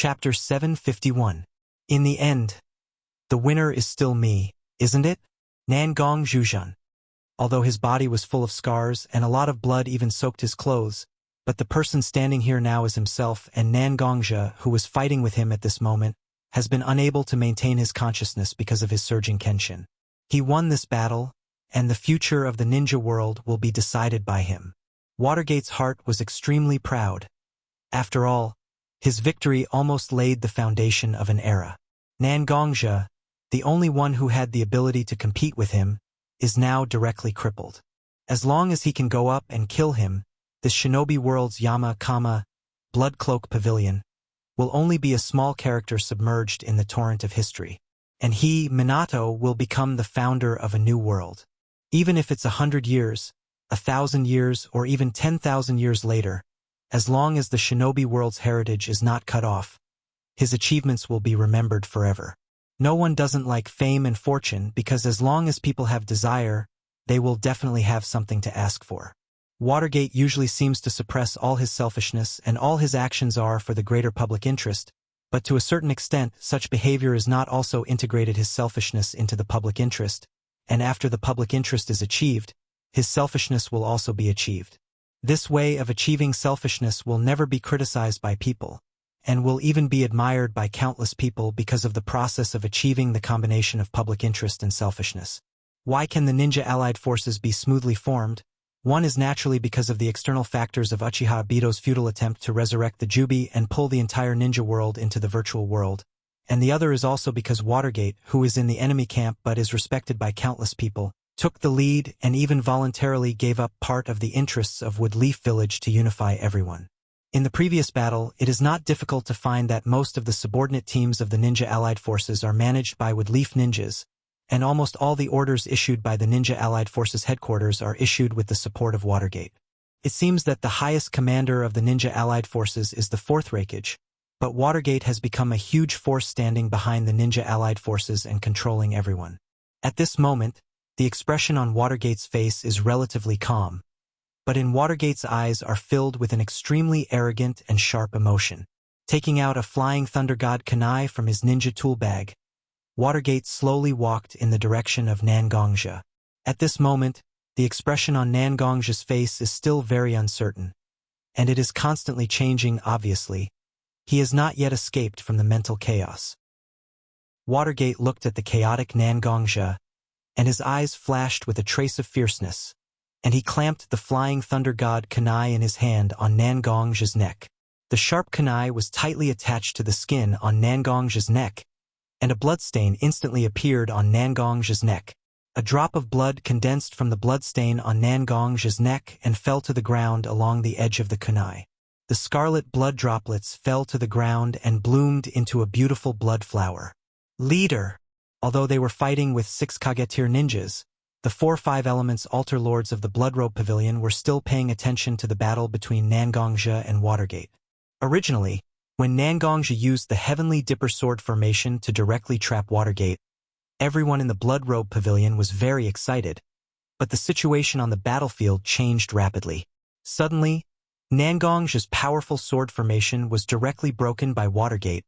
Chapter 751. In the end, the winner is still me, isn't it? Nangong Zhuzhan. Although his body was full of scars and a lot of blood even soaked his clothes, but the person standing here now is himself, and Nangongzhe, who was fighting with him at this moment, has been unable to maintain his consciousness because of his surging kenshin. He won this battle, and the future of the ninja world will be decided by him. Watergate's heart was extremely proud. After all, his victory almost laid the foundation of an era. Nangongzhe, the only one who had the ability to compete with him, is now directly crippled. As long as he can go up and kill him, this shinobi world's Blood Cloak Pavilion, will only be a small character submerged in the torrent of history. And he, Minato, will become the founder of a new world. Even if it's 100 years, 1,000 years, or even 10,000 years later, as long as the shinobi world's heritage is not cut off, his achievements will be remembered forever. No one doesn't like fame and fortune because as long as people have desire, they will definitely have something to ask for. Watergate usually seems to suppress all his selfishness, and all his actions are for the greater public interest, but to a certain extent such behavior is not also integrated his selfishness into the public interest, and after the public interest is achieved, his selfishness will also be achieved. This way of achieving selfishness will never be criticized by people, and will even be admired by countless people because of the process of achieving the combination of public interest and selfishness. Why can the ninja allied forces be smoothly formed? One is naturally because of the external factors of Uchiha Obito's futile attempt to resurrect the Jubi and pull the entire ninja world into the virtual world, and the other is also because Watergate, who is in the enemy camp but is respected by countless people, took the lead and even voluntarily gave up part of the interests of Woodleaf Village to unify everyone. In the previous battle, it is not difficult to find that most of the subordinate teams of the Ninja Allied Forces are managed by Woodleaf ninjas, and almost all the orders issued by the Ninja Allied Forces headquarters are issued with the support of Watergate. It seems that the highest commander of the Ninja Allied Forces is the fourth Raikage, but Watergate has become a huge force standing behind the Ninja Allied Forces and controlling everyone. At this moment, the expression on Watergate's face is relatively calm, but in Watergate's eyes are filled with an extremely arrogant and sharp emotion. Taking out a flying thunder god kunai from his ninja tool bag, Watergate slowly walked in the direction of Nangongzhe. At this moment, the expression on Nangongzhe's face is still very uncertain, and it is constantly changing obviously. He has not yet escaped from the mental chaos. Watergate looked at the chaotic Nangongzhe, and his eyes flashed with a trace of fierceness, and he clamped the flying thunder god kunai in his hand on Nangongzhe's neck. The sharp kunai was tightly attached to the skin on Nangongzhe's neck, and a bloodstain instantly appeared on Nangongzhe's neck. A drop of blood condensed from the bloodstain on Nangongzhe's neck and fell to the ground along the edge of the kunai. The scarlet blood droplets fell to the ground and bloomed into a beautiful blood flower. Leader! Although they were fighting with 6 Kage-tier ninjas, the 4-5 elements altar lords of the Bloodrobe Pavilion were still paying attention to the battle between Nangongzhe and Watergate. Originally, when Nangongzhe used the Heavenly Dipper Sword formation to directly trap Watergate, everyone in the Bloodrobe Pavilion was very excited, but the situation on the battlefield changed rapidly. Suddenly, Nangongzhe's powerful sword formation was directly broken by Watergate,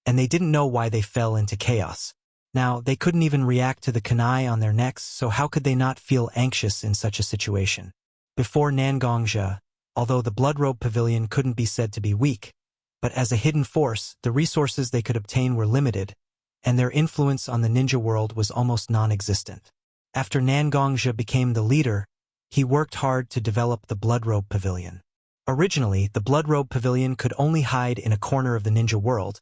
and they didn't know why they fell into chaos. Now, they couldn't even react to the kunai on their necks, so how could they not feel anxious in such a situation? Before Nangongzhe, although the Bloodrobe Pavilion couldn't be said to be weak, but as a hidden force, the resources they could obtain were limited, and their influence on the ninja world was almost non-existent. After Nangongzhe became the leader, he worked hard to develop the Bloodrobe Pavilion. Originally, the Bloodrobe Pavilion could only hide in a corner of the ninja world,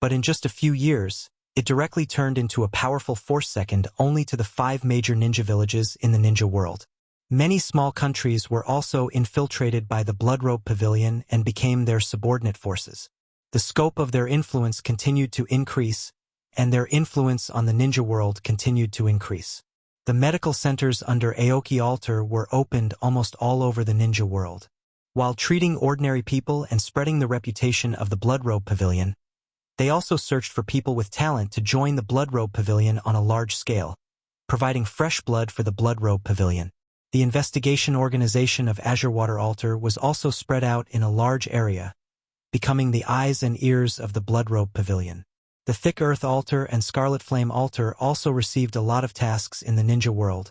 but in just a few years, it directly turned into a powerful force second only to the 5 major ninja villages in the ninja world. Many small countries were also infiltrated by the Bloodrobe Pavilion and became their subordinate forces. The scope of their influence continued to increase, and their influence on the ninja world continued to increase. The medical centers under Aoki Altar were opened almost all over the ninja world. While treating ordinary people and spreading the reputation of the Bloodrobe Pavilion, they also searched for people with talent to join the Bloodrobe Pavilion on a large scale, providing fresh blood for the Bloodrobe Pavilion. The investigation organization of Azure Water Altar was also spread out in a large area, becoming the eyes and ears of the Bloodrobe Pavilion. The Thick Earth Altar and Scarlet Flame Altar also received a lot of tasks in the ninja world,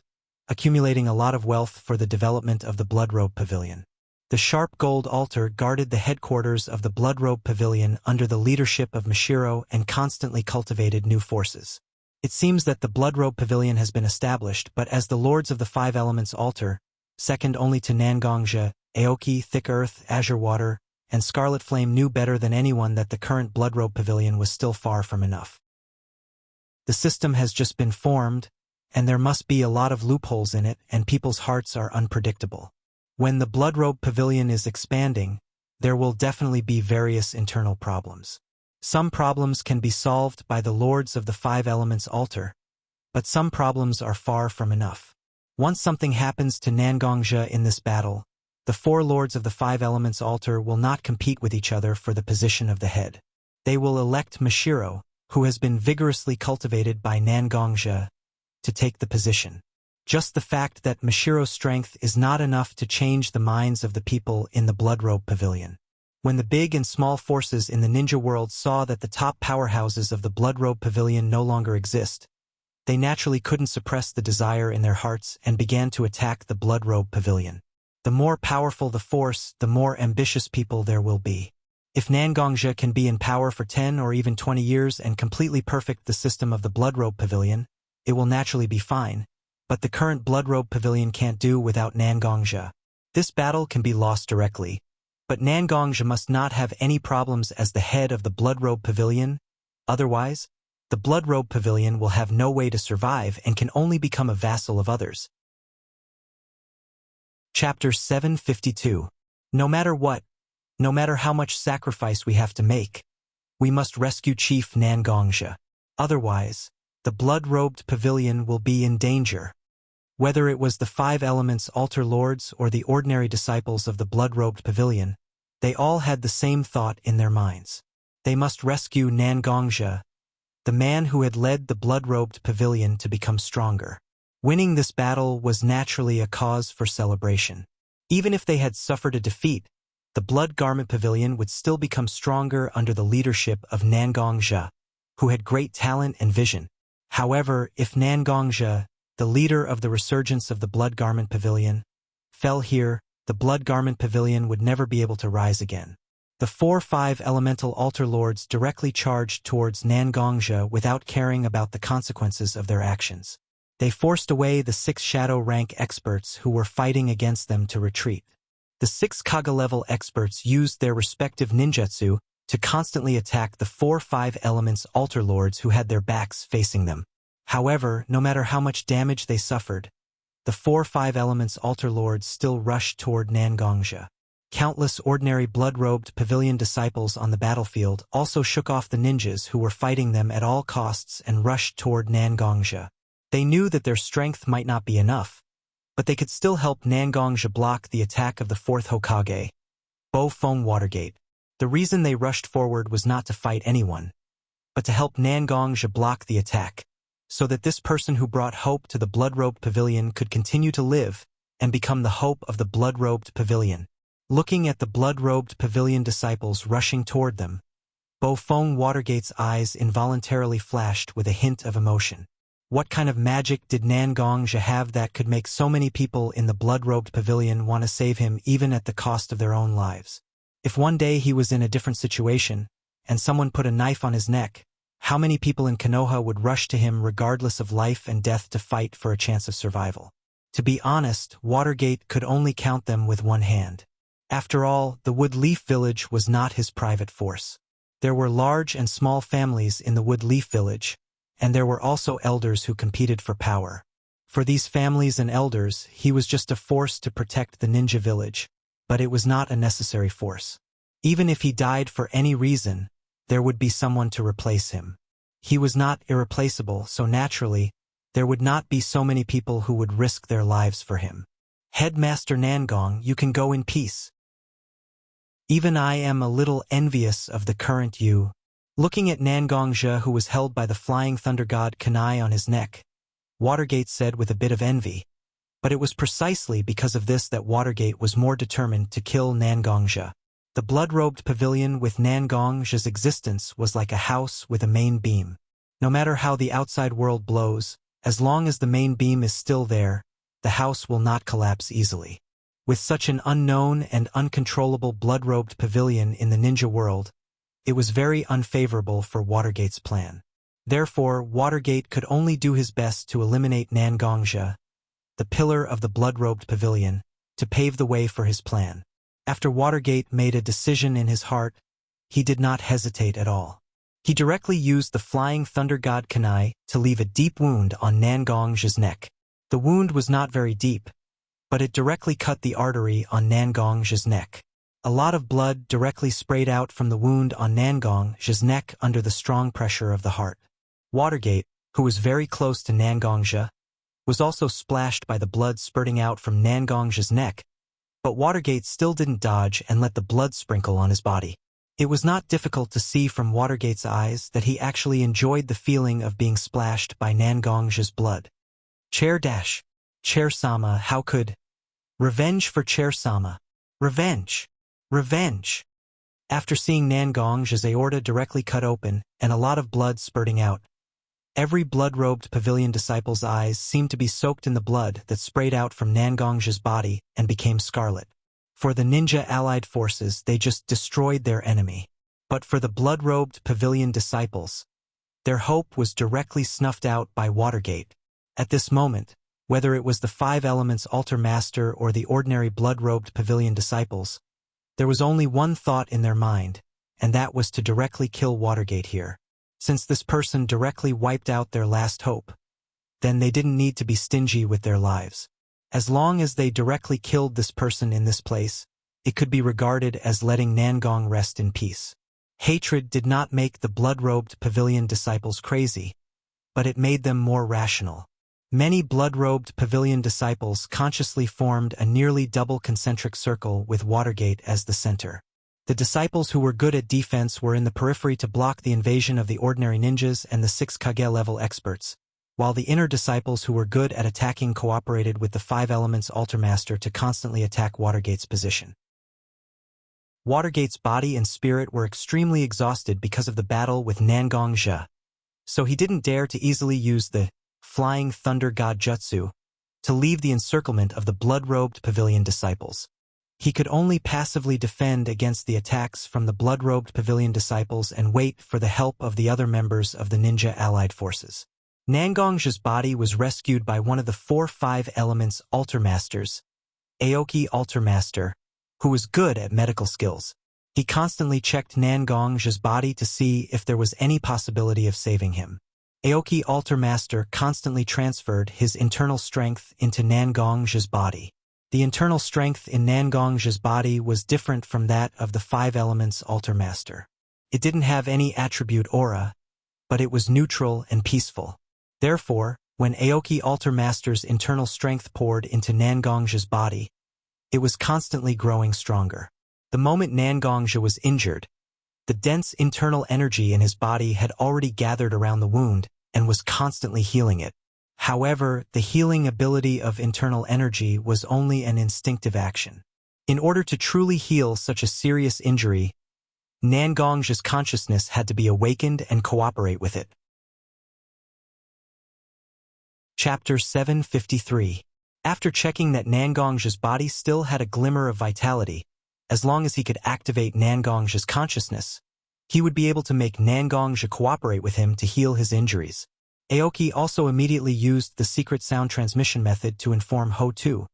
accumulating a lot of wealth for the development of the Bloodrobe Pavilion. The Sharp Gold Altar guarded the headquarters of the Bloodrobe Pavilion under the leadership of Mashiro and constantly cultivated new forces. It seems that the Bloodrobe Pavilion has been established, but as the Lords of the Five Elements Altar, second only to Nangongja, Aoki, Thick Earth, Azure Water, and Scarlet Flame knew better than anyone that the current Bloodrobe Pavilion was still far from enough. The system has just been formed, and there must be a lot of loopholes in it, and people's hearts are unpredictable. When the Bloodrobe Pavilion is expanding, there will definitely be various internal problems. Some problems can be solved by the Lords of the Five Elements Altar, but some problems are far from enough. Once something happens to Nangongja in this battle, the four Lords of the Five Elements Altar will not compete with each other for the position of the head. They will elect Mashiro, who has been vigorously cultivated by Nangongja, to take the position. Just the fact that Mashiro's strength is not enough to change the minds of the people in the Bloodrobe Pavilion. When the big and small forces in the ninja world saw that the top powerhouses of the Bloodrobe Pavilion no longer exist, they naturally couldn't suppress the desire in their hearts and began to attack the Bloodrobe Pavilion. The more powerful the force, the more ambitious people there will be. If Nangongja can be in power for 10 or even 20 years and completely perfect the system of the Bloodrobe Pavilion, it will naturally be fine. But the current Bloodrobe Pavilion can't do without Nangongja. This battle can be lost directly, but Nangongja must not have any problems as the head of the Bloodrobe Pavilion. Otherwise, the Bloodrobe Pavilion will have no way to survive and can only become a vassal of others. Chapter 752. No matter what, no matter how much sacrifice we have to make, we must rescue Chief Nangongja. Otherwise, the blood-robed pavilion will be in danger. Whether it was the Five Elements Altar Lords or the ordinary disciples of the blood-robed pavilion, they all had the same thought in their minds. They must rescue Nangongja, the man who had led the blood-robed pavilion to become stronger. Winning this battle was naturally a cause for celebration. Even if they had suffered a defeat, the Blood Garment Pavilion would still become stronger under the leadership of Nangongja, who had great talent and vision. However, if Nangongja, the leader of the resurgence of the Blood Garment Pavilion, fell here, the Blood Garment Pavilion would never be able to rise again. The 4-5 elemental altar lords directly charged towards Nangongja without caring about the consequences of their actions. They forced away the 6 shadow rank experts who were fighting against them to retreat. The 6 Kaga-level experts used their respective ninjutsu to constantly attack the 4-5 elements altar lords who had their backs facing them. However, no matter how much damage they suffered, the 4-5 elements altar lords still rushed toward Nangongja. Countless ordinary blood-robed pavilion disciples on the battlefield also shook off the ninjas who were fighting them at all costs and rushed toward Nangongja. They knew that their strength might not be enough, but they could still help Nangongja block the attack of the 4th Hokage, Bo-Fong Watergate. The reason they rushed forward was not to fight anyone, but to help Nangongja block the attack, so that this person who brought hope to the blood-robed pavilion could continue to live and become the hope of the blood-robed pavilion. Looking at the blood-robed pavilion disciples rushing toward them, Bo-Fong Watergate's eyes involuntarily flashed with a hint of emotion. What kind of magic did Nangongja have that could make so many people in the blood-robed pavilion want to save him even at the cost of their own lives? If one day he was in a different situation, and someone put a knife on his neck, how many people in Konoha would rush to him regardless of life and death to fight for a chance of survival? To be honest, Watergate could only count them with one hand. After all, the Wood Leaf Village was not his private force. There were large and small families in the Wood Leaf Village, and there were also elders who competed for power. For these families and elders, he was just a force to protect the ninja village, but it was not a necessary force. Even if he died for any reason, there would be someone to replace him. He was not irreplaceable, so naturally, there would not be so many people who would risk their lives for him. Headmaster Nangong, you can go in peace. Even I am a little envious of the current you. Looking at Nangongja, who was held by the flying thunder god Kanai on his neck, Watergate said with a bit of envy, but it was precisely because of this that Watergate was more determined to kill Nangongja. The blood-robed pavilion with Nangong's existence was like a house with a main beam. No matter how the outside world blows, as long as the main beam is still there, the house will not collapse easily. With such an unknown and uncontrollable blood-robed pavilion in the ninja world, it was very unfavorable for Watergate's plan. Therefore, Watergate could only do his best to eliminate Nangongja, the pillar of the blood-robed pavilion, to pave the way for his plan. After Watergate made a decision in his heart, he did not hesitate at all. He directly used the Flying Thunder God Kunai to leave a deep wound on Nangongja's neck. The wound was not very deep, but it directly cut the artery on Nangongja's neck. A lot of blood directly sprayed out from the wound on Nangongja's neck under the strong pressure of the heart. Watergate, who was very close to Nangongja, was also splashed by the blood spurting out from Nangongja's neck, but Watergate still didn't dodge and let the blood sprinkle on his body. It was not difficult to see from Watergate's eyes that he actually enjoyed the feeling of being splashed by Nangongja's blood. Chair-Sama, how could? Revenge for Chair-Sama. Revenge. Revenge. After seeing Nangongja's aorta directly cut open and a lot of blood spurting out, every blood-robed pavilion disciple's eyes seemed to be soaked in the blood that sprayed out from Nangongja's body and became scarlet. For the ninja allied forces, they just destroyed their enemy. But for the blood-robed pavilion disciples, their hope was directly snuffed out by Watergate. At this moment, whether it was the Five Elements Altar Master or the ordinary blood-robed pavilion disciples, there was only one thought in their mind, and that was to directly kill Watergate here. Since this person directly wiped out their last hope, then they didn't need to be stingy with their lives. As long as they directly killed this person in this place, it could be regarded as letting Nangong rest in peace. Hatred did not make the blood-robed pavilion disciples crazy, but it made them more rational. Many blood-robed pavilion disciples consciously formed a nearly double concentric circle with Watergate as the center. The disciples who were good at defense were in the periphery to block the invasion of the ordinary ninjas and the 6 Kage-level experts, while the inner disciples who were good at attacking cooperated with the Five Elements Altar Master to constantly attack Watergate's position. Watergate's body and spirit were extremely exhausted because of the battle with Nangongja, so he didn't dare to easily use the Flying Thunder God Jutsu to leave the encirclement of the blood-robed pavilion disciples. He could only passively defend against the attacks from the blood-robed pavilion disciples and wait for the help of the other members of the ninja allied forces. Nangongja's body was rescued by one of the 4 Five Elements Altar Masters, Aoki Altar Master, who was good at medical skills. He constantly checked Nangongja's body to see if there was any possibility of saving him. Aoki Altar Master constantly transferred his internal strength into Nangongja's body. The internal strength in Nangongja's body was different from that of the Five Elements Altar Master. It didn't have any attribute aura, but it was neutral and peaceful. Therefore, when Aoki Altar Master's internal strength poured into Nangongja's body, it was constantly growing stronger. The moment Nangongja was injured, the dense internal energy in his body had already gathered around the wound and was constantly healing it. However, the healing ability of internal energy was only an instinctive action. In order to truly heal such a serious injury, Nangongja's consciousness had to be awakened and cooperate with it. Chapter 753. After checking that Nangongja's body still had a glimmer of vitality, as long as he could activate Nangongja's consciousness, he would be able to make Nangongja cooperate with him to heal his injuries. Aoki also immediately used the secret sound transmission method to inform Ho-Tu,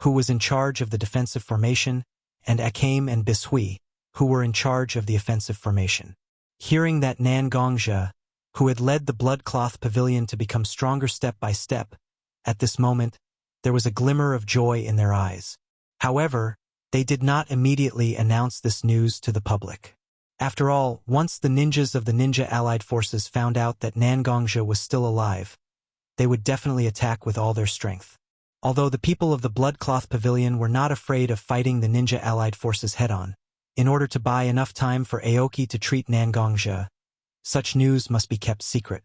who was in charge of the defensive formation, and Akame and Bishui, who were in charge of the offensive formation. Hearing that Nangongja, who had led the Bloodcloth Pavilion to become stronger step by step, at this moment, there was a glimmer of joy in their eyes. However, they did not immediately announce this news to the public. After all, once the ninjas of the Ninja Allied Forces found out that Nangongja was still alive, they would definitely attack with all their strength. Although the people of the Bloodcloth Pavilion were not afraid of fighting the Ninja Allied Forces head-on, in order to buy enough time for Aoki to treat Nangongja, such news must be kept secret.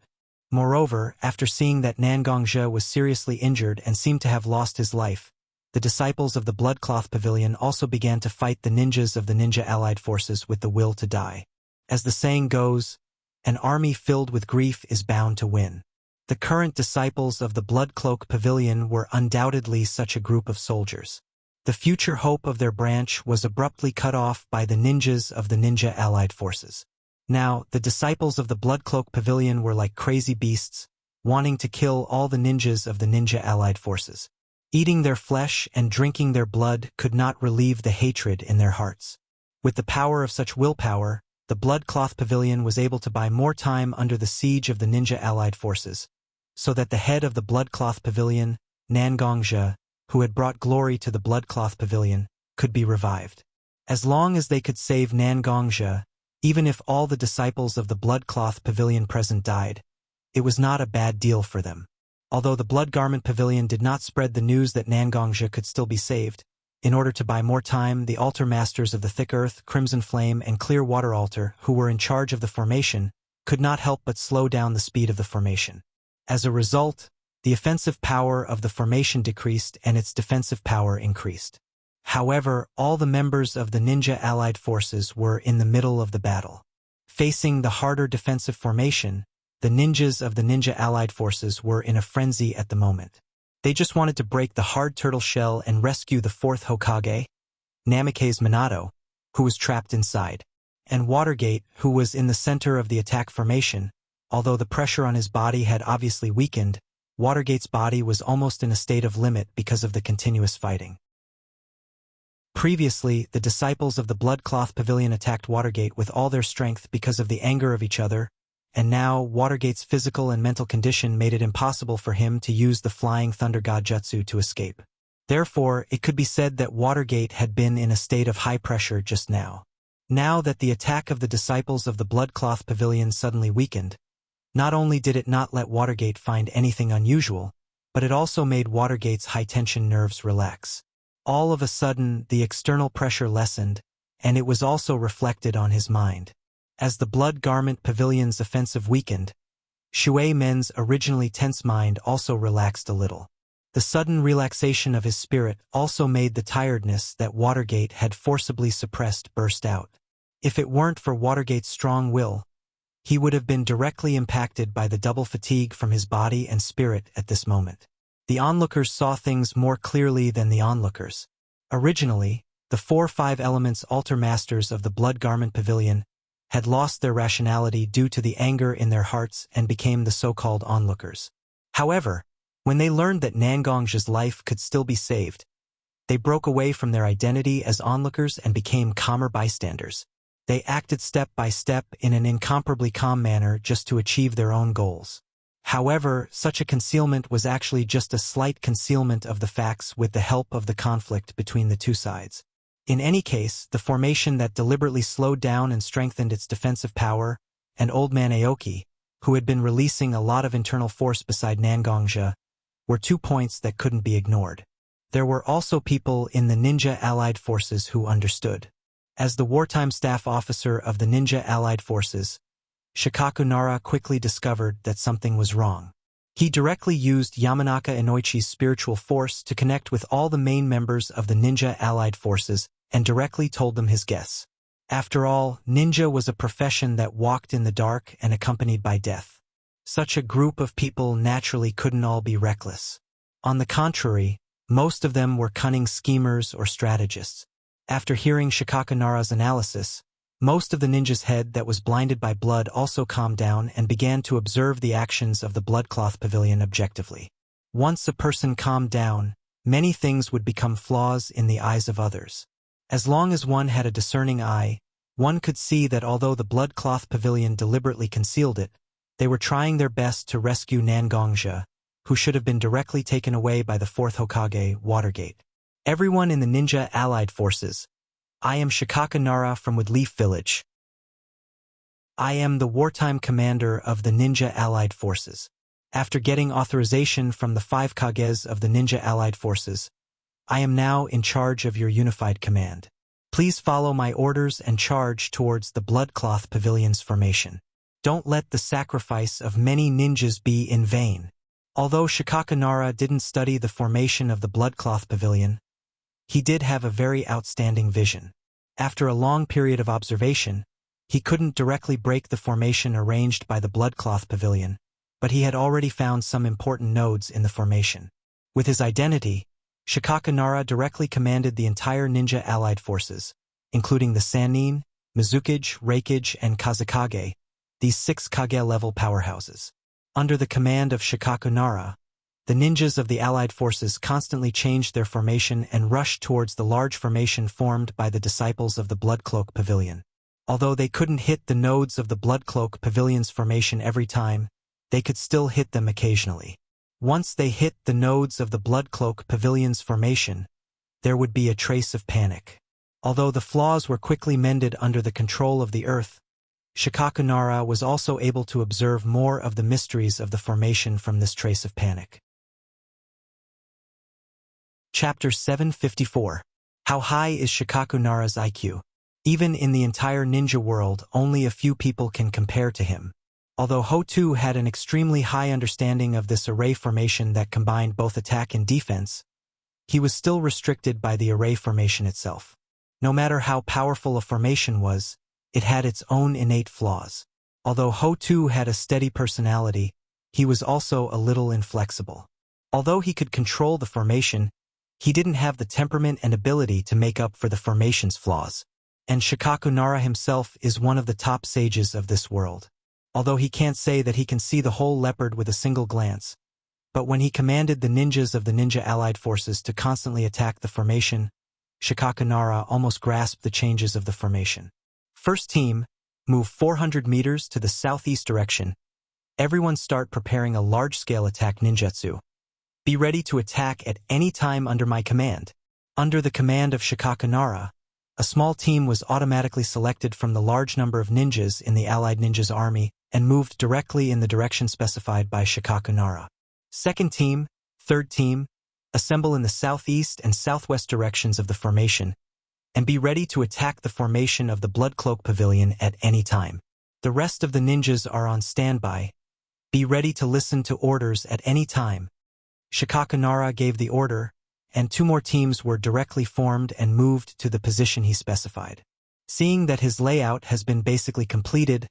Moreover, after seeing that Nangongja was seriously injured and seemed to have lost his life, the disciples of the Bloodcloth Pavilion also began to fight the ninjas of the Ninja Allied Forces with the will to die. As the saying goes, an army filled with grief is bound to win. The current disciples of the Bloodcloak Pavilion were undoubtedly such a group of soldiers. The future hope of their branch was abruptly cut off by the ninjas of the Ninja Allied Forces. Now, the disciples of the Bloodcloak Pavilion were like crazy beasts, wanting to kill all the ninjas of the Ninja Allied Forces. Eating their flesh and drinking their blood could not relieve the hatred in their hearts. With the power of such willpower, the Bloodcloth Pavilion was able to buy more time under the siege of the Ninja Allied Forces, so that the head of the Bloodcloth Pavilion, Nangongzhe, who had brought glory to the Bloodcloth Pavilion, could be revived. As long as they could save Nangongzhe, even if all the disciples of the Bloodcloth Pavilion present died, it was not a bad deal for them. Although the Blood Garment Pavilion did not spread the news that Nangongzhe could still be saved, in order to buy more time, the altar masters of the Thick Earth, Crimson Flame, and Clear Water Altar, who were in charge of the formation, could not help but slow down the speed of the formation. As a result, the offensive power of the formation decreased and its defensive power increased. However, all the members of the Ninja Allied Forces were in the middle of the battle. Facing the harder defensive formation, the ninjas of the Ninja Allied Forces were in a frenzy at the moment. They just wanted to break the hard turtle shell and rescue the fourth Hokage, Namikaze Minato, who was trapped inside, and Watergate, who was in the center of the attack formation. Although the pressure on his body had obviously weakened, Watergate's body was almost in a state of limit because of the continuous fighting. Previously, the disciples of the Bloodcloth Pavilion attacked Watergate with all their strength because of the anger of each other, and now Watergate's physical and mental condition made it impossible for him to use the Flying Thunder God Jutsu to escape. Therefore, it could be said that Watergate had been in a state of high pressure just now. Now that the attack of the disciples of the Bloodcloth Pavilion suddenly weakened, not only did it not let Watergate find anything unusual, but it also made Watergate's high-tension nerves relax. All of a sudden, the external pressure lessened, and it was also reflected on his mind. As the Blood Garment Pavilion's offensive weakened, Shui Men's originally tense mind also relaxed a little. The sudden relaxation of his spirit also made the tiredness that Watergate had forcibly suppressed burst out. If it weren't for Watergate's strong will, he would have been directly impacted by the double fatigue from his body and spirit at this moment. The onlookers saw things more clearly than the onlookers. Originally, the 4-5 elements altar masters of the Blood Garment Pavilion had lost their rationality due to the anger in their hearts and became the so-called onlookers. However, when they learned that Nangongzhe's life could still be saved, they broke away from their identity as onlookers and became calmer bystanders. They acted step by step in an incomparably calm manner just to achieve their own goals. However, such a concealment was actually just a slight concealment of the facts with the help of the conflict between the two sides. In any case, the formation that deliberately slowed down and strengthened its defensive power, and Old Man Aoki, who had been releasing a lot of internal force beside Nangongzhe, were 2 points that couldn't be ignored. There were also people in the Ninja Allied Forces who understood. As the wartime staff officer of the Ninja Allied Forces, Shikaku Nara quickly discovered that something was wrong. He directly used Yamanaka Inoichi's spiritual force to connect with all the main members of the Ninja Allied Forces and directly told them his guess. After all, ninja was a profession that walked in the dark and accompanied by death. Such a group of people naturally couldn't all be reckless. On the contrary, most of them were cunning schemers or strategists. After hearing Shikaku Nara's analysis, most of the ninja's head that was blinded by blood also calmed down and began to observe the actions of the Bloodcloth Pavilion objectively. Once a person calmed down, many things would become flaws in the eyes of others. As long as one had a discerning eye, one could see that although the Bloodcloth Pavilion deliberately concealed it, they were trying their best to rescue Nangongzhe, who should have been directly taken away by the fourth Hokage, Watergate. Everyone in the Ninja Allied Forces. I am Shikaku Nara from Woodleaf Village. I am the wartime commander of the Ninja Allied Forces. After getting authorization from the 5 Kages of the Ninja Allied Forces, I am now in charge of your unified command. Please follow my orders and charge towards the Bloodcloth Pavilion's formation. Don't let the sacrifice of many ninjas be in vain. Although Shikaku Nara didn't study the formation of the Bloodcloth Pavilion, he did have a very outstanding vision. After a long period of observation, he couldn't directly break the formation arranged by the Bloodcloth Pavilion, but he had already found some important nodes in the formation. With his identity, Shikaka Nara directly commanded the entire ninja allied forces, including the Sannin, Mizukage, Reikage, and Kazekage, these 6 Kage-level powerhouses. Under the command of Shikaka Nara, the ninjas of the allied forces constantly changed their formation and rushed towards the large formation formed by the disciples of the Bloodcloak Pavilion. Although they couldn't hit the nodes of the Bloodcloak Pavilion's formation every time, they could still hit them occasionally. Once they hit the nodes of the Bloodcloak Pavilion's formation, there would be a trace of panic. Although the flaws were quickly mended under the control of the earth, Shikaka Nara was also able to observe more of the mysteries of the formation from this trace of panic. Chapter 754. How high is Shikaka Nara's IQ? Even in the entire ninja world, only a few people can compare to him. Although Ho-Tu had an extremely high understanding of this array formation that combined both attack and defense, he was still restricted by the array formation itself. No matter how powerful a formation was, it had its own innate flaws. Although Ho-Tu had a steady personality, he was also a little inflexible. Although he could control the formation, he didn't have the temperament and ability to make up for the formation's flaws. And Shikaka Nara himself is one of the top sages of this world. Although he can't say that he can see the whole leopard with a single glance, but when he commanded the ninjas of the ninja allied forces to constantly attack the formation, Shikaka Nara almost grasped the changes of the formation. First team, move 400 meters to the southeast direction. Everyone start preparing a large-scale attack ninjutsu. Be ready to attack at any time under my command. Under the command of Shikaka Nara, a small team was automatically selected from the large number of ninjas in the allied ninjas army and moved directly in the direction specified by Shikaka Nara. Second team, third team, assemble in the southeast and southwest directions of the formation, and be ready to attack the formation of the Bloodcloak Pavilion at any time. The rest of the ninjas are on standby. Be ready to listen to orders at any time. Shikaka Nara gave the order, and 2 more teams were directly formed and moved to the position he specified. Seeing that his layout has been basically completed,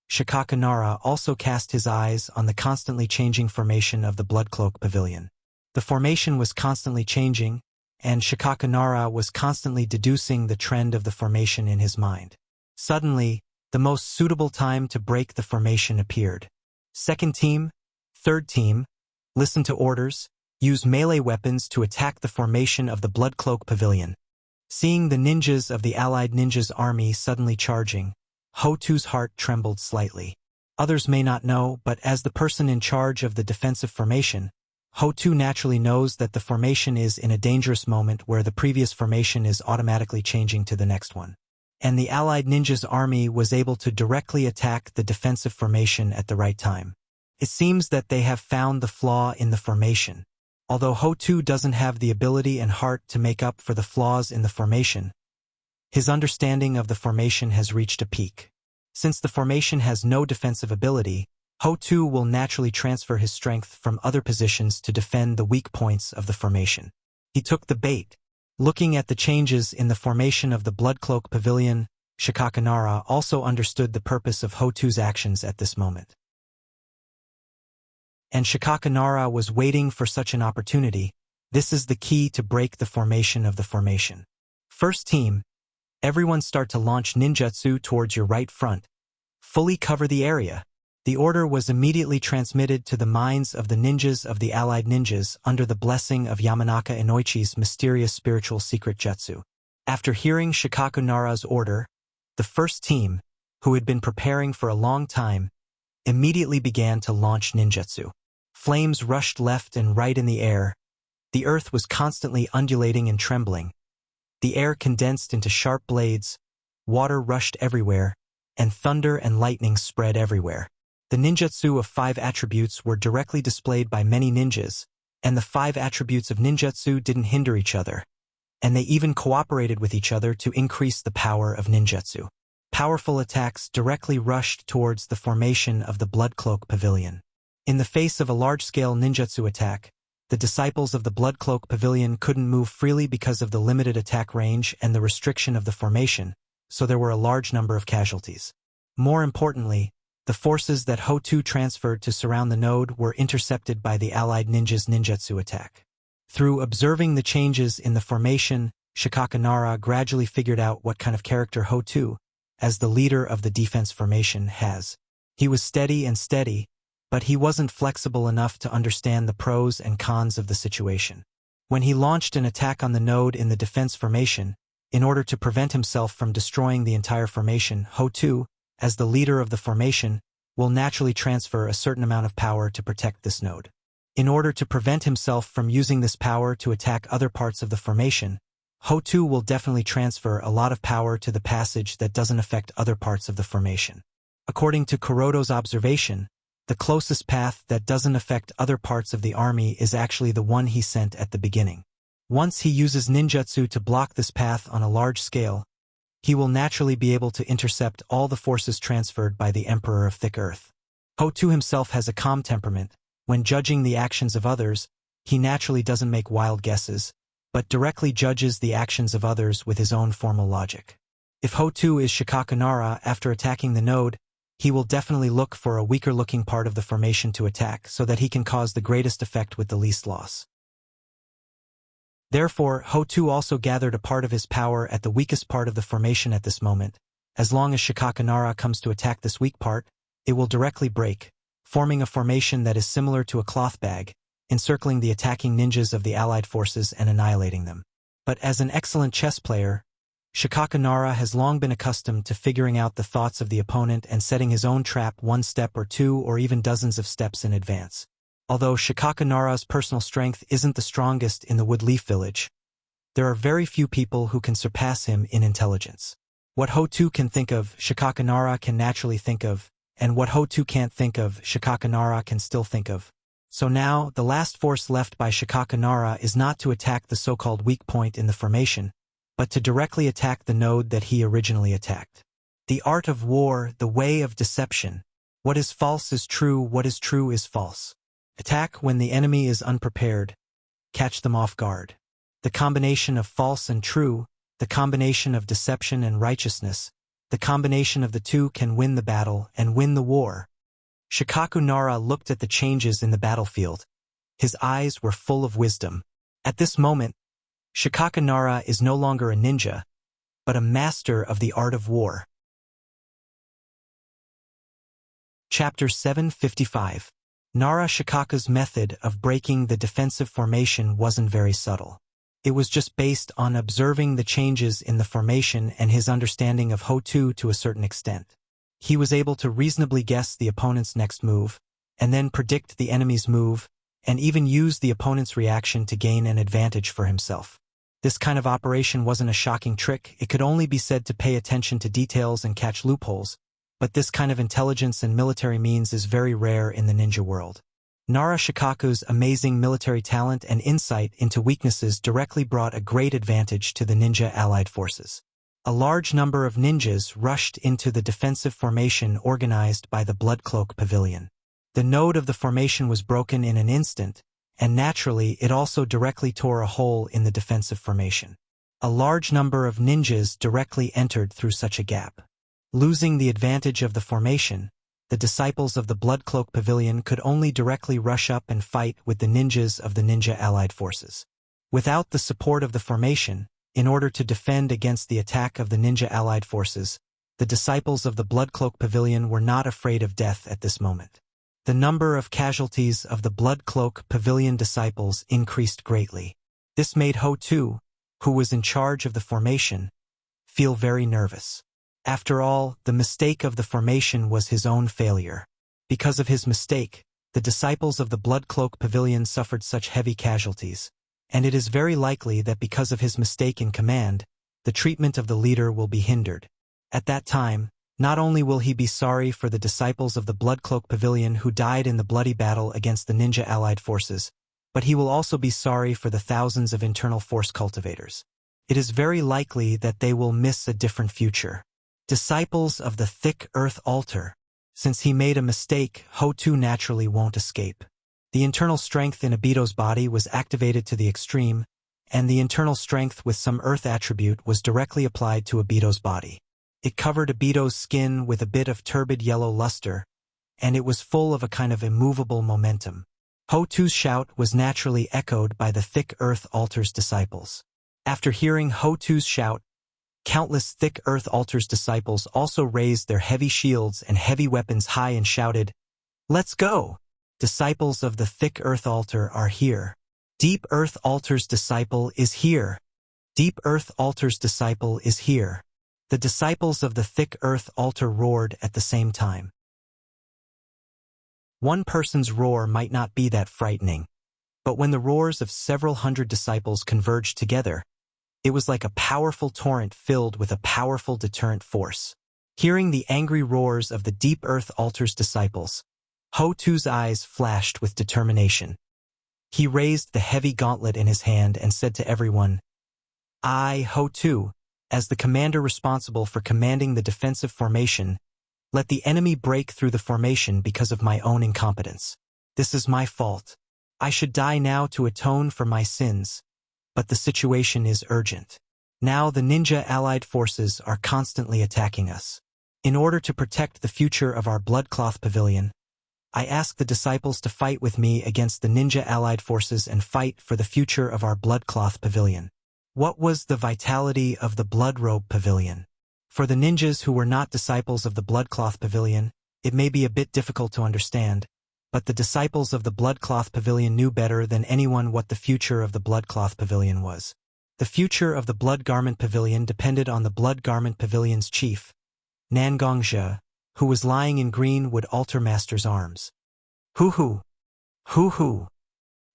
Shikaka Nara also cast his eyes on the constantly changing formation of the Bloodcloak Pavilion. The formation was constantly changing, and Shikaka Nara was constantly deducing the trend of the formation in his mind. Suddenly, the most suitable time to break the formation appeared. Second team, third team, listen to orders, use melee weapons to attack the formation of the Bloodcloak Pavilion. Seeing the ninjas of the allied ninjas army suddenly charging, Ho-Tu's heart trembled slightly. Others may not know, but as the person in charge of the defensive formation, Ho-Tu naturally knows that the formation is in a dangerous moment where the previous formation is automatically changing to the next one. And the allied ninjas army was able to directly attack the defensive formation at the right time. It seems that they have found the flaw in the formation. Although Ho-Tu doesn't have the ability and heart to make up for the flaws in the formation, his understanding of the formation has reached a peak. Since the formation has no defensive ability, Ho-Tu will naturally transfer his strength from other positions to defend the weak points of the formation. He took the bait. Looking at the changes in the formation of the Bloodcloak Pavilion, Shikaka Nara also understood the purpose of Ho-Tu's actions at this moment. And Shikaka Nara was waiting for such an opportunity. This is the key to break the formation of the formation. First team, everyone start to launch ninjutsu towards your right front. Fully cover the area. The order was immediately transmitted to the minds of the ninjas of the allied ninjas under the blessing of Yamanaka Inoichi's mysterious spiritual secret jutsu. After hearing Shikaka Nara's order, the first team, who had been preparing for a long time, immediately began to launch ninjutsu. Flames rushed left and right in the air. The earth was constantly undulating and trembling. The air condensed into sharp blades, water rushed everywhere, and thunder and lightning spread everywhere. The ninjutsu of 5 attributes were directly displayed by many ninjas, and the 5 attributes of ninjutsu didn't hinder each other, and they even cooperated with each other to increase the power of ninjutsu. Powerful attacks directly rushed towards the formation of the Bloodcloak Pavilion. In the face of a large-scale ninjutsu attack, the disciples of the Blood Cloak Pavilion couldn't move freely because of the limited attack range and the restriction of the formation, so there were a large number of casualties. More importantly, the forces that Ho-Tu transferred to surround the node were intercepted by the allied ninjas' ninjutsu attack. Through observing the changes in the formation, Shikaka Nara gradually figured out what kind of character Ho-Tu, as the leader of the defense formation, has. He was steady, but he wasn't flexible enough to understand the pros and cons of the situation. When he launched an attack on the node in the defense formation, in order to prevent himself from destroying the entire formation, Ho-Tu, as the leader of the formation, will naturally transfer a certain amount of power to protect this node. In order to prevent himself from using this power to attack other parts of the formation, Ho-Tu will definitely transfer a lot of power to the passage that doesn't affect other parts of the formation. According to Kuroto's observation, the closest path that doesn't affect other parts of the army is actually the one he sent at the beginning. Once he uses ninjutsu to block this path on a large scale, he will naturally be able to intercept all the forces transferred by the Emperor of Thick Earth. Ho-Tu himself has a calm temperament. When judging the actions of others, he naturally doesn't make wild guesses, but directly judges the actions of others with his own formal logic. If Ho-Tu is Shikaka Nara after attacking the node, he will definitely look for a weaker-looking part of the formation to attack so that he can cause the greatest effect with the least loss. Therefore, Ho-Tu also gathered a part of his power at the weakest part of the formation at this moment. As long as Shikaka Nara comes to attack this weak part, it will directly break, forming a formation that is similar to a cloth bag, encircling the attacking ninjas of the allied forces and annihilating them. But as an excellent chess player, Shikaka Nara has long been accustomed to figuring out the thoughts of the opponent and setting his own trap one step or two or even dozens of steps in advance. Although Shikaka Nara's personal strength isn't the strongest in the Woodleaf Village, there are very few people who can surpass him in intelligence. What Ho-Tu can think of, Shikaka Nara can naturally think of, and what Ho-Tu can't think of, Shikaka Nara can still think of. So now, the last force left by Shikaka Nara is not to attack the so-called weak point in the formation, but to directly attack the node that he originally attacked. The art of war, the way of deception. What is false is true, what is true is false. Attack when the enemy is unprepared. Catch them off guard. The combination of false and true, the combination of deception and righteousness, the combination of the two can win the battle and win the war. Shikaka Nara looked at the changes in the battlefield. His eyes were full of wisdom. At this moment, Shikaka Nara is no longer a ninja, but a master of the art of war. Chapter 755. Nara Shikaka's method of breaking the defensive formation wasn't very subtle. It was just based on observing the changes in the formation and his understanding of Ho-Tu to a certain extent. He was able to reasonably guess the opponent's next move, and then predict the enemy's move, and even use the opponent's reaction to gain an advantage for himself. This kind of operation wasn't a shocking trick. It could only be said to pay attention to details and catch loopholes, but this kind of intelligence and military means is very rare in the ninja world. Nara Shikaku's amazing military talent and insight into weaknesses directly brought a great advantage to the ninja allied forces. A large number of ninjas rushed into the defensive formation organized by the Blood Cloak Pavilion. The node of the formation was broken in an instant, and naturally it also directly tore a hole in the defensive formation. A large number of ninjas directly entered through such a gap. Losing the advantage of the formation, the disciples of the Blood Cloak Pavilion could only directly rush up and fight with the ninjas of the ninja allied forces. Without the support of the formation, in order to defend against the attack of the ninja allied forces, the disciples of the Blood Cloak Pavilion were not afraid of death at this moment. The number of casualties of the Blood Cloak Pavilion disciples increased greatly. This made Ho-Tu, who was in charge of the formation, feel very nervous. After all, the mistake of the formation was his own failure. Because of his mistake, the disciples of the Blood Cloak Pavilion suffered such heavy casualties, and it is very likely that because of his mistake in command, the treatment of the leader will be hindered. At that time, not only will he be sorry for the disciples of the Blood Cloak Pavilion who died in the bloody battle against the ninja allied forces, but he will also be sorry for the thousands of internal force cultivators. It is very likely that they will miss a different future. Disciples of the Thick Earth Altar. Since he made a mistake, Ho-Tu naturally won't escape. The internal strength in Obito's body was activated to the extreme, and the internal strength with some earth attribute was directly applied to Obito's body. It covered Obito's skin with a bit of turbid yellow luster, and it was full of a kind of immovable momentum. Ho-Tu's shout was naturally echoed by the thick earth altar's disciples. After hearing Ho-Tu's shout, countless thick earth altar's disciples also raised their heavy shields and heavy weapons high and shouted, "Let's go! Disciples of the thick earth altar are here. Deep earth altar's disciple is here. Deep earth altar's disciple is here." The disciples of the thick earth altar roared at the same time. One person's roar might not be that frightening, but when the roars of several hundred disciples converged together, it was like a powerful torrent filled with a powerful deterrent force. Hearing the angry roars of the deep earth altar's disciples, Ho-Tu's eyes flashed with determination. He raised the heavy gauntlet in his hand and said to everyone, "I, Ho-Tu, as the commander responsible for commanding the defensive formation, let the enemy break through the formation because of my own incompetence. This is my fault. I should die now to atone for my sins, but the situation is urgent. Now the ninja allied forces are constantly attacking us. In order to protect the future of our Bloodcloth Pavilion, I ask the disciples to fight with me against the ninja allied forces and fight for the future of our Bloodcloth Pavilion." What was the vitality of the Bloodrobe Pavilion? For the ninjas who were not disciples of the Bloodcloth Pavilion, it may be a bit difficult to understand, but the disciples of the Bloodcloth Pavilion knew better than anyone what the future of the Bloodcloth Pavilion was. The future of the Blood Garment Pavilion depended on the Blood Garment Pavilion's chief, Nangongzhe, who was lying in Greenwood Altar Master's arms. Hoo-hoo! Hoo-hoo!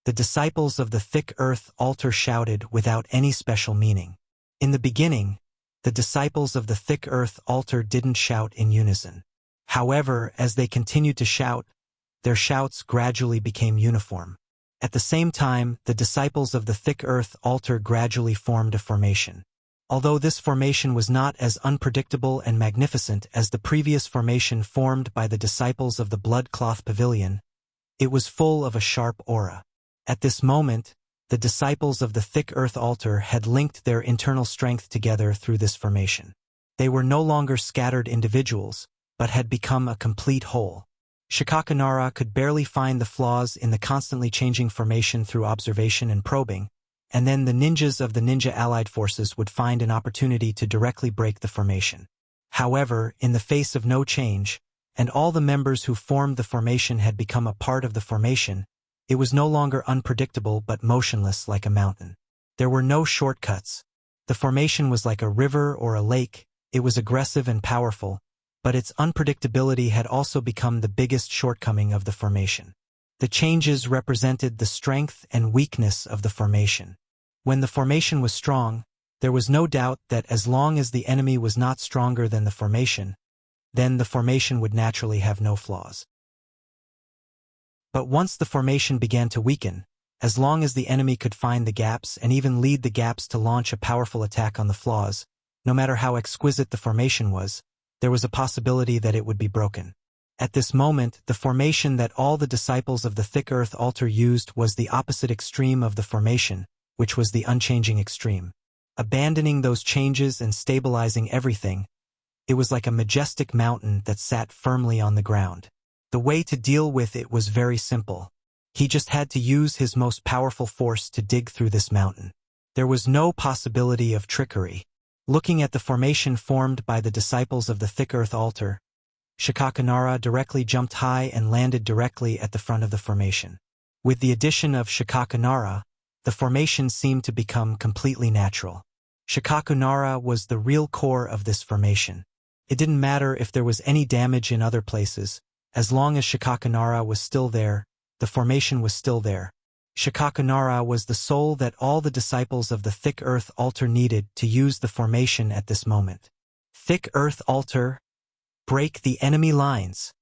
The disciples of the thick earth altar shouted without any special meaning. In the beginning, the disciples of the thick earth altar didn't shout in unison. However, as they continued to shout, their shouts gradually became uniform. At the same time, the disciples of the thick earth altar gradually formed a formation. Although this formation was not as unpredictable and magnificent as the previous formation formed by the disciples of the Bloodcloth Pavilion, it was full of a sharp aura. At this moment, the disciples of the thick earth altar had linked their internal strength together through this formation. They were no longer scattered individuals, but had become a complete whole. Shikakanara could barely find the flaws in the constantly changing formation through observation and probing, and then the ninjas of the ninja allied forces would find an opportunity to directly break the formation. However, in the face of no change, and all the members who formed the formation had become a part of the formation, it was no longer unpredictable but motionless like a mountain. There were no shortcuts. The formation was like a river or a lake. It was aggressive and powerful, but its unpredictability had also become the biggest shortcoming of the formation. The changes represented the strength and weakness of the formation. When the formation was strong, there was no doubt that as long as the enemy was not stronger than the formation, then the formation would naturally have no flaws. But once the formation began to weaken, as long as the enemy could find the gaps and even lead the gaps to launch a powerful attack on the flaws, no matter how exquisite the formation was, there was a possibility that it would be broken. At this moment, the formation that all the disciples of the thick earth altar used was the opposite extreme of the formation, which was the unchanging extreme. Abandoning those changes and stabilizing everything, it was like a majestic mountain that sat firmly on the ground. The way to deal with it was very simple. He just had to use his most powerful force to dig through this mountain. There was no possibility of trickery. Looking at the formation formed by the disciples of the thick earth altar, Shikakanara directly jumped high and landed directly at the front of the formation. With the addition of Shikakanara, the formation seemed to become completely natural. Shikakanara was the real core of this formation. It didn't matter if there was any damage in other places. As long as Shikakanara was still there, the formation was still there. Shikakanara was the soul that all the disciples of the thick earth altar needed to use the formation at this moment. Thick earth altar, break the enemy lines.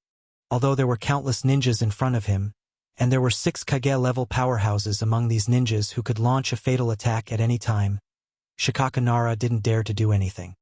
Although there were countless ninjas in front of him, and there were 6 Kage-level powerhouses among these ninjas who could launch a fatal attack at any time, Shikakanara didn't dare to do anything.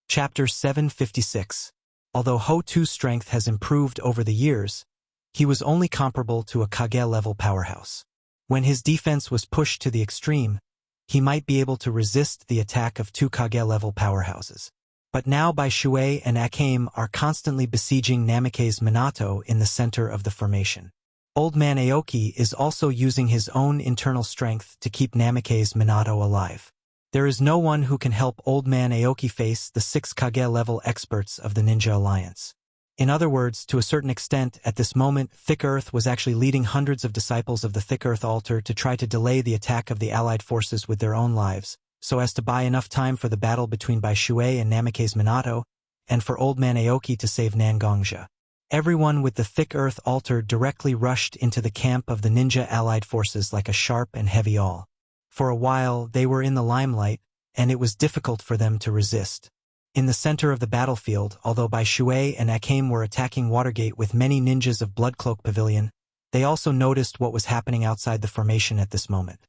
Chapter 756. Although Ho-Tu's strength has improved over the years, he was only comparable to a Kage-level powerhouse. When his defense was pushed to the extreme, he might be able to resist the attack of two Kage-level powerhouses. But now Bai Shui and Akame are constantly besieging Namake's Minato in the center of the formation. Old Man Aoki is also using his own internal strength to keep Namake's Minato alive. There is no one who can help Old Man Aoki face the 6 Kage-level experts of the Ninja Alliance. In other words, to a certain extent, at this moment, Thick Earth was actually leading hundreds of disciples of the Thick Earth altar to try to delay the attack of the Allied forces with their own lives, so as to buy enough time for the battle between Bai Shui and Namake's Minato, and for Old Man Aoki to save Nangongja. Everyone with the Thick Earth altar directly rushed into the camp of the Ninja Allied forces like a sharp and heavy awl. For a while, they were in the limelight, and it was difficult for them to resist. In the center of the battlefield, although Bai Shui and Akame were attacking Watergate with many ninjas of Bloodcloak Pavilion, they also noticed what was happening outside the formation at this moment.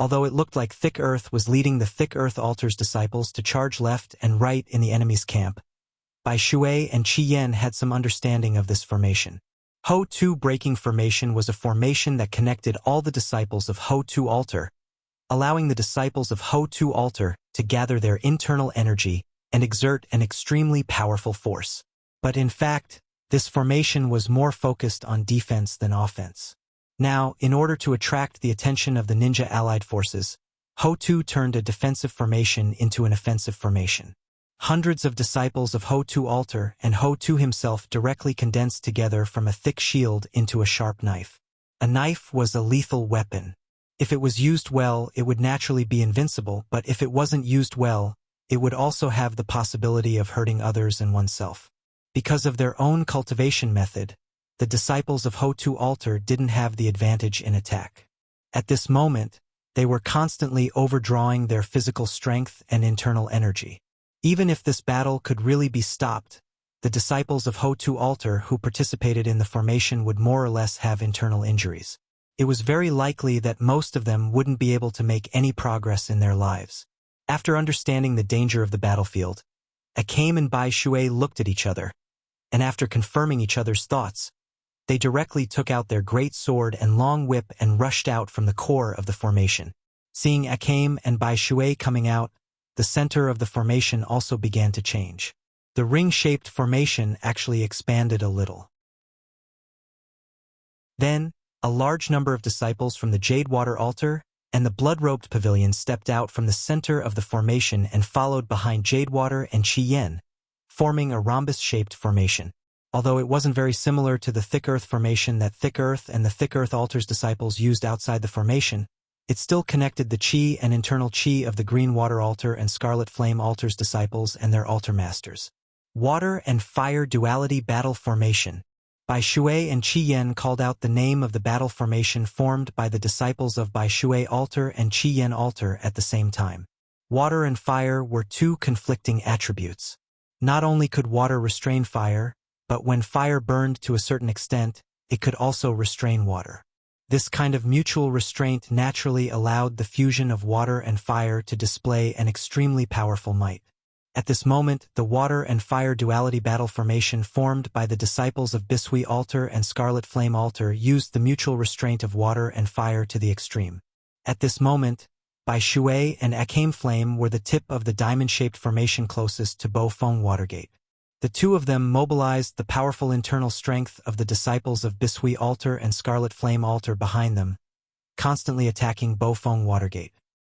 Although it looked like Thick Earth was leading the Thick Earth altar's disciples to charge left and right in the enemy's camp, Bai Shui and Qi Yen had some understanding of this formation. Ho-Tu breaking formation was a formation that connected all the disciples of Ho-Tu altar, allowing the disciples of Ho-Tu altar to gather their internal energy and exert an extremely powerful force. But in fact, this formation was more focused on defense than offense. Now, in order to attract the attention of the Ninja Allied forces, Ho-Tu turned a defensive formation into an offensive formation. Hundreds of disciples of Ho-Tu altar and Ho-Tu himself directly condensed together from a thick shield into a sharp knife. A knife was a lethal weapon. If it was used well, it would naturally be invincible, but if it wasn't used well, it would also have the possibility of hurting others and oneself. Because of their own cultivation method, the disciples of Ho-Tu altar didn't have the advantage in attack. At this moment, they were constantly overdrawing their physical strength and internal energy. Even if this battle could really be stopped, the disciples of Ho-Tu altar who participated in the formation would more or less have internal injuries. It was very likely that most of them wouldn't be able to make any progress in their lives. After understanding the danger of the battlefield, Akame and Bai Shui looked at each other, and after confirming each other's thoughts, they directly took out their great sword and long whip and rushed out from the core of the formation. Seeing Akame and Bai Shui coming out, the center of the formation also began to change. The ring-shaped formation actually expanded a little. Then, a large number of disciples from the Jadewater altar and the Blood-Robed Pavilion stepped out from the center of the formation and followed behind Jadewater and Qi Yen, forming a rhombus-shaped formation. Although it wasn't very similar to the Thick Earth formation that Thick Earth and the Thick Earth altar's disciples used outside the formation, it still connected the Qi and internal Qi of the Green Water altar and Scarlet Flame altar's disciples and their altar masters. Water and Fire Duality Battle Formation. Bai Shui and Qi Yen called out the name of the battle formation formed by the disciples of Bai Shui altar and Qi Yen altar at the same time. Water and fire were two conflicting attributes. Not only could water restrain fire, but when fire burned to a certain extent, it could also restrain water. This kind of mutual restraint naturally allowed the fusion of water and fire to display an extremely powerful might. At this moment, the water and fire duality battle formation formed by the disciples of Bisui altar and Scarlet Flame altar used the mutual restraint of water and fire to the extreme. At this moment, Bai Shui and Akame Flame were the tip of the diamond-shaped formation closest to Bo Feng Watergate. The two of them mobilized the powerful internal strength of the disciples of Bisui altar and Scarlet Flame altar behind them, constantly attacking Bo Feng Watergate.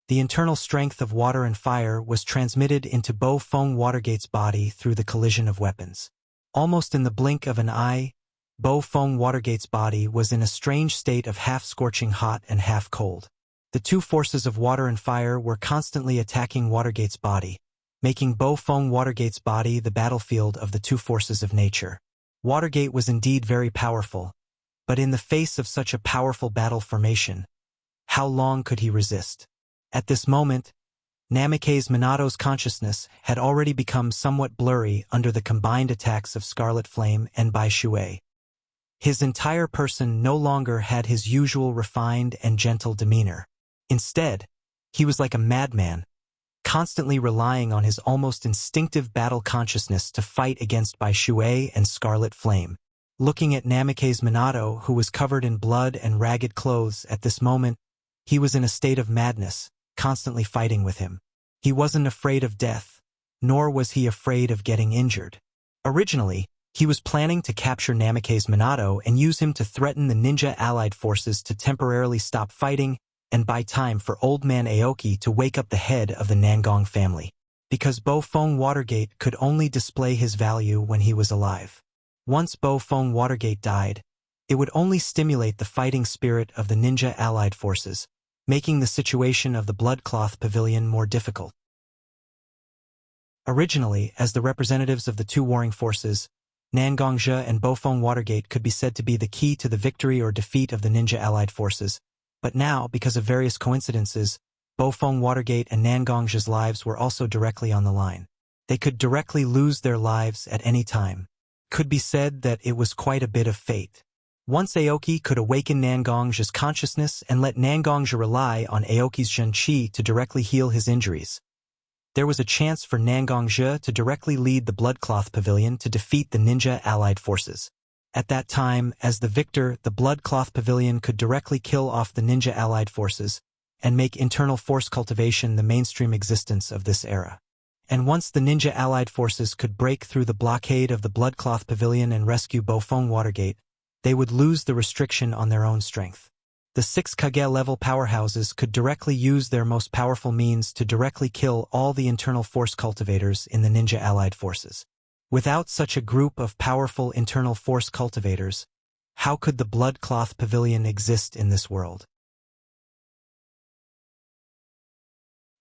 The internal strength of water and fire was transmitted into Bo Feng Watergate's body through the collision of weapons. Almost in the blink of an eye, Bo Feng Watergate's body was in a strange state of half-scorching hot and half-cold. The two forces of water and fire were constantly attacking Watergate's body, making Bo Feng Watergate's body the battlefield of the two forces of nature. Watergate was indeed very powerful, but in the face of such a powerful battle formation, how long could he resist? At this moment, Namake's Minato's consciousness had already become somewhat blurry under the combined attacks of Scarlet Flame and Bai Shui. His entire person no longer had his usual refined and gentle demeanor. Instead, he was like a madman, constantly relying on his almost instinctive battle consciousness to fight against Bai Shui and Scarlet Flame. Looking at Namikaze Minato, who was covered in blood and ragged clothes at this moment, he was in a state of madness, constantly fighting with him. He wasn't afraid of death, nor was he afraid of getting injured. Originally, he was planning to capture Namikaze Minato and use him to threaten the ninja allied forces to temporarily stop fighting and buy time for Old Man Aoki to wake up the head of the Nangong family, because Bo Feng Watergate could only display his value when he was alive. Once Bo Feng Watergate died, it would only stimulate the fighting spirit of the ninja allied forces, making the situation of the Bloodcloth Pavilion more difficult. Originally, as the representatives of the two warring forces, Nangongzhe and Bo Feng Watergate could be said to be the key to the victory or defeat of the ninja allied forces, but now, because of various coincidences, Bo Feng Watergate and Nangongzhe's lives were also directly on the line. They could directly lose their lives at any time. Could be said that it was quite a bit of fate. Once Aoki could awaken Nangongzhe's consciousness and let Nangongzhe rely on Aoki's Zhenqi to directly heal his injuries, there was a chance for Nangongzhe to directly lead the Bloodcloth Pavilion to defeat the ninja allied forces. At that time, as the victor, the Bloodcloth Pavilion could directly kill off the ninja allied forces and make internal force cultivation the mainstream existence of this era. And once the ninja allied forces could break through the blockade of the Bloodcloth Pavilion and rescue Bo Feng Watergate, they would lose the restriction on their own strength. The 6 Kage-level powerhouses could directly use their most powerful means to directly kill all the internal force cultivators in the ninja allied forces. Without such a group of powerful internal force cultivators, how could the Bloodcloth Pavilion exist in this world?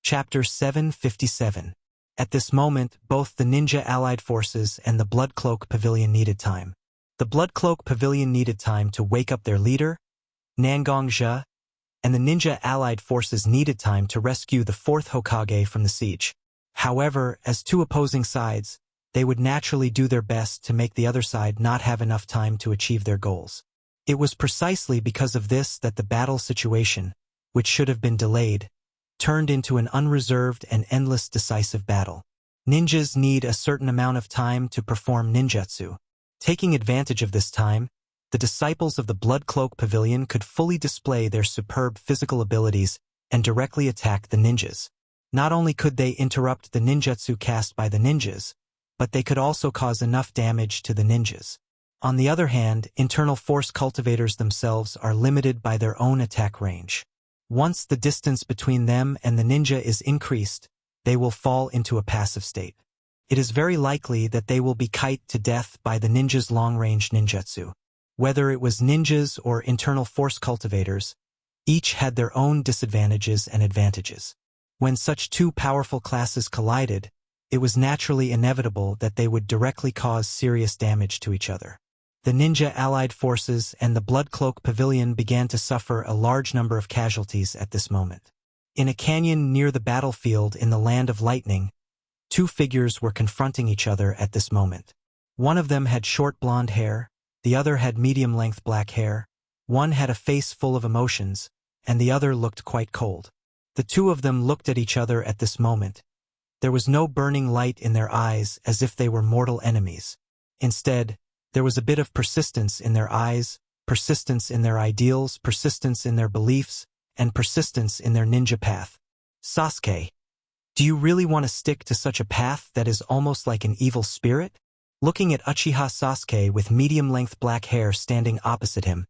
Chapter 757. At this moment, both the ninja allied forces and the Bloodcloak Pavilion needed time. The Bloodcloak Pavilion needed time to wake up their leader, Nangongzhe, and the ninja allied forces needed time to rescue the 4th Hokage from the siege. However, as two opposing sides, they would naturally do their best to make the other side not have enough time to achieve their goals. It was precisely because of this that the battle situation, which should have been delayed, turned into an unreserved and endless decisive battle. Ninjas need a certain amount of time to perform ninjutsu. Taking advantage of this time, the disciples of the Bloodcloak Pavilion could fully display their superb physical abilities and directly attack the ninjas. Not only could they interrupt the ninjutsu cast by the ninjas, but they could also cause enough damage to the ninjas. On the other hand, internal force cultivators themselves are limited by their own attack range. Once the distance between them and the ninja is increased, they will fall into a passive state. It is very likely that they will be kited to death by the ninja's long-range ninjutsu. Whether it was ninjas or internal force cultivators, each had their own disadvantages and advantages. When such two powerful classes collided, it was naturally inevitable that they would directly cause serious damage to each other. The ninja allied forces and the Bloodcloak Pavilion began to suffer a large number of casualties at this moment. In a canyon near the battlefield in the Land of Lightning, two figures were confronting each other at this moment. One of them had short blonde hair, the other had medium-length black hair, one had a face full of emotions, and the other looked quite cold. The two of them looked at each other at this moment. There was no burning light in their eyes as if they were mortal enemies. Instead, there was a bit of persistence in their eyes, persistence in their ideals, persistence in their beliefs, and persistence in their ninja path. Sasuke, do you really want to stick to such a path that is almost like an evil spirit? Looking at Uchiha Sasuke with medium-length black hair standing opposite him,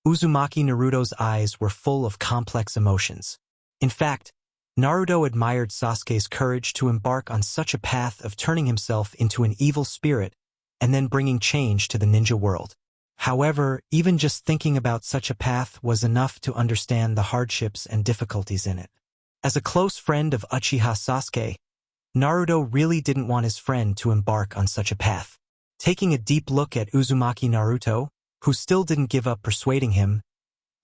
Uzumaki Naruto's eyes were full of complex emotions. In fact, Naruto admired Sasuke's courage to embark on such a path of turning himself into an evil spirit and then bringing change to the ninja world. However, even just thinking about such a path was enough to understand the hardships and difficulties in it. As a close friend of Uchiha Sasuke, Naruto really didn't want his friend to embark on such a path. Taking a deep look at Uzumaki Naruto, who still didn't give up persuading him,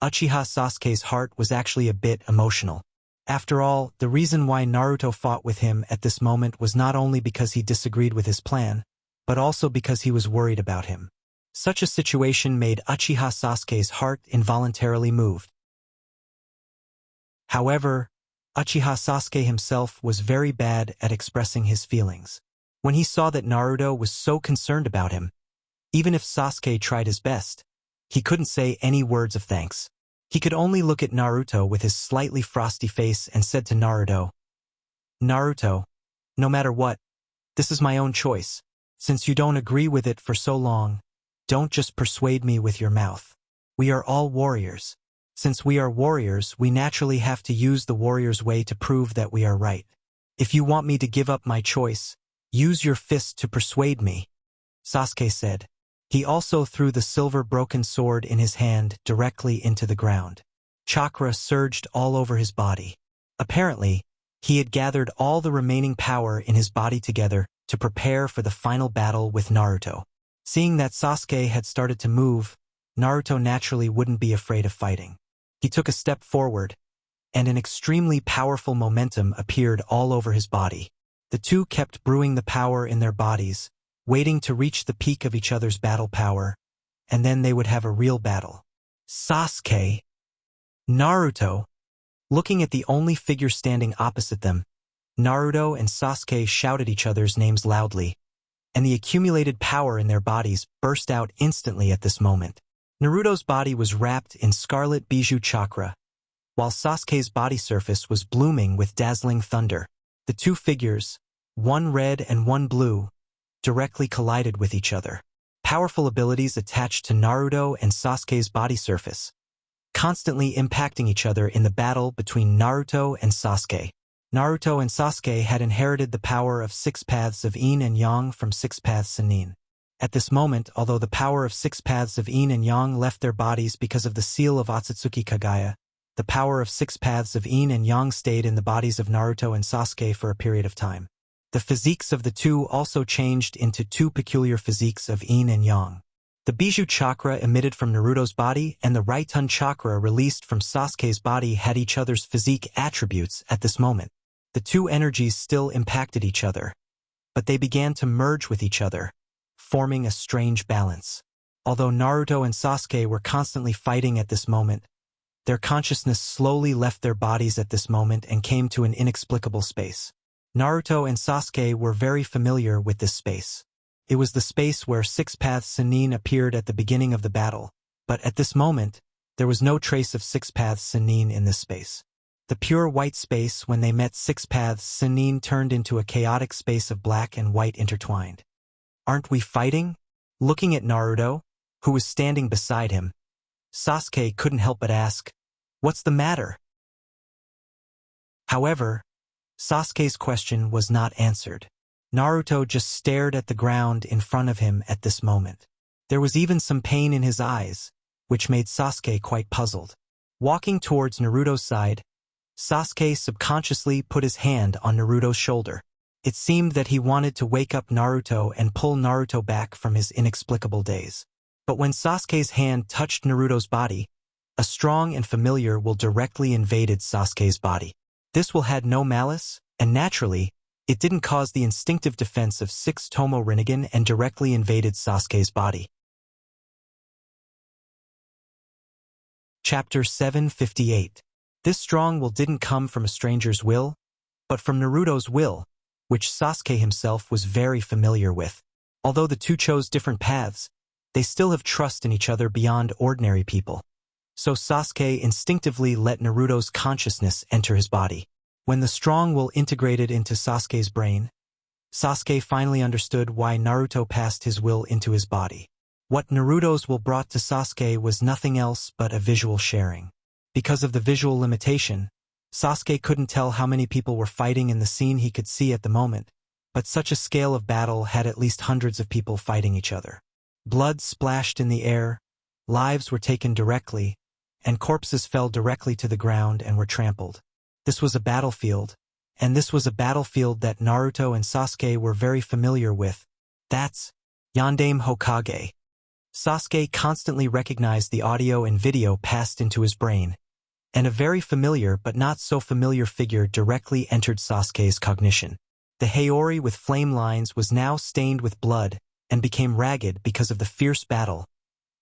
Uchiha Sasuke's heart was actually a bit emotional. After all, the reason why Naruto fought with him at this moment was not only because he disagreed with his plan, but also because he was worried about him. Such a situation made Uchiha Sasuke's heart involuntarily moved. However, Uchiha Sasuke himself was very bad at expressing his feelings. When he saw that Naruto was so concerned about him, even if Sasuke tried his best, he couldn't say any words of thanks. He could only look at Naruto with his slightly frosty face and said to Naruto, "Naruto, no matter what, this is my own choice. Since you don't agree with it for so long, don't just persuade me with your mouth. We are all warriors. Since we are warriors, we naturally have to use the warrior's way to prove that we are right. If you want me to give up my choice, use your fist to persuade me," Sasuke said. He also threw the silver broken sword in his hand directly into the ground. Chakra surged all over his body. Apparently, he had gathered all the remaining power in his body together to prepare for the final battle with Naruto. Seeing that Sasuke had started to move, Naruto naturally wouldn't be afraid of fighting. He took a step forward, and an extremely powerful momentum appeared all over his body. The two kept brewing the power in their bodies, waiting to reach the peak of each other's battle power, and then they would have a real battle. Sasuke, Naruto. Looking at the only figure standing opposite them, Naruto and Sasuke shouted each other's names loudly, and the accumulated power in their bodies burst out instantly at this moment. Naruto's body was wrapped in scarlet bijou chakra, while Sasuke's body surface was blooming with dazzling thunder. The two figures, one red and one blue, directly collided with each other. Powerful abilities attached to Naruto and Sasuke's body surface, constantly impacting each other in the battle between Naruto and Sasuke. Naruto and Sasuke had inherited the power of 6 paths of yin and yang from 6 paths of nin. At this moment, although the power of 6 paths of yin and yang left their bodies because of the seal of Otsutsuki Kagaya, the power of 6 paths of yin and yang stayed in the bodies of Naruto and Sasuke for a period of time. The physiques of the two also changed into 2 peculiar physiques of yin and yang. The bijou chakra emitted from Naruto's body and the Raiton chakra released from Sasuke's body had each other's physique attributes at this moment. The two energies still impacted each other, but they began to merge with each other, forming a strange balance. Although Naruto and Sasuke were constantly fighting at this moment, their consciousness slowly left their bodies at this moment and came to an inexplicable space. Naruto and Sasuke were very familiar with this space. It was the space where 6 paths Sannin appeared at the beginning of the battle, but at this moment, there was no trace of 6 paths Sannin in this space. The pure white space when they met 6 paths Sannin turned into a chaotic space of black and white intertwined. "Aren't we fighting?" Looking at Naruto, who was standing beside him, Sasuke couldn't help but ask, "What's the matter?" However, Sasuke's question was not answered. Naruto just stared at the ground in front of him at this moment. There was even some pain in his eyes, which made Sasuke quite puzzled. Walking towards Naruto's side, Sasuke subconsciously put his hand on Naruto's shoulder. It seemed that he wanted to wake up Naruto and pull Naruto back from his inexplicable daze. But when Sasuke's hand touched Naruto's body, a strong and familiar will directly invaded Sasuke's body. This will had no malice, and naturally, it didn't cause the instinctive defense of 6 Tomo Rinnegan and directly invaded Sasuke's body. Chapter 758. This strong will didn't come from a stranger's will, but from Naruto's will, which Sasuke himself was very familiar with. Although the two chose different paths, they still have trust in each other beyond ordinary people. So Sasuke instinctively let Naruto's consciousness enter his body. When the strong will integrated into Sasuke's brain, Sasuke finally understood why Naruto passed his will into his body. What Naruto's will brought to Sasuke was nothing else but a visual sharing. Because of the visual limitation, Sasuke couldn't tell how many people were fighting in the scene he could see at the moment, but such a scale of battle had at least hundreds of people fighting each other. Blood splashed in the air, lives were taken directly, and corpses fell directly to the ground and were trampled. This was a battlefield, and this was a battlefield that Naruto and Sasuke were very familiar with. That's Yondaime Hokage. Sasuke constantly recognized the audio and video passed into his brain, and a very familiar but not so familiar figure directly entered Sasuke's cognition. The Haori with flame lines was now stained with blood and became ragged because of the fierce battle,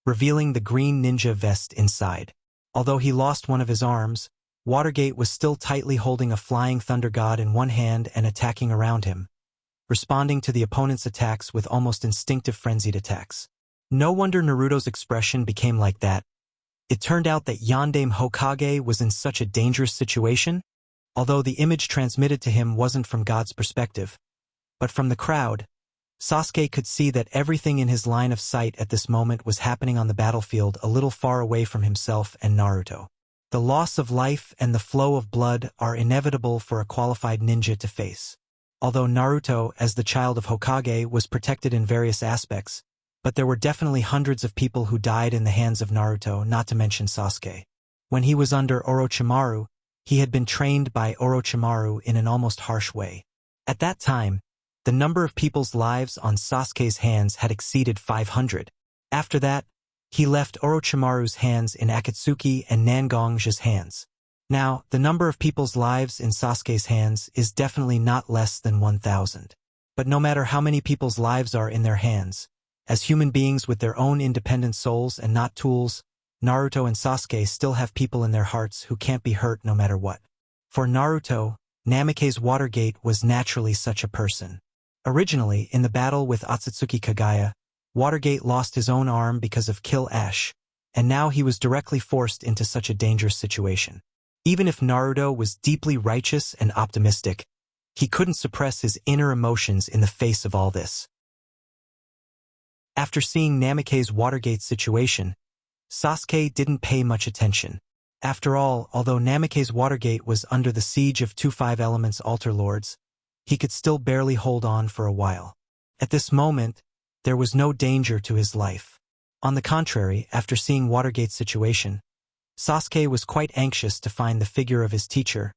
revealing the green ninja vest inside. Although he lost one of his arms, Watergate was still tightly holding a flying thunder god in one hand and attacking around him, responding to the opponent's attacks with almost instinctive frenzied attacks. No wonder Naruto's expression became like that. It turned out that Yondaime Hokage was in such a dangerous situation, although the image transmitted to him wasn't from God's perspective, but from the crowd. Sasuke could see that everything in his line of sight at this moment was happening on the battlefield a little far away from himself and Naruto. The loss of life and the flow of blood are inevitable for a qualified ninja to face. Although Naruto, as the child of Hokage, was protected in various aspects, but there were definitely hundreds of people who died in the hands of Naruto, not to mention Sasuke. When he was under Orochimaru, he had been trained by Orochimaru in an almost harsh way. At that time, the number of people's lives on Sasuke's hands had exceeded 500. After that, he left Orochimaru's hands in Akatsuki and Nangong's hands. Now, the number of people's lives in Sasuke's hands is definitely not less than 1,000. But no matter how many people's lives are in their hands, as human beings with their own independent souls and not tools, Naruto and Sasuke still have people in their hearts who can't be hurt no matter what. For Naruto, Namake's Watergate was naturally such a person. Originally, in the battle with Otsutsuki Kagaya, Watergate lost his own arm because of Kill Ash, and now he was directly forced into such a dangerous situation. Even if Naruto was deeply righteous and optimistic, he couldn't suppress his inner emotions in the face of all this. After seeing Namake's Watergate situation, Sasuke didn't pay much attention. After all, although Namake's Watergate was under the siege of two Five Elements Altar Lords, he could still barely hold on for a while. At this moment, there was no danger to his life. On the contrary, after seeing Watergate's situation, Sasuke was quite anxious to find the figure of his teacher,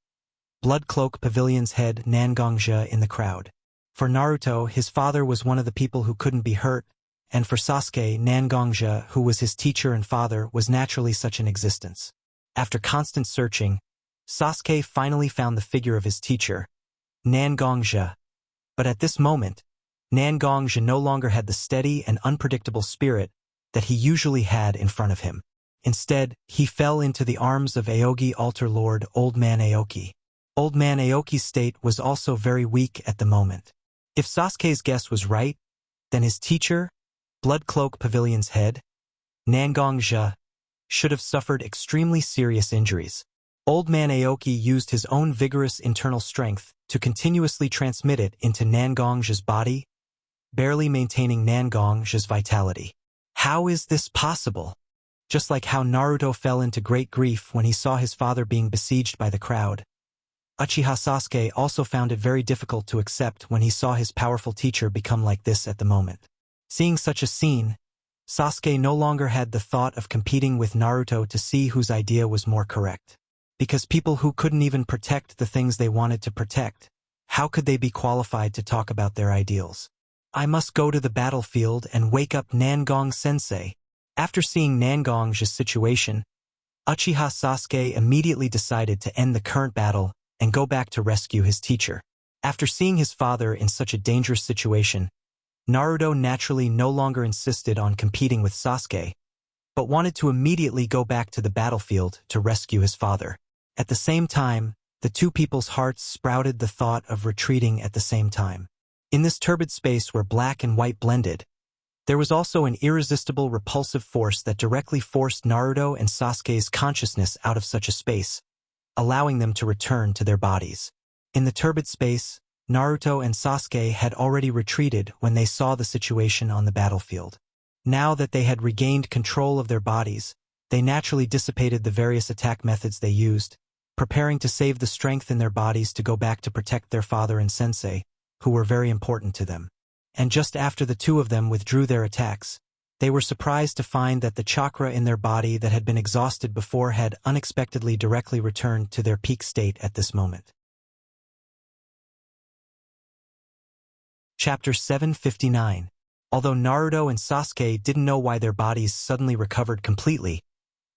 Blood Cloak Pavilion's head Nangongja, in the crowd. For Naruto, his father was one of the people who couldn't be hurt, and for Sasuke, Nangongja, who was his teacher and father, was naturally such an existence. After constant searching, Sasuke finally found the figure of his teacher, Nangongja. But at this moment, Nangongja no longer had the steady and unpredictable spirit that he usually had in front of him. Instead, he fell into the arms of Aogi Altar Lord Old Man Aoki. Old Man Aoki's state was also very weak at the moment. If Sasuke's guess was right, then his teacher, Blood Cloak Pavilion's head, Nangongja, should have suffered extremely serious injuries. Old Man Aoki used his own vigorous internal strength to continuously transmit it into Nangongja's body, barely maintaining Nangongja's vitality. How is this possible? Just like how Naruto fell into great grief when he saw his father being besieged by the crowd, Uchiha Sasuke also found it very difficult to accept when he saw his powerful teacher become like this at the moment. Seeing such a scene, Sasuke no longer had the thought of competing with Naruto to see whose idea was more correct. Because people who couldn't even protect the things they wanted to protect, how could they be qualified to talk about their ideals? I must go to the battlefield and wake up Nangong-sensei. After seeing Nangong's situation, Uchiha Sasuke immediately decided to end the current battle and go back to rescue his teacher. After seeing his father in such a dangerous situation, Naruto naturally no longer insisted on competing with Sasuke, but wanted to immediately go back to the battlefield to rescue his father. At the same time, the two people's hearts sprouted the thought of retreating at the same time. In this turbid space where black and white blended, there was also an irresistible repulsive force that directly forced Naruto and Sasuke's consciousness out of such a space, allowing them to return to their bodies. In the turbid space, Naruto and Sasuke had already retreated when they saw the situation on the battlefield. Now that they had regained control of their bodies, they naturally dissipated the various attack methods they used, preparing to save the strength in their bodies to go back to protect their father and sensei, who were very important to them. And just after the two of them withdrew their attacks, they were surprised to find that the chakra in their body that had been exhausted before had unexpectedly directly returned to their peak state at this moment. Chapter 759. Although Naruto and Sasuke didn't know why their bodies suddenly recovered completely,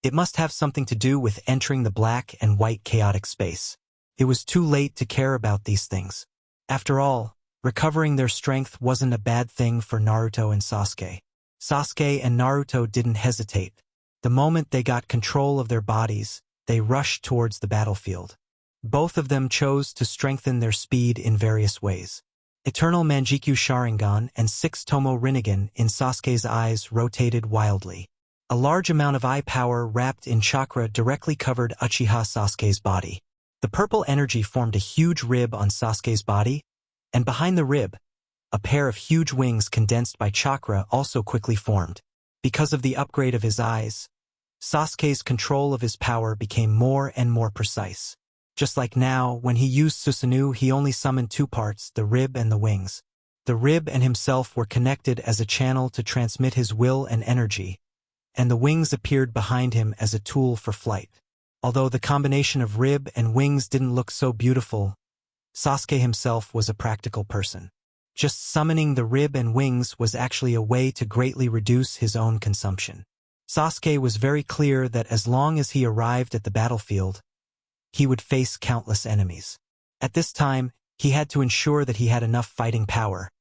it must have something to do with entering the black and white chaotic space. It was too late to care about these things. After all, recovering their strength wasn't a bad thing for Naruto and Sasuke. Sasuke and Naruto didn't hesitate. The moment they got control of their bodies, they rushed towards the battlefield. Both of them chose to strengthen their speed in various ways. Eternal Manjikyu Sharingan and 6 Tomo Rinnegan in Sasuke's eyes rotated wildly. A large amount of eye power wrapped in chakra directly covered Uchiha Sasuke's body. The purple energy formed a huge rib on Sasuke's body, and behind the rib, a pair of huge wings condensed by chakra also quickly formed. Because of the upgrade of his eyes, Sasuke's control of his power became more and more precise. Just like now, when he used Susanoo, he only summoned 2 parts, the rib and the wings. The rib and himself were connected as a channel to transmit his will and energy, and the wings appeared behind him as a tool for flight. Although the combination of rib and wings didn't look so beautiful, Sasuke himself was a practical person. Just summoning the rib and wings was actually a way to greatly reduce his own consumption. Sasuke was very clear that as long as he arrived at the battlefield, he would face countless enemies. At this time, he had to ensure that he had enough fighting power,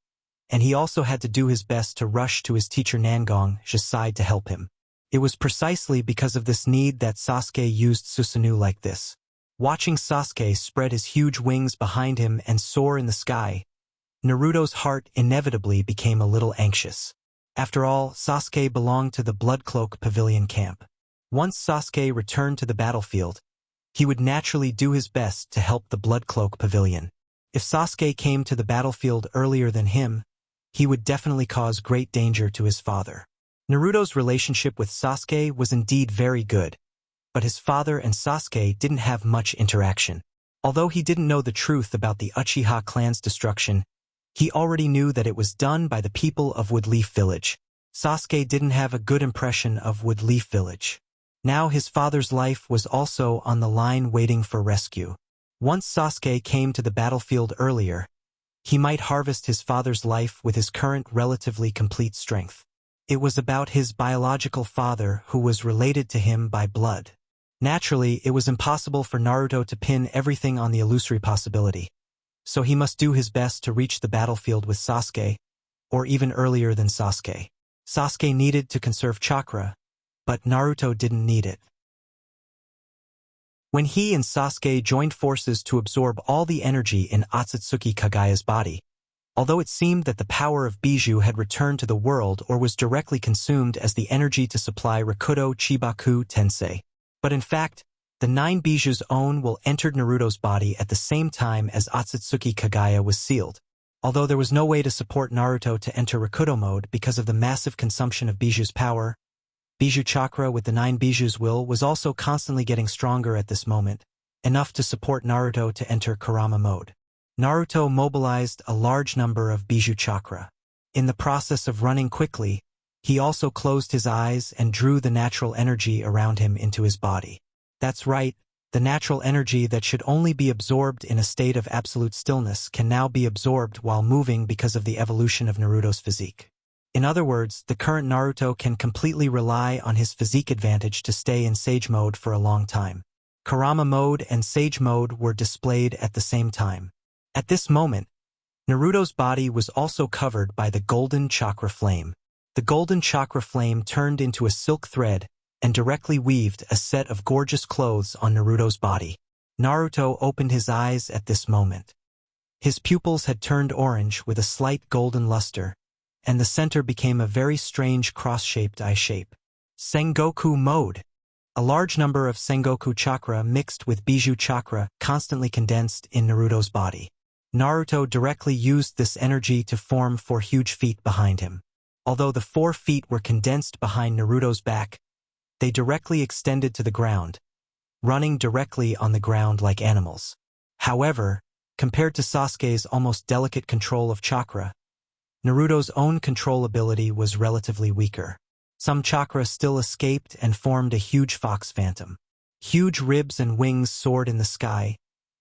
and he also had to do his best to rush to his teacher Nangong's side to help him. It was precisely because of this need that Sasuke used Susanoo like this. Watching Sasuke spread his huge wings behind him and soar in the sky, Naruto's heart inevitably became a little anxious. After all, Sasuke belonged to the Blood Cloak Pavilion camp. Once Sasuke returned to the battlefield, he would naturally do his best to help the Blood Cloak Pavilion. If Sasuke came to the battlefield earlier than him, he would definitely cause great danger to his father. Naruto's relationship with Sasuke was indeed very good, but his father and Sasuke didn't have much interaction. Although he didn't know the truth about the Uchiha clan's destruction, he already knew that it was done by the people of Woodleaf Village. Sasuke didn't have a good impression of Woodleaf Village. Now his father's life was also on the line waiting for rescue. Once Sasuke came to the battlefield earlier, he might harvest his father's life with his current relatively complete strength. It was about his biological father who was related to him by blood. Naturally, it was impossible for Naruto to pin everything on the illusory possibility, so he must do his best to reach the battlefield with Sasuke, or even earlier than Sasuke. Sasuke needed to conserve chakra, but Naruto didn't need it. When he and Sasuke joined forces to absorb all the energy in Otsutsuki Kagaya's body, although it seemed that the power of Bijuu had returned to the world or was directly consumed as the energy to supply Rakuto Chibaku Tensei, but in fact, the 9 Bijuu's own will entered Naruto's body at the same time as Otsutsuki Kagaya was sealed. Although there was no way to support Naruto to enter Rakuto mode because of the massive consumption of Bijuu's power, Bijuu chakra with the 9 Bijuu's will was also constantly getting stronger at this moment, enough to support Naruto to enter Kurama mode. Naruto mobilized a large number of Bijuu chakra. In the process of running quickly, he also closed his eyes and drew the natural energy around him into his body. That's right, the natural energy that should only be absorbed in a state of absolute stillness can now be absorbed while moving because of the evolution of Naruto's physique. In other words, the current Naruto can completely rely on his physique advantage to stay in Sage mode for a long time. Kurama mode and Sage mode were displayed at the same time. At this moment, Naruto's body was also covered by the golden chakra flame. The golden chakra flame turned into a silk thread and directly weaved a set of gorgeous clothes on Naruto's body. Naruto opened his eyes at this moment. His pupils had turned orange with a slight golden luster, and the center became a very strange cross-shaped eye shape. Sengoku mode. A large number of Sengoku chakra mixed with Bijuu chakra constantly condensed in Naruto's body. Naruto directly used this energy to form 4 huge feet behind him. Although the 4 feet were condensed behind Naruto's back, they directly extended to the ground, running directly on the ground like animals. However, compared to Sasuke's almost delicate control of chakra, Naruto's own control ability was relatively weaker. Some chakra still escaped and formed a huge fox phantom. Huge ribs and wings soared in the sky,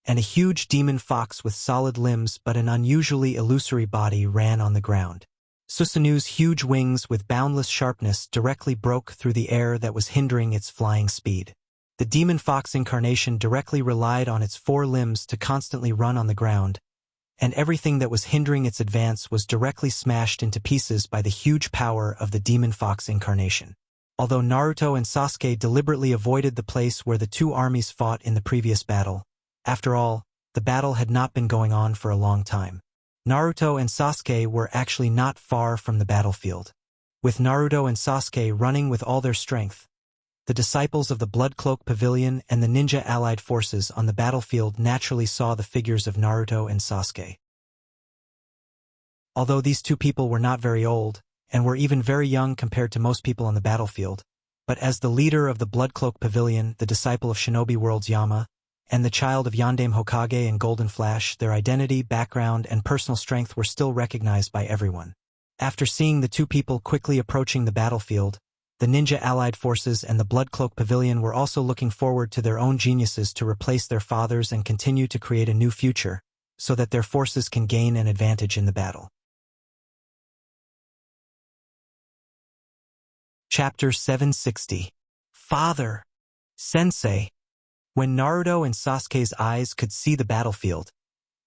and a huge demon fox with solid limbs but an unusually illusory body ran on the ground. Susanoo's huge wings with boundless sharpness directly broke through the air that was hindering its flying speed. The demon fox incarnation directly relied on its 4 limbs to constantly run on the ground, and everything that was hindering its advance was directly smashed into pieces by the huge power of the demon fox incarnation. Although Naruto and Sasuke deliberately avoided the place where the two armies fought in the previous battle, after all, the battle had not been going on for a long time. Naruto and Sasuke were actually not far from the battlefield. With Naruto and Sasuke running with all their strength, the disciples of the Blood Cloak Pavilion and the ninja allied forces on the battlefield naturally saw the figures of Naruto and Sasuke. Although these two people were not very old, and were even very young compared to most people on the battlefield, but as the leader of the Blood Cloak Pavilion, the disciple of Shinobi World's Yama, and the child of Yondaime Hokage and Golden Flash, their identity, background, and personal strength were still recognized by everyone. After seeing the two people quickly approaching the battlefield, the ninja allied forces and the Blood Cloak Pavilion were also looking forward to their own geniuses to replace their fathers and continue to create a new future, so that their forces can gain an advantage in the battle. Chapter 760. Father! Sensei! When Naruto and Sasuke's eyes could see the battlefield,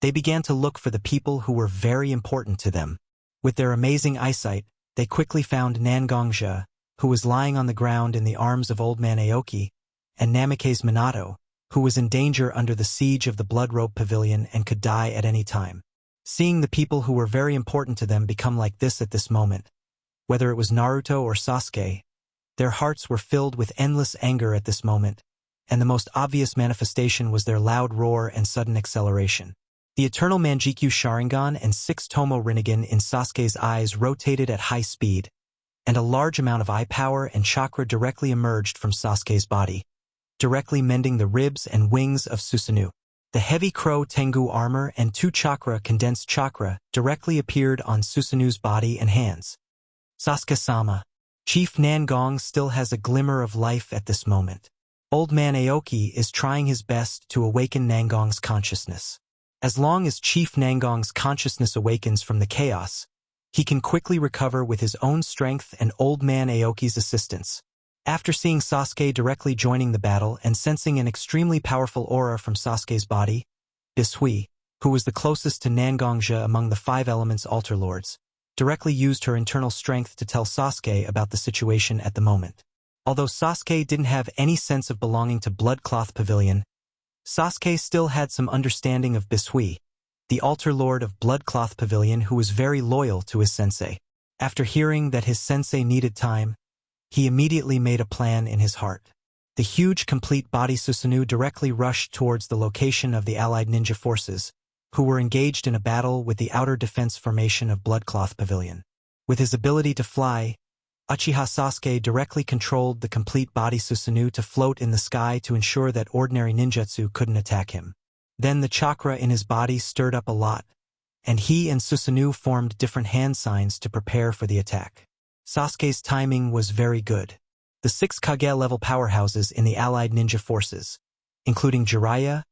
they began to look for the people who were very important to them. With their amazing eyesight, they quickly found Nangongja, who was lying on the ground in the arms of Old Man Aoki, and Namikaze Minato, who was in danger under the siege of the Blood Rope Pavilion and could die at any time. Seeing the people who were very important to them become like this at this moment, whether it was Naruto or Sasuke, their hearts were filled with endless anger at this moment, and the most obvious manifestation was their loud roar and sudden acceleration. The Eternal Manjikyu Sharingan and 6 Tomo Rinnegan in Sasuke's eyes rotated at high speed, and a large amount of eye power and chakra directly emerged from Sasuke's body, directly mending the ribs and wings of Susanoo. The heavy Crow Tengu armor and 2 chakra condensed chakra directly appeared on Susanoo's body and hands. Sasuke-sama. Chief Nangong still has a glimmer of life at this moment. Old Man Aoki is trying his best to awaken Nangong's consciousness. As long as Chief Nangong's consciousness awakens from the chaos, he can quickly recover with his own strength and Old Man Aoki's assistance. After seeing Sasuke directly joining the battle and sensing an extremely powerful aura from Sasuke's body, Bishui, who was the closest to Nangongja among the 5 elements Altar Lords, directly used her internal strength to tell Sasuke about the situation at the moment. Although Sasuke didn't have any sense of belonging to Blood Cloth Pavilion, Sasuke still had some understanding of Bishui, the Altar Lord of Blood Cloth Pavilion who was very loyal to his sensei. After hearing that his sensei needed time, he immediately made a plan in his heart. The huge complete body Susanoo directly rushed towards the location of the allied ninja forces, who were engaged in a battle with the outer defense formation of Blood Cloth Pavilion. With his ability to fly, Uchiha Sasuke directly controlled the complete body Susanoo to float in the sky to ensure that ordinary ninjutsu couldn't attack him. Then the chakra in his body stirred up a lot, and he and Susanoo formed different hand signs to prepare for the attack. Sasuke's timing was very good. The 6 Kage-level powerhouses in the allied ninja forces, including Jiraiya,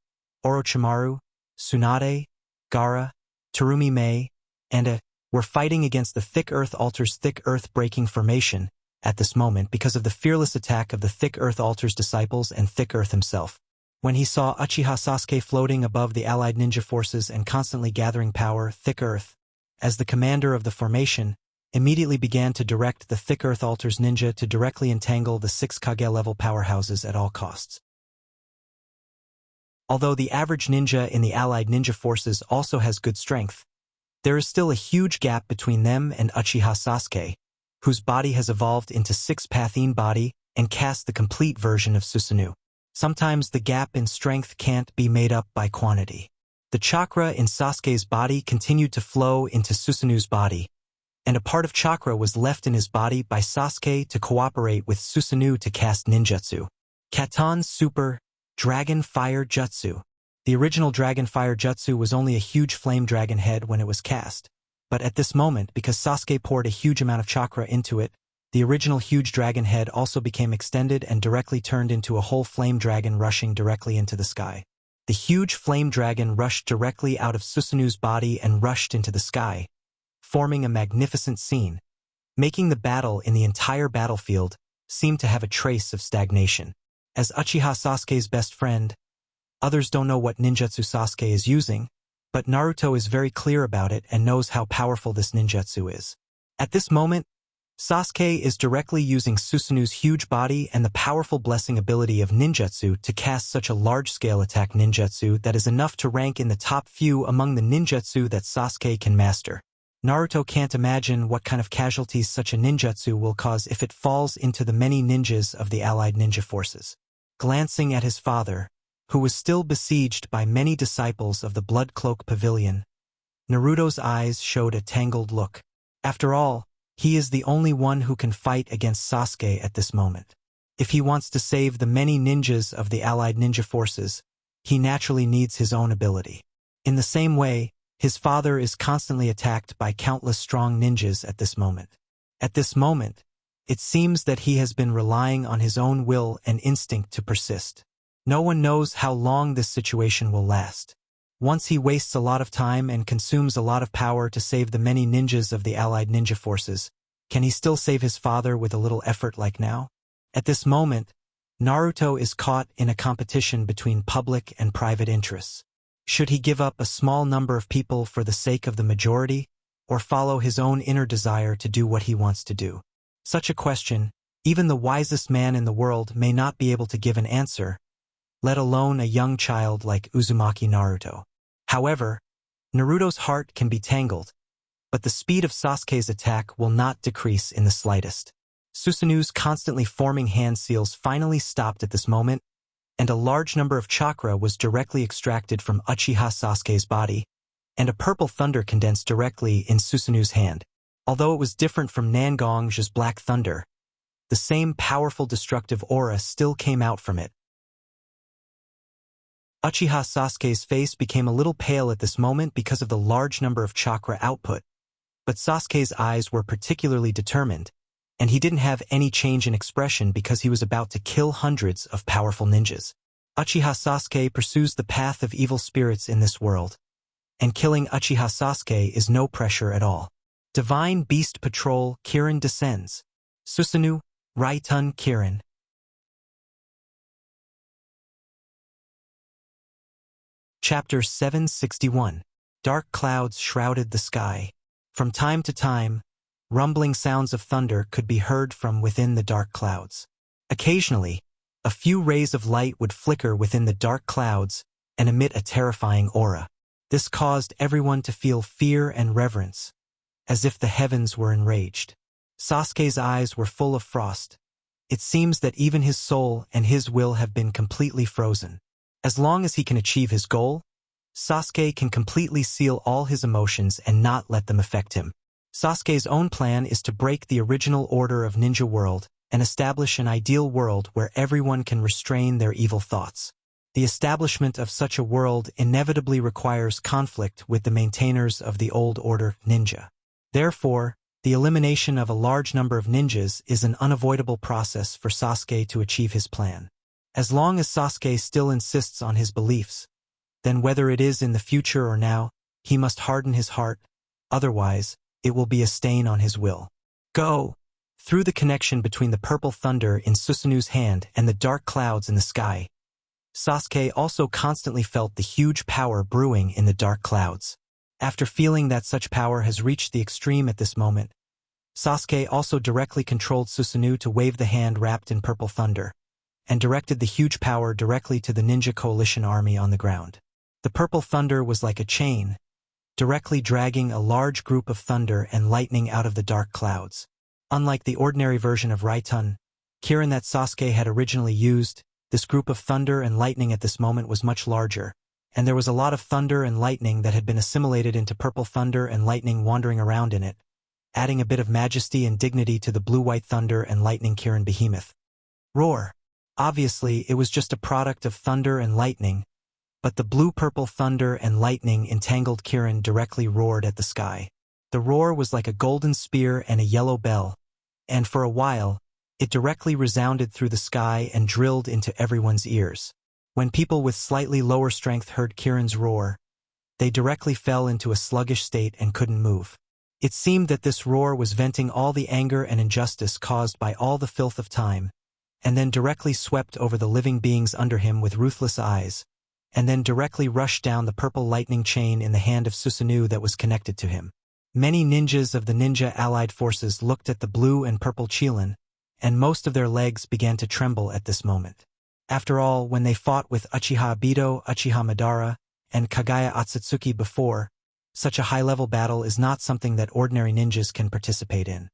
Orochimaru, Tsunade, Gaara, Terumi Mei, and were fighting against the Thick Earth Altar's Thick Earth Breaking Formation at this moment because of the fearless attack of the Thick Earth Altar's disciples and Thick Earth himself. When he saw Uchiha Sasuke floating above the allied ninja forces and constantly gathering power, Thick Earth, as the commander of the formation, immediately began to direct the Thick Earth Altar's ninja to directly entangle the 6 Kage-level powerhouses at all costs. Although the average ninja in the allied ninja forces also has good strength, there is still a huge gap between them and Uchiha Sasuke, whose body has evolved into 6 Pathine body and cast the complete version of Susanoo. Sometimes the gap in strength can't be made up by quantity. The chakra in Sasuke's body continued to flow into Susanoo's body, and a part of chakra was left in his body by Sasuke to cooperate with Susanoo to cast ninjutsu. Katan's Super Dragon Fire Jutsu. The original Dragon Fire Jutsu was only a huge flame dragon head when it was cast, but at this moment, because Sasuke poured a huge amount of chakra into it, the original huge dragon head also became extended and directly turned into a whole flame dragon rushing directly into the sky. The huge flame dragon rushed directly out of Susanoo's body and rushed into the sky, forming a magnificent scene, making the battle in the entire battlefield seem to have a trace of stagnation. As Uchiha Sasuke's best friend, others don't know what ninjutsu Sasuke is using, but Naruto is very clear about it and knows how powerful this ninjutsu is. At this moment, Sasuke is directly using Susanu's huge body and the powerful blessing ability of ninjutsu to cast such a large-scale attack ninjutsu that is enough to rank in the top few among the ninjutsu that Sasuke can master. Naruto can't imagine what kind of casualties such a ninjutsu will cause if it falls into the many ninjas of the allied ninja forces. Glancing at his father, who was still besieged by many disciples of the Blood Cloak Pavilion, Naruto's eyes showed a tangled look. After all, he is the only one who can fight against Sasuke at this moment. If he wants to save the many ninjas of the allied ninja forces, he naturally needs his own ability. In the same way, his father is constantly attacked by countless strong ninjas at this moment. At this moment, it seems that he has been relying on his own will and instinct to persist. No one knows how long this situation will last. Once he wastes a lot of time and consumes a lot of power to save the many ninjas of the allied ninja forces, can he still save his father with a little effort like now? At this moment, Naruto is caught in a competition between public and private interests. Should he give up a small number of people for the sake of the majority, or follow his own inner desire to do what he wants to do? Such a question, even the wisest man in the world may not be able to give an answer, let alone a young child like Uzumaki Naruto. However, Naruto's heart can be tangled, but the speed of Sasuke's attack will not decrease in the slightest. Susanu's constantly forming hand seals finally stopped at this moment, and a large number of chakra was directly extracted from Uchiha Sasuke's body, and a purple thunder condensed directly in Susanu's hand. Although it was different from Nangong's black thunder, the same powerful destructive aura still came out from it. Uchiha Sasuke's face became a little pale at this moment because of the large number of chakra output, but Sasuke's eyes were particularly determined, and he didn't have any change in expression because he was about to kill hundreds of powerful ninjas. Uchiha Sasuke pursues the path of evil spirits in this world, and killing Uchiha Sasuke is no pressure at all. Divine Beast Patrol Kirin descends. Susanu, Raitun Kirin. Chapter 761. Dark clouds shrouded the sky. From time to time, rumbling sounds of thunder could be heard from within the dark clouds. Occasionally, a few rays of light would flicker within the dark clouds and emit a terrifying aura. This caused everyone to feel fear and reverence, as if the heavens were enraged. Sasuke's eyes were full of frost. It seems that even his soul and his will have been completely frozen. As long as he can achieve his goal, Sasuke can completely seal all his emotions and not let them affect him. Sasuke's own plan is to break the original order of Ninja World and establish an ideal world where everyone can restrain their evil thoughts. The establishment of such a world inevitably requires conflict with the maintainers of the old order ninja. Therefore, the elimination of a large number of ninjas is an unavoidable process for Sasuke to achieve his plan. As long as Sasuke still insists on his beliefs, then whether it is in the future or now, he must harden his heart, otherwise, it will be a stain on his will. Go! Through the connection between the purple thunder in Susanu's hand and the dark clouds in the sky, Sasuke also constantly felt the huge power brewing in the dark clouds. After feeling that such power has reached the extreme at this moment, Sasuke also directly controlled Susanu to wave the hand wrapped in purple thunder, and directed the huge power directly to the ninja coalition army on the ground. The purple thunder was like a chain, directly dragging a large group of thunder and lightning out of the dark clouds. Unlike the ordinary version of Raitun, Kirin that Sasuke had originally used, this group of thunder and lightning at this moment was much larger, and there was a lot of thunder and lightning that had been assimilated into purple thunder and lightning wandering around in it, adding a bit of majesty and dignity to the blue-white thunder and lightning Kirin behemoth. Roar! Obviously, it was just a product of thunder and lightning, but the blue-purple thunder and lightning entangled Kirin directly roared at the sky. The roar was like a golden spear and a yellow bell, and for a while, it directly resounded through the sky and drilled into everyone's ears. When people with slightly lower strength heard Kirin's roar, they directly fell into a sluggish state and couldn't move. It seemed that this roar was venting all the anger and injustice caused by all the filth of time, and then directly swept over the living beings under him with ruthless eyes, and then directly rushed down the purple lightning chain in the hand of Susanu that was connected to him. Many ninjas of the Ninja Allied Forces looked at the blue and purple Qilin, and most of their legs began to tremble at this moment. After all, when they fought with Uchiha Obito, Uchiha Madara, and Kagaya Otsutsuki before, such a high-level battle is not something that ordinary ninjas can participate in.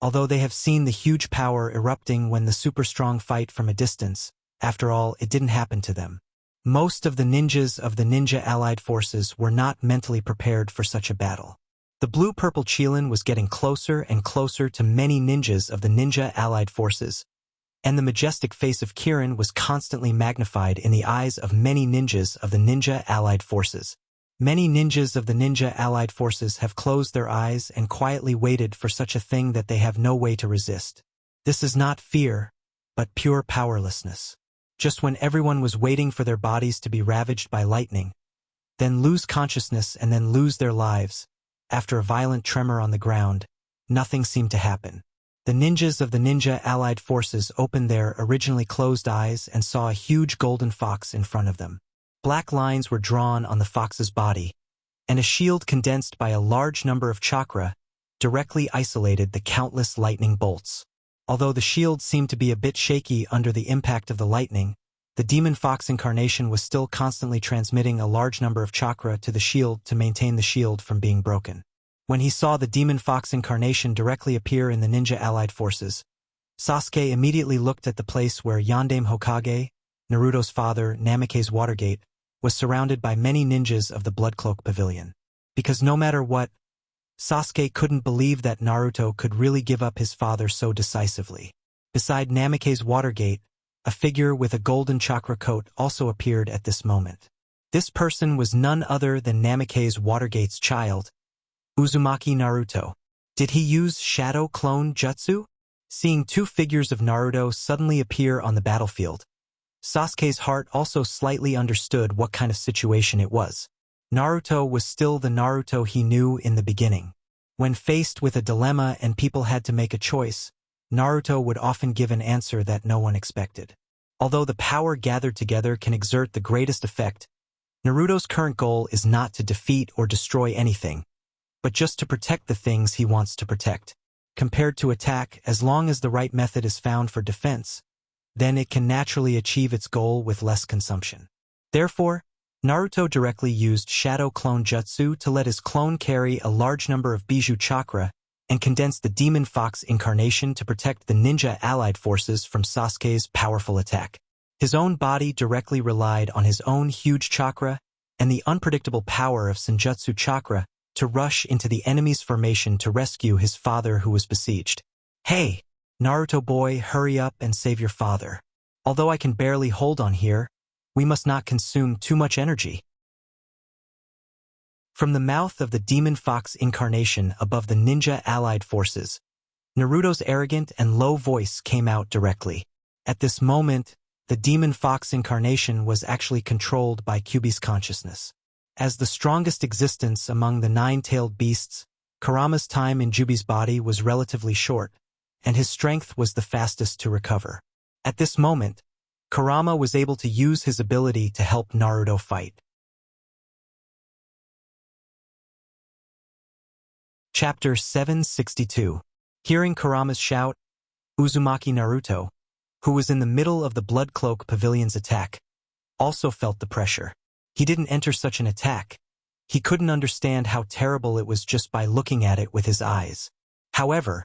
Although they have seen the huge power erupting when the super-strong fight from a distance, after all, it didn't happen to them. Most of the ninjas of the Ninja Allied Forces were not mentally prepared for such a battle. The blue-purple Qilin was getting closer and closer to many ninjas of the Ninja Allied Forces, and the majestic face of Kirin was constantly magnified in the eyes of many ninjas of the Ninja Allied Forces. Many ninjas of the Ninja Allied Forces have closed their eyes and quietly waited for such a thing that they have no way to resist. This is not fear, but pure powerlessness. Just when everyone was waiting for their bodies to be ravaged by lightning, then lose consciousness and then lose their lives, after a violent tremor on the ground, nothing seemed to happen. The ninjas of the Ninja Allied Forces opened their originally closed eyes and saw a huge golden fox in front of them. Black lines were drawn on the fox's body, and a shield condensed by a large number of chakra directly isolated the countless lightning bolts. Although the shield seemed to be a bit shaky under the impact of the lightning, the demon fox incarnation was still constantly transmitting a large number of chakra to the shield to maintain the shield from being broken. When he saw the demon fox incarnation directly appear in the Ninja Allied Forces, Sasuke immediately looked at the place where Yondaime Hokage, Naruto's father, Namake's Watergate, was surrounded by many ninjas of the Blood Cloak Pavilion. Because no matter what, Sasuke couldn't believe that Naruto could really give up his father so decisively. Beside Namake's Watergate, a figure with a golden chakra coat also appeared at this moment. This person was none other than Namake's Watergate's child, Uzumaki Naruto. Did he use Shadow Clone Jutsu? Seeing two figures of Naruto suddenly appear on the battlefield, Sasuke's heart also slightly understood what kind of situation it was. Naruto was still the Naruto he knew in the beginning. When faced with a dilemma and people had to make a choice, Naruto would often give an answer that no one expected. Although the power gathered together can exert the greatest effect, Naruto's current goal is not to defeat or destroy anything, but just to protect the things he wants to protect. Compared to attack, as long as the right method is found for defense, then it can naturally achieve its goal with less consumption. Therefore, Naruto directly used Shadow Clone Jutsu to let his clone carry a large number of Bijou chakra and condense the Demon Fox incarnation to protect the Ninja Allied Forces from Sasuke's powerful attack. His own body directly relied on his own huge chakra and the unpredictable power of Senjutsu chakra to rush into the enemy's formation to rescue his father who was besieged. Hey, Naruto boy, hurry up and save your father. Although I can barely hold on here, we must not consume too much energy. From the mouth of the Demon Fox incarnation above the Ninja Allied Forces, Naruto's arrogant and low voice came out directly. At this moment, the Demon Fox incarnation was actually controlled by Kyuubi's consciousness. As the strongest existence among the nine-tailed beasts, Kurama's time in Jubi's body was relatively short, and his strength was the fastest to recover. At this moment, Kurama was able to use his ability to help Naruto fight. Chapter 762. Hearing Kurama's shout, Uzumaki Naruto, who was in the middle of the Blood Cloak Pavilion's attack, also felt the pressure. He didn't enter such an attack. He couldn't understand how terrible it was just by looking at it with his eyes. However,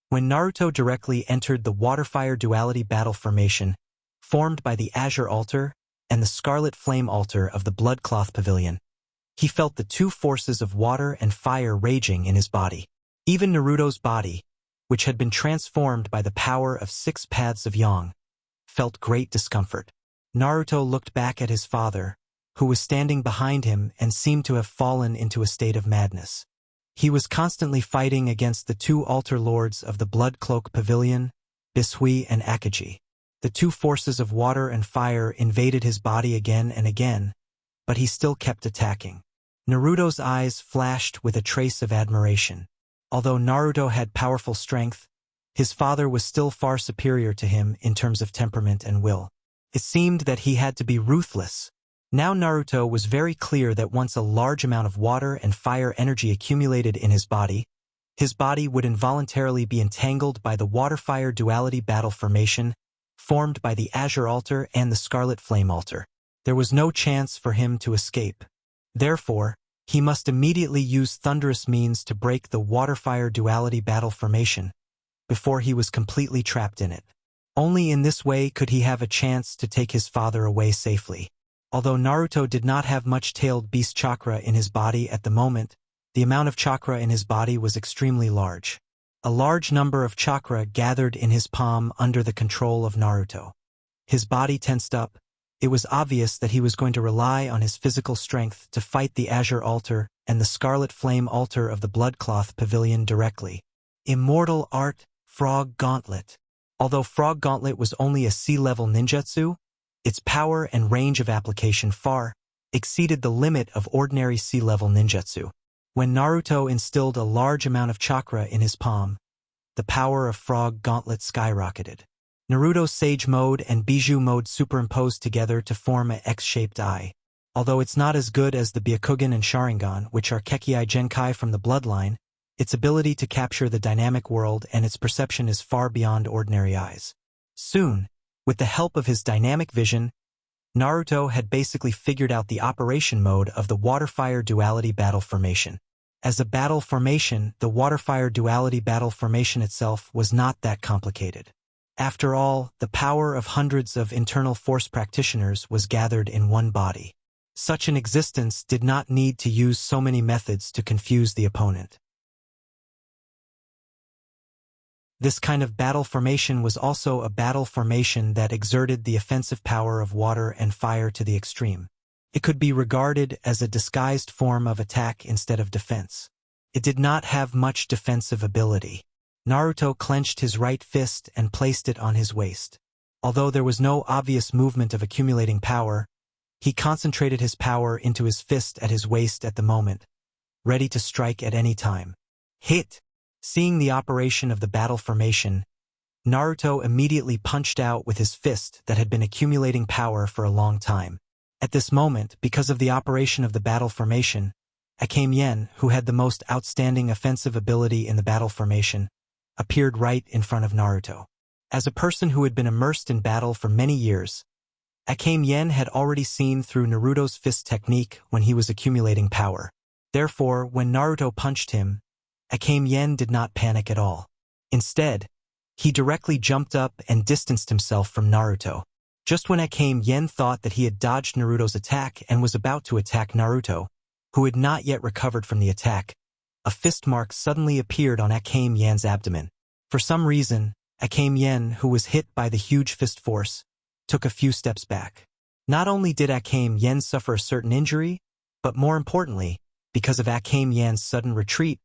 when Naruto directly entered the Water-Fire Duality battle formation, formed by the Azure Altar and the Scarlet Flame Altar of the Blood Cloth Pavilion, he felt the two forces of water and fire raging in his body. Even Naruto's body, which had been transformed by the power of 6 paths of Yang, felt great discomfort. Naruto looked back at his father, who was standing behind him and seemed to have fallen into a state of madness. He was constantly fighting against the 2 altar lords of the Blood Cloak Pavilion, Bisui and Akaji. The 2 forces of water and fire invaded his body again and again, but he still kept attacking. Naruto's eyes flashed with a trace of admiration. Although Naruto had powerful strength, his father was still far superior to him in terms of temperament and will. It seemed that he had to be ruthless, Now Naruto was very clear that once a large amount of water and fire energy accumulated in his body would involuntarily be entangled by the water-fire duality battle formation formed by the Azure Altar and the Scarlet Flame Altar. There was no chance for him to escape. Therefore, he must immediately use thunderous means to break the water-fire duality battle formation before he was completely trapped in it. Only in this way could he have a chance to take his father away safely. Although Naruto did not have much tailed beast chakra in his body at the moment, the amount of chakra in his body was extremely large. A large number of chakra gathered in his palm under the control of Naruto. His body tensed up. It was obvious that he was going to rely on his physical strength to fight the Azure Altar and the Scarlet Flame Altar of the Bloodcloth Pavilion directly. Immortal Art, Frog Gauntlet. Although Frog Gauntlet was only a sea-level ninjutsu, its power and range of application far exceeded the limit of ordinary sea-level ninjutsu. When Naruto instilled a large amount of chakra in his palm, the power of Frog Gauntlet skyrocketed. Naruto's Sage Mode and Bijou Mode superimposed together to form a X-shaped eye. Although it's not as good as the Byakugan and Sharingan, which are Kekkei Genkai from the bloodline, its ability to capture the dynamic world and its perception is far beyond ordinary eyes. Soon, with the help of his dynamic vision, Naruto had basically figured out the operation mode of the water-fire duality battle formation. As a battle formation, the water-fire duality battle formation itself was not that complicated. After all, the power of hundreds of internal force practitioners was gathered in one body. Such an existence did not need to use so many methods to confuse the opponent. This kind of battle formation was also a battle formation that exerted the offensive power of water and fire to the extreme. It could be regarded as a disguised form of attack instead of defense. It did not have much defensive ability. Naruto clenched his right fist and placed it on his waist. Although there was no obvious movement of accumulating power, he concentrated his power into his fist at his waist at the moment, ready to strike at any time. Hit! Seeing the operation of the battle formation, Naruto immediately punched out with his fist that had been accumulating power for a long time. At this moment, because of the operation of the battle formation, Akame Yen, who had the most outstanding offensive ability in the battle formation, appeared right in front of Naruto. As a person who had been immersed in battle for many years, Akame Yen had already seen through Naruto's fist technique when he was accumulating power. Therefore, when Naruto punched him, Akame Yen did not panic at all. Instead, he directly jumped up and distanced himself from Naruto. Just when Akame Yen thought that he had dodged Naruto's attack and was about to attack Naruto, who had not yet recovered from the attack, a fist mark suddenly appeared on Akame Yen's abdomen. For some reason, Akame Yen, who was hit by the huge fist force, took a few steps back. Not only did Akame Yen suffer a certain injury, but more importantly, because of Akame Yen's sudden retreat,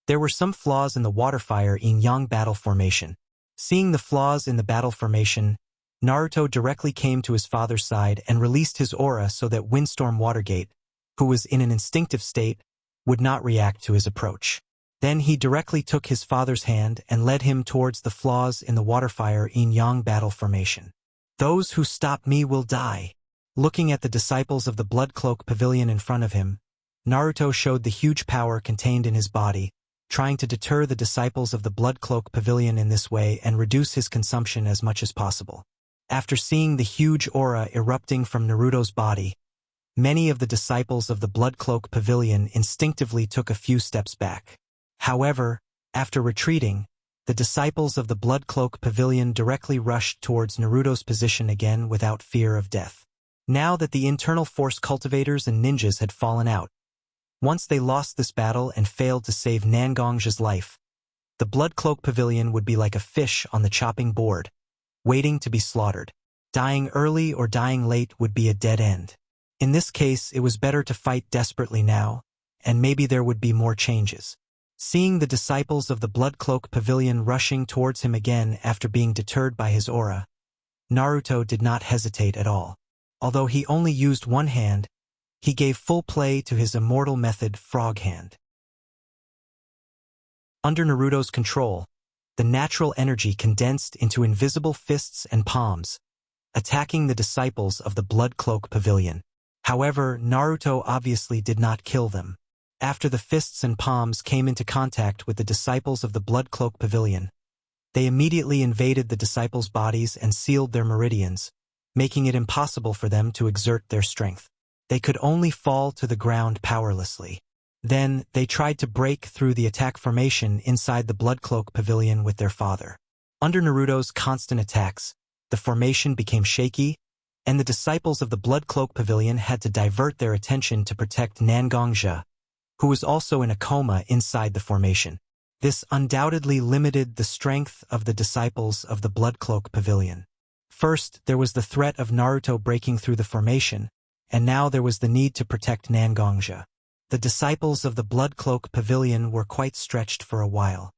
there were some flaws in the water-fire yin-yang battle formation. Seeing the flaws in the battle formation, Naruto directly came to his father's side and released his aura so that Windstorm Watergate, who was in an instinctive state, would not react to his approach. Then he directly took his father's hand and led him towards the flaws in the water-fire yin-yang battle formation. Those who stop me will die. Looking at the disciples of the Blood Cloak Pavilion in front of him, Naruto showed the huge power contained in his body, trying to deter the disciples of the Blood Cloak Pavilion in this way and reduce his consumption as much as possible. After seeing the huge aura erupting from Naruto's body, many of the disciples of the Blood Cloak Pavilion instinctively took a few steps back. However, after retreating, the disciples of the Blood Cloak Pavilion directly rushed towards Naruto's position again without fear of death. Now that the internal force cultivators and ninjas had fallen out, once they lost this battle and failed to save Nangong's life, the Blood Cloak Pavilion would be like a fish on the chopping board, waiting to be slaughtered. Dying early or dying late would be a dead end. In this case, it was better to fight desperately now, and maybe there would be more changes. Seeing the disciples of the Blood Cloak Pavilion rushing towards him again after being deterred by his aura, Naruto did not hesitate at all. Although he only used one hand, he gave full play to his immortal method Frog Hand. Under Naruto's control, the natural energy condensed into invisible fists and palms, attacking the disciples of the Blood Cloak Pavilion. However, Naruto obviously did not kill them. After the fists and palms came into contact with the disciples of the Blood Cloak Pavilion, they immediately invaded the disciples' bodies and sealed their meridians, making it impossible for them to exert their strength. They could only fall to the ground powerlessly. Then, they tried to break through the attack formation inside the Blood Cloak Pavilion with their father. Under Naruto's constant attacks, the formation became shaky, and the disciples of the Blood Cloak Pavilion had to divert their attention to protect Nangongja, who was also in a coma inside the formation. This undoubtedly limited the strength of the disciples of the Blood Cloak Pavilion. First, there was the threat of Naruto breaking through the formation, and now there was the need to protect Nangongja. The disciples of the Blood Cloak Pavilion were quite stretched for a while.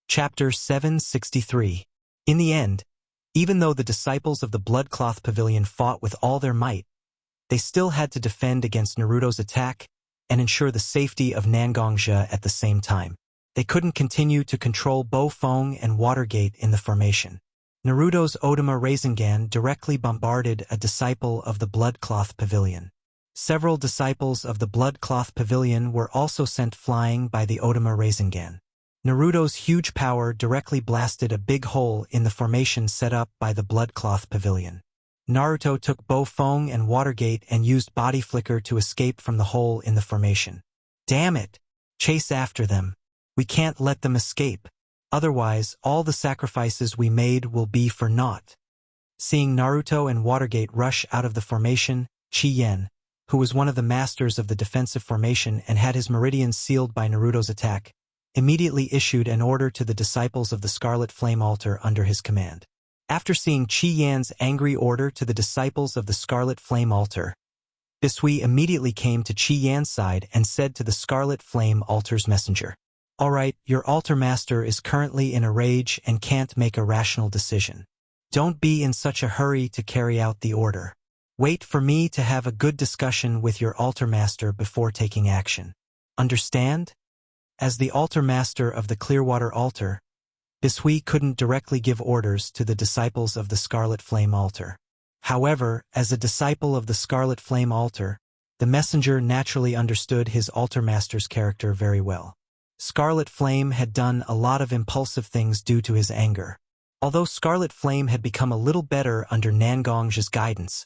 Chapter 763. In the end, even though the disciples of the Blood Cloth Pavilion fought with all their might, they still had to defend against Naruto's attack and ensure the safety of Nangongja at the same time. They couldn't continue to control Bo-Fong and Watergate in the formation. Naruto's Odama Rasengan directly bombarded a disciple of the Blood Cloth Pavilion. Several disciples of the Blood Cloth Pavilion were also sent flying by the Odama Rasengan. Naruto's huge power directly blasted a big hole in the formation set up by the Blood Cloth Pavilion. Naruto took Bo-Fong and Watergate and used Body Flicker to escape from the hole in the formation. Damn it! Chase after them. We can't let them escape. Otherwise, all the sacrifices we made will be for naught. Seeing Naruto and Watergate rush out of the formation, Chi Yen, who was one of the masters of the defensive formation and had his meridians sealed by Naruto's attack, immediately issued an order to the disciples of the Scarlet Flame Altar under his command. After seeing Chi Yan's angry order to the disciples of the Scarlet Flame Altar, Bisui immediately came to Chi Yan's side and said to the Scarlet Flame Altar's messenger, "All right, your altar master is currently in a rage and can't make a rational decision. Don't be in such a hurry to carry out the order. Wait for me to have a good discussion with your altar master before taking action. Understand?" As the altar master of the Clearwater Altar, Bisui couldn't directly give orders to the disciples of the Scarlet Flame Altar. However, as a disciple of the Scarlet Flame Altar, the messenger naturally understood his altar master's character very well. Scarlet Flame had done a lot of impulsive things due to his anger. Although Scarlet Flame had become a little better under Nangongja's guidance,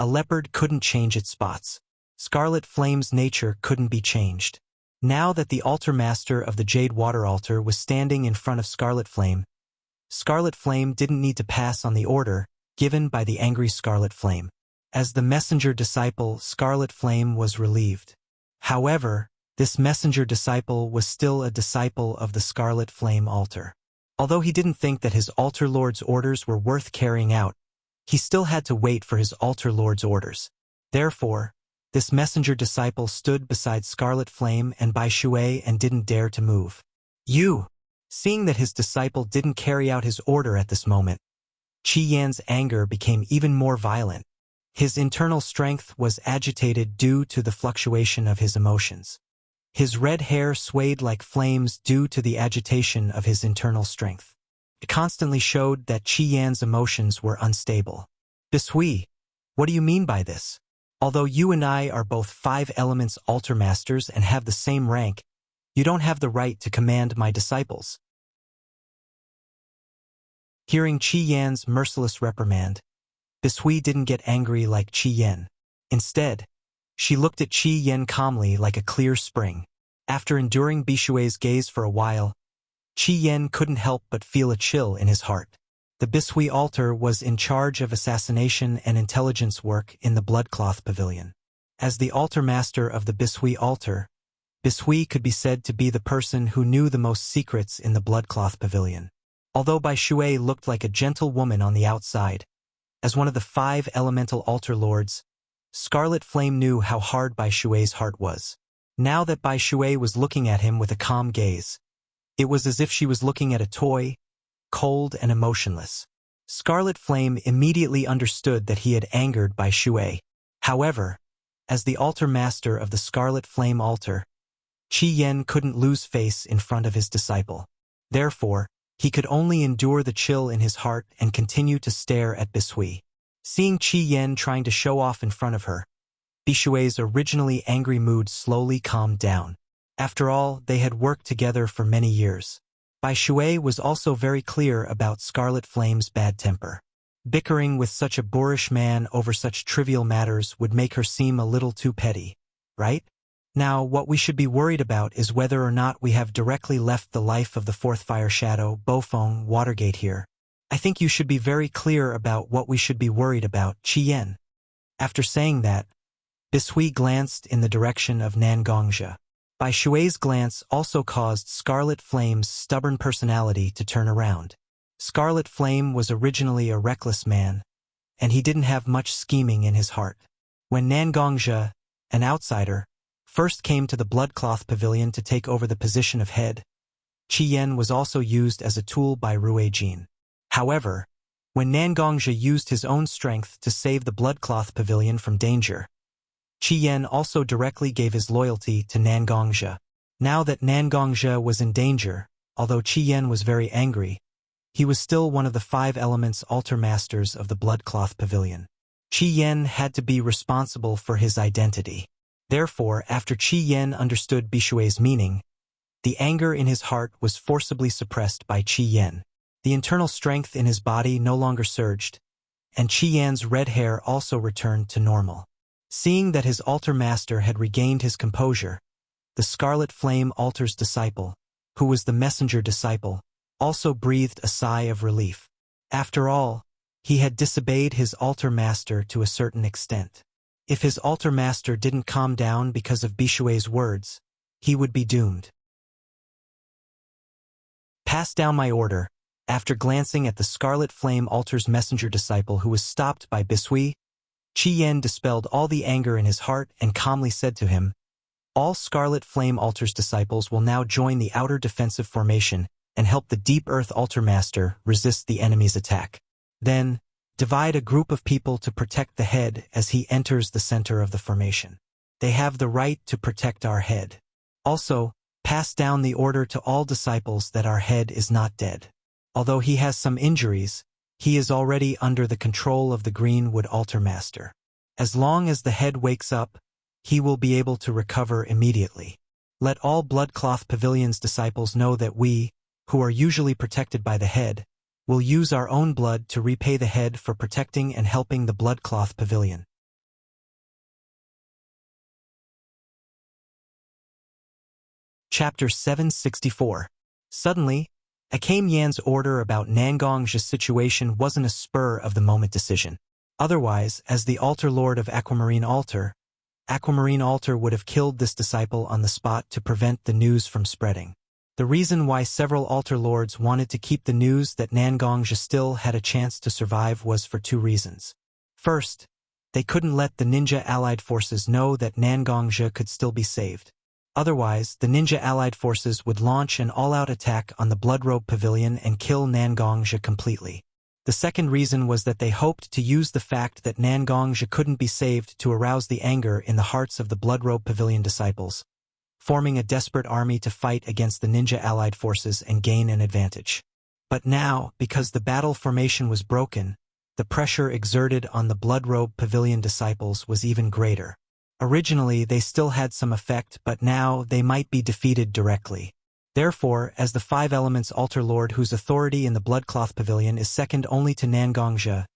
a leopard couldn't change its spots. Scarlet Flame's nature couldn't be changed. Now that the altar master of the Jade Water Altar was standing in front of Scarlet Flame didn't need to pass on the order given by the angry Scarlet Flame. As the messenger disciple, Scarlet Flame was relieved. However, this messenger disciple was still a disciple of the Scarlet Flame Altar. Although he didn't think that his altar lord's orders were worth carrying out, he still had to wait for his altar lord's orders. Therefore, this messenger disciple stood beside Scarlet Flame and Bai Shui and didn't dare to move. Seeing that his disciple didn't carry out his order at this moment, Chi Yan's anger became even more violent. His internal strength was agitated due to the fluctuation of his emotions. His red hair swayed like flames due to the agitation of his internal strength. It constantly showed that Chi Yan's emotions were unstable. "Bisui, what do you mean by this? Although you and I are both 5 elements altar masters and have the same rank, you don't have the right to command my disciples." Hearing Chi Yan's merciless reprimand, Bisui didn't get angry like Chi Yan. Instead, she looked at Chi Yan calmly like a clear spring. After enduring Bishui's gaze for a while, Chi Yan couldn't help but feel a chill in his heart. The Bisui altar was in charge of assassination and intelligence work in the Bloodcloth Pavilion. As the altar master of the Bisui altar, Bisui could be said to be the person who knew the most secrets in the Bloodcloth Pavilion. Although Bai Shui looked like a gentle woman on the outside, as one of the 5 elemental altar lords, Scarlet Flame knew how hard Bai Shui's heart was. Now that Bai Shui was looking at him with a calm gaze, it was as if she was looking at a toy, cold and emotionless. Scarlet Flame immediately understood that he had angered Bai Shui. However, as the altar master of the Scarlet Flame altar, Chi Yan couldn't lose face in front of his disciple. Therefore, He could only endure the chill in his heart and continue to stare at Bishui. Seeing Qi Yan trying to show off in front of her, Bishui's originally angry mood slowly calmed down. After all, they had worked together for many years. Bai Shui was also very clear about Scarlet Flame's bad temper. Bickering with such a boorish man over such trivial matters would make her seem a little too petty, right? Now, what we should be worried about is whether or not we have directly left the life of the fourth fire shadow, Bofeng Watergate here. I think you should be very clear about what we should be worried about, Qi Yan. After saying that, Bishui glanced in the direction of Nangongzhe. Bai Shui's glance also caused Scarlet Flame's stubborn personality to turn around. Scarlet Flame was originally a reckless man, and he didn't have much scheming in his heart. When Nangongzhe, an outsider, first came to the Bloodcloth Pavilion to take over the position of head, Qi Yan was also used as a tool by Ruijin. However, when Nangongzhe used his own strength to save the Bloodcloth Pavilion from danger, Qi Yan also directly gave his loyalty to Nangongzhe. Now that Nangongzhe was in danger, although Qi Yan was very angry, he was still one of the 5 elements altar masters of the Bloodcloth Pavilion. Qi Yan had to be responsible for his identity. Therefore, after Qi Yan understood Bishui's meaning, the anger in his heart was forcibly suppressed by Qi Yan. The internal strength in his body no longer surged, and Qi Yan's red hair also returned to normal. Seeing that his altar master had regained his composure, the Scarlet Flame altar's disciple, who was the messenger disciple, also breathed a sigh of relief. After all, he had disobeyed his altar master to a certain extent. If his altar master didn't calm down because of Bishui's words, he would be doomed. Pass down my order. After glancing at the Scarlet Flame altar's messenger disciple who was stopped by Bishui, Qi Yan dispelled all the anger in his heart and calmly said to him, "All Scarlet Flame altar's disciples will now join the outer defensive formation and help the Deep Earth Altar Master resist the enemy's attack. Then, divide a group of people to protect the head as he enters the center of the formation. They have the right to protect our head. Also, pass down the order to all disciples that our head is not dead. Although he has some injuries, he is already under the control of the Greenwood Altar Master. As long as the head wakes up, he will be able to recover immediately. Let all Bloodcloth Pavilion's disciples know that we, who are usually protected by the head, will use our own blood to repay the head for protecting and helping the Bloodcloth Pavilion." Chapter 764. Suddenly, Akame Yan's order about Nangongzhe's situation wasn't a spur-of-the-moment decision. Otherwise, as the Altar Lord of Aquamarine Altar would have killed this disciple on the spot to prevent the news from spreading. The reason why several Altar Lords wanted to keep the news that Nangongzhe still had a chance to survive was for 2 reasons. First, they couldn't let the ninja allied forces know that Nangongzhe could still be saved. Otherwise, the ninja allied forces would launch an all-out attack on the Bloodrobe Pavilion and kill Nangongzhe completely. The second reason was that they hoped to use the fact that Nangongzhe couldn't be saved to arouse the anger in the hearts of the Bloodrobe Pavilion disciples, forming a desperate army to fight against the ninja allied forces and gain an advantage. But now, because the battle formation was broken, the pressure exerted on the Bloodrobe Pavilion disciples was even greater. Originally, they still had some effect, but now they might be defeated directly. Therefore, as the 5 Elements Altar Lord whose authority in the Bloodcloth Pavilion is second only to Nangongzhe,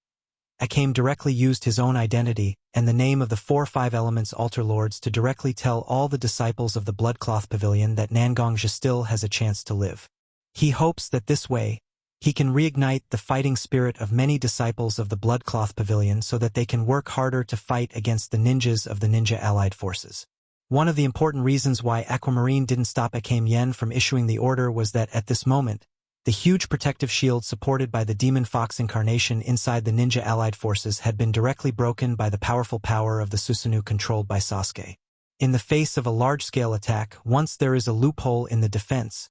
Akame directly used his own identity and the name of the 4 5 Elements Altar Lords to directly tell all the disciples of the Bloodcloth Pavilion that Nangongzhe still has a chance to live. He hopes that this way, he can reignite the fighting spirit of many disciples of the Bloodcloth Pavilion so that they can work harder to fight against the ninjas of the ninja allied forces. One of the important reasons why Aquamarine didn't stop Akame Yen from issuing the order was that at this moment, the huge protective shield supported by the Demon Fox incarnation inside the ninja allied forces had been directly broken by the powerful power of the Susanoo controlled by Sasuke. In the face of a large-scale attack, once there is a loophole in the defense,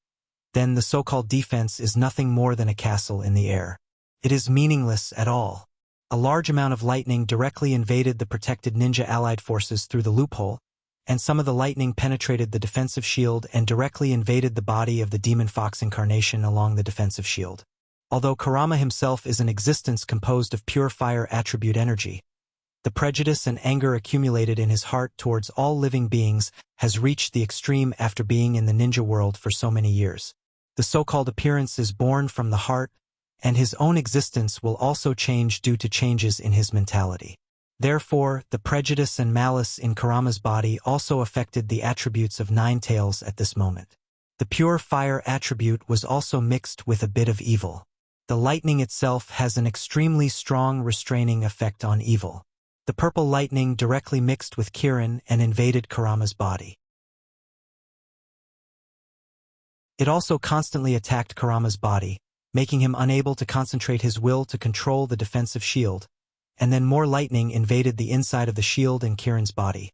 then the so-called defense is nothing more than a castle in the air. It is meaningless at all. A large amount of lightning directly invaded the protected ninja allied forces through the loophole, and some of the lightning penetrated the defensive shield and directly invaded the body of the demon fox incarnation along the defensive shield. Although Kurama himself is an existence composed of pure fire attribute energy, the prejudice and anger accumulated in his heart towards all living beings has reached the extreme after being in the ninja world for so many years. The so-called appearance is born from the heart, and his own existence will also change due to changes in his mentality. Therefore, the prejudice and malice in Kurama's body also affected the attributes of Nine Tails at this moment. The pure fire attribute was also mixed with a bit of evil. The lightning itself has an extremely strong restraining effect on evil. The purple lightning directly mixed with Kirin and invaded Kurama's body. It also constantly attacked Kurama's body, making him unable to concentrate his will to control the defensive shield, and then more lightning invaded the inside of the shield and Kirin's body.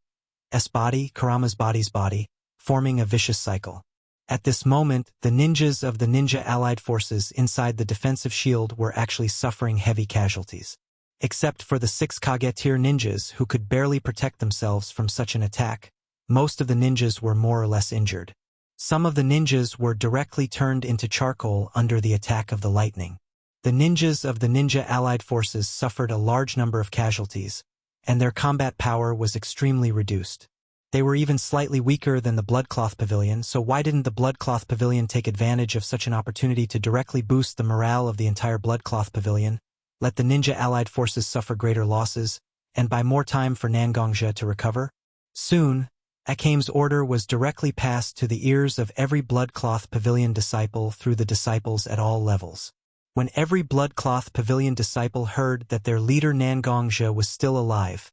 Kurama's body's body, forming a vicious cycle. At this moment, the ninjas of the ninja allied forces inside the defensive shield were actually suffering heavy casualties. Except for the 6 Kage-tier ninjas who could barely protect themselves from such an attack, most of the ninjas were more or less injured. Some of the ninjas were directly turned into charcoal under the attack of the lightning. The ninjas of the ninja allied forces suffered a large number of casualties, and their combat power was extremely reduced. They were even slightly weaker than the Bloodcloth Pavilion, so why didn't the Bloodcloth Pavilion take advantage of such an opportunity to directly boost the morale of the entire Bloodcloth Pavilion, let the ninja allied forces suffer greater losses, and buy more time for Nangongja to recover? Soon, Akame's order was directly passed to the ears of every Bloodcloth Pavilion disciple through the disciples at all levels. When every Bloodcloth Pavilion disciple heard that their leader Nangongja was still alive,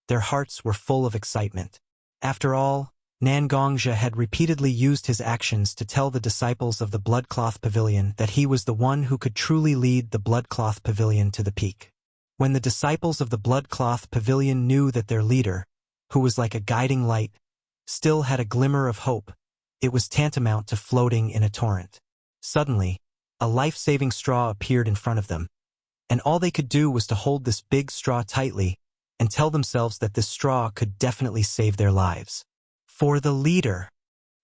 their hearts were full of excitement. After all, Nangongja had repeatedly used his actions to tell the disciples of the Bloodcloth Pavilion that he was the one who could truly lead the Bloodcloth Pavilion to the peak. When the disciples of the Bloodcloth Pavilion knew that their leader, who was like a guiding light, still had a glimmer of hope, it was tantamount to floating in a torrent. Suddenly, a life-saving straw appeared in front of them, and all they could do was to hold this big straw tightly and tell themselves that this straw could definitely save their lives. For the leader,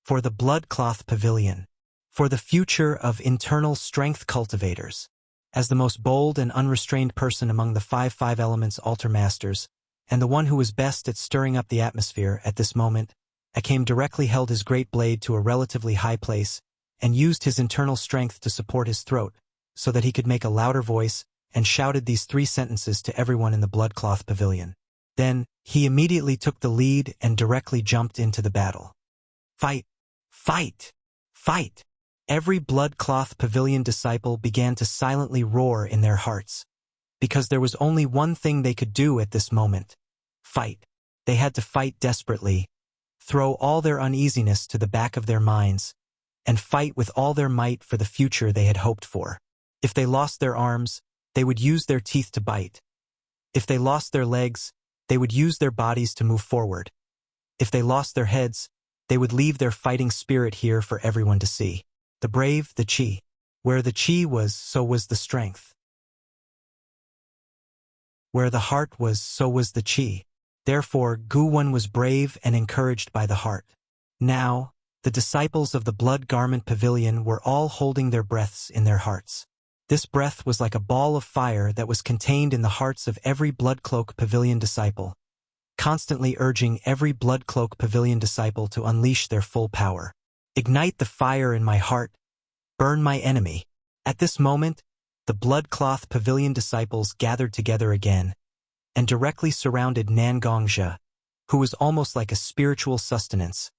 for the Bloodcloth Pavilion, for the future of internal strength cultivators. As the most bold and unrestrained person among the 5 elements altar masters, and the one who was best at stirring up the atmosphere at this moment, Akame directly held his great blade to a relatively high place and used his internal strength to support his throat so that he could make a louder voice and shouted these 3 sentences to everyone in the Bloodcloth Pavilion. Then, he immediately took the lead and directly jumped into the battle. Fight! Fight! Fight! Every Bloodcloth Pavilion disciple began to silently roar in their hearts, because there was only one thing they could do at this moment. Fight. They had to fight desperately, throw all their uneasiness to the back of their minds, and fight with all their might for the future they had hoped for. If they lost their arms, they would use their teeth to bite. If they lost their legs, they would use their bodies to move forward. If they lost their heads, they would leave their fighting spirit here for everyone to see. The brave, the chi. Where the chi was, so was the strength. Where the heart was, so was the chi. Therefore, Guwon was brave and encouraged by the heart. Now, the disciples of the Blood Garment Pavilion were all holding their breaths in their hearts. This breath was like a ball of fire that was contained in the hearts of every Bloodcloak Pavilion disciple, constantly urging every Bloodcloak Pavilion disciple to unleash their full power. Ignite the fire in my heart, burn my enemy. At this moment, the Bloodcloth Pavilion disciples gathered together again, and directly surrounded Nangongja, who was almost like a spiritual sustenance,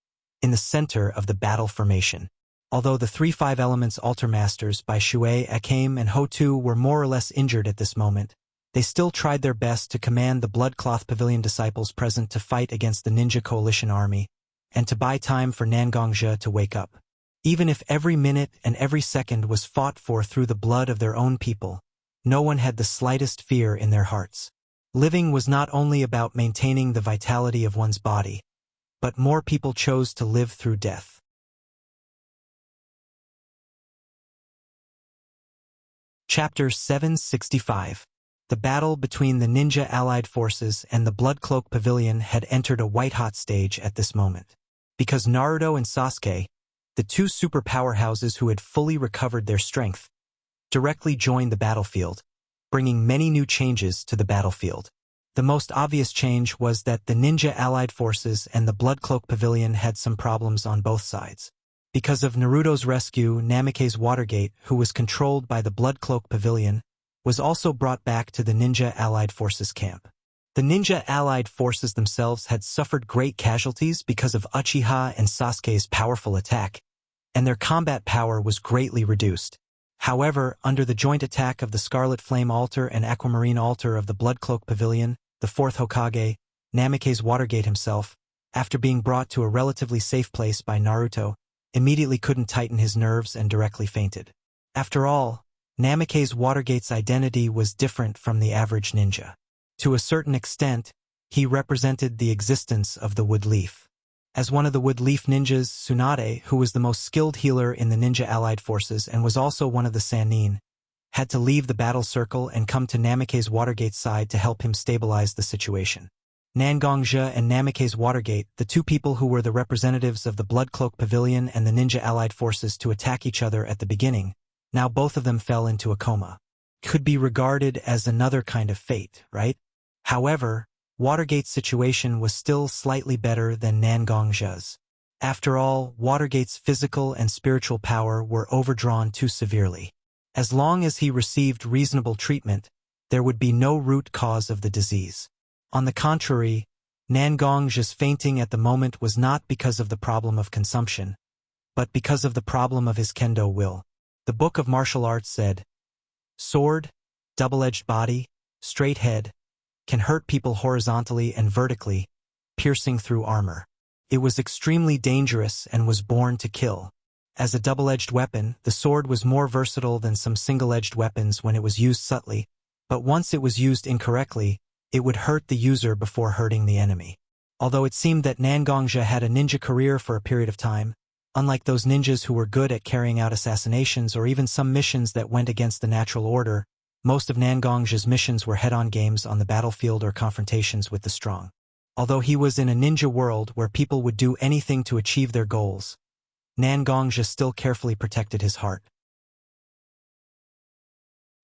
in the center of the battle formation. Although the 3 elements altar masters by Shui, Akame, and Hotu were more or less injured at this moment, they still tried their best to command the Bloodcloth Pavilion disciples present to fight against the Ninja Coalition army, and to buy time for Nangongja to wake up. Even if every minute and every second was fought for through the blood of their own people, no one had the slightest fear in their hearts. Living was not only about maintaining the vitality of one's body, but more people chose to live through death. Chapter 765. The battle between the ninja allied forces and the Blood Cloak Pavilion had entered a white-hot stage at this moment. Because Naruto and Sasuke, the two super powerhouses who had fully recovered their strength, directly joined the battlefield, bringing many new changes to the battlefield. The most obvious change was that the ninja allied forces and the Blood Cloak Pavilion had some problems on both sides. Because of Naruto's rescue, Namake's Watergate, who was controlled by the Blood Cloak Pavilion, was also brought back to the ninja allied forces camp. The ninja allied forces themselves had suffered great casualties because of Uchiha and Sasuke's powerful attack, and their combat power was greatly reduced. However, under the joint attack of the Scarlet Flame Altar and Aquamarine Altar of the Blood Cloak Pavilion, the fourth Hokage, Namake's Watergate himself, after being brought to a relatively safe place by Naruto, immediately couldn't tighten his nerves and directly fainted. After all, Namake's Watergate's identity was different from the average ninja. To a certain extent, he represented the existence of the Wood Leaf. As one of the Wood Leaf ninjas, Tsunade, who was the most skilled healer in the ninja allied forces and was also one of the Sannin, had to leave the battle circle and come to Namake's Watergate's side to help him stabilize the situation. Nangongja and Namake's Watergate, the two people who were the representatives of the Blood Cloak Pavilion and the ninja allied forces to attack each other at the beginning, now both of them fell into a coma. Could be regarded as another kind of fate, right? However, Watergate's situation was still slightly better than Nangongja's. After all, Watergate's physical and spiritual power were overdrawn too severely. As long as he received reasonable treatment, there would be no root cause of the disease. On the contrary, Nangongja's fainting at the moment was not because of the problem of consumption, but because of the problem of his kendo will. The Book of Martial Arts said, "Sword, double-edged body, straight head, can hurt people horizontally and vertically, piercing through armor." It was extremely dangerous and was born to kill. As a double-edged weapon, the sword was more versatile than some single-edged weapons when it was used subtly, but once it was used incorrectly, it would hurt the user before hurting the enemy. Although it seemed that Nangongja had a ninja career for a period of time, unlike those ninjas who were good at carrying out assassinations or even some missions that went against the natural order, most of Nangongja's missions were head-on games on the battlefield or confrontations with the strong. Although he was in a ninja world where people would do anything to achieve their goals, Nangongja still carefully protected his heart.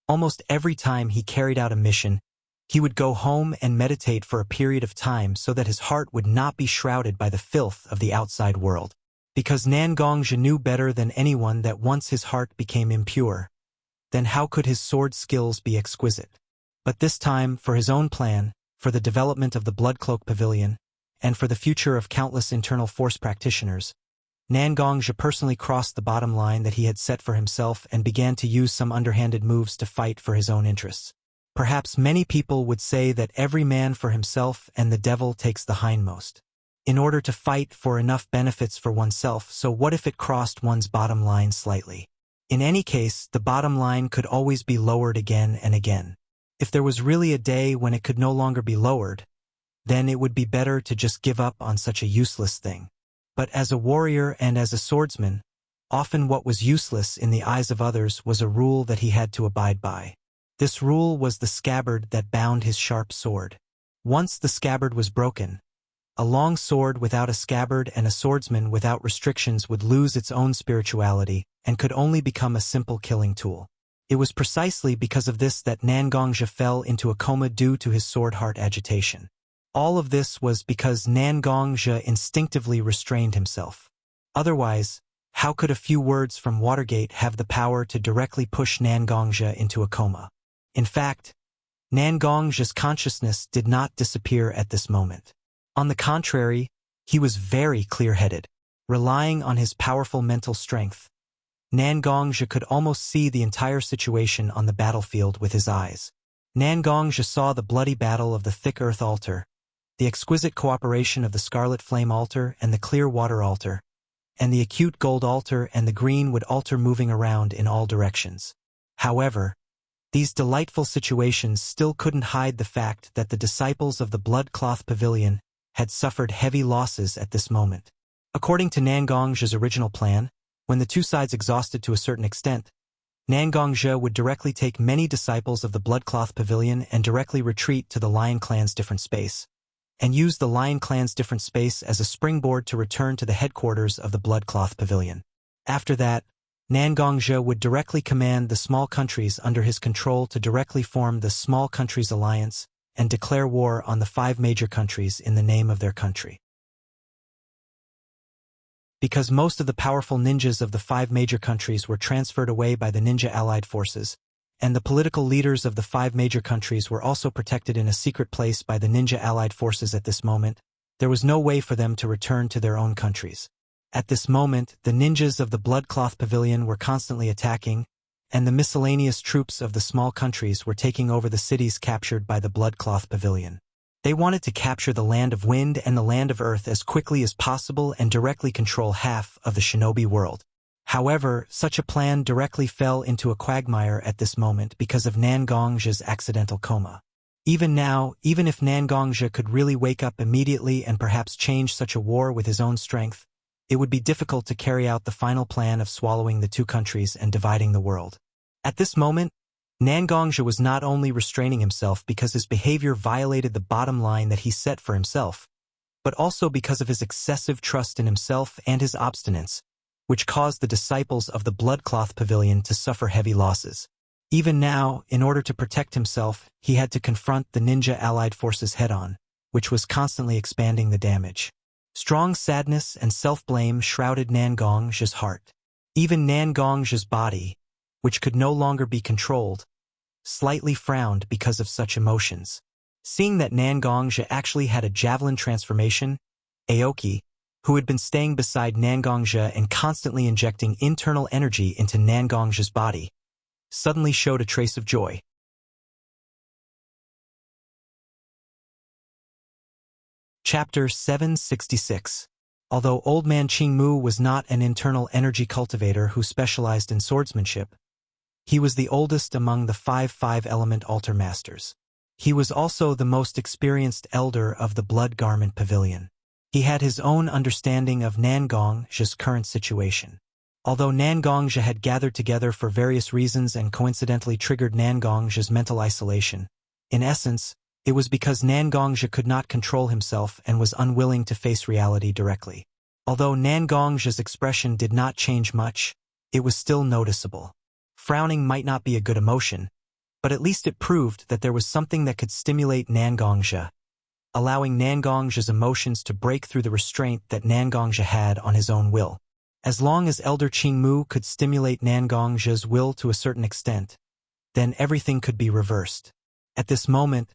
Almost every time he carried out a mission, he would go home and meditate for a period of time so that his heart would not be shrouded by the filth of the outside world. Because Nangongja knew better than anyone that once his heart became impure, then how could his sword skills be exquisite? But this time, for his own plan, for the development of the Blood Cloak Pavilion, and for the future of countless internal force practitioners, Nangongja personally crossed the bottom line that he had set for himself and began to use some underhanded moves to fight for his own interests. Perhaps many people would say that every man for himself and the devil takes the hindmost. In order to fight for enough benefits for oneself, so what if it crossed one's bottom line slightly? In any case, the bottom line could always be lowered again and again. If there was really a day when it could no longer be lowered, then it would be better to just give up on such a useless thing. But as a warrior and as a swordsman, often what was useless in the eyes of others was a rule that he had to abide by. This rule was the scabbard that bound his sharp sword. Once the scabbard was broken, a long sword without a scabbard and a swordsman without restrictions would lose its own spirituality and could only become a simple killing tool. It was precisely because of this that Nangongja fell into a coma due to his sword heart agitation. All of this was because Nangongja instinctively restrained himself. Otherwise, how could a few words from Watergate have the power to directly push Nangongja into a coma? In fact, Nangongja's consciousness did not disappear at this moment. On the contrary, he was very clear-headed. Relying on his powerful mental strength, Nangongja could almost see the entire situation on the battlefield with his eyes. Nangongja saw the bloody battle of the Thick Earth Altar, the exquisite cooperation of the Scarlet Flame Altar and the Clear Water Altar, and the Acute Gold Altar and the Green Wood Altar moving around in all directions. However, these delightful situations still couldn't hide the fact that the disciples of the Blood Cloth Pavilion had suffered heavy losses at this moment. According to Nangongja's original plan, when the two sides exhausted to a certain extent, Nangongzhe would directly take many disciples of the Bloodcloth Pavilion and directly retreat to the Lion Clan's different space, and use the Lion Clan's different space as a springboard to return to the headquarters of the Bloodcloth Pavilion. After that, Nangongzhe would directly command the small countries under his control to directly form the Small Countries Alliance and declare war on the 5 major countries in the name of their country. Because most of the powerful ninjas of the 5 major countries were transferred away by the ninja allied forces, and the political leaders of the 5 major countries were also protected in a secret place by the ninja allied forces at this moment, there was no way for them to return to their own countries. At this moment, the ninjas of the Bloodcloth Pavilion were constantly attacking, and the miscellaneous troops of the small countries were taking over the cities captured by the Bloodcloth Pavilion. They wanted to capture the Land of Wind and the Land of Earth as quickly as possible and directly control half of the shinobi world. However, such a plan directly fell into a quagmire at this moment because of Nangongzhe's accidental coma. Even now, even if Nangongzhe could really wake up immediately and perhaps change such a war with his own strength, it would be difficult to carry out the final plan of swallowing the 2 countries and dividing the world. At this moment, Nangongzhe was not only restraining himself because his behavior violated the bottom line that he set for himself, but also because of his excessive trust in himself and his obstinance, which caused the disciples of the Bloodcloth Pavilion to suffer heavy losses. Even now, in order to protect himself, he had to confront the ninja allied forces head-on, which was constantly expanding the damage. Strong sadness and self-blame shrouded Nangongzhe's heart. Even Nangongzhe's body, which could no longer be controlled, slightly frowned because of such emotions. Seeing that Nangongzhe actually had a javelin transformation, Aoki, who had been staying beside Nangongzhe and constantly injecting internal energy into Nangongzhe's body, suddenly showed a trace of joy. Chapter 766. Although Old Man Qingmu was not an internal energy cultivator who specialized in swordsmanship, he was the oldest among the 5 element altar masters. He was also the most experienced elder of the Blood Garment Pavilion. He had his own understanding of Nangongzhe's current situation. Although Nangongzhe had gathered together for various reasons and coincidentally triggered Nangongzhe's mental isolation, in essence, it was because Nangongzhe could not control himself and was unwilling to face reality directly. Although Nangongzhe's expression did not change much, it was still noticeable. Frowning might not be a good emotion, but at least it proved that there was something that could stimulate Nangongzhe, allowing Nangongzhe's emotions to break through the restraint that Nangongzhe had on his own will. As long as Elder Qingmu could stimulate Nangongzhe's will to a certain extent, then everything could be reversed. At this moment,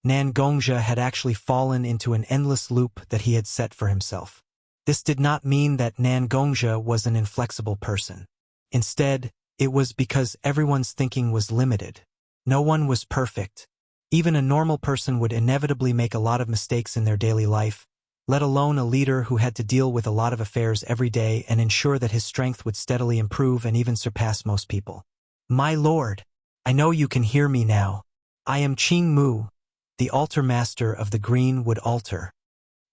Nangongzhe had actually fallen into an endless loop that he had set for himself. This did not mean that Nangongzhe was an inflexible person. Instead, it was because everyone's thinking was limited. No one was perfect. Even a normal person would inevitably make a lot of mistakes in their daily life, let alone a leader who had to deal with a lot of affairs every day and ensure that his strength would steadily improve and even surpass most people. My lord, I know you can hear me now. I am Qingmu, the altar master of the Greenwood altar.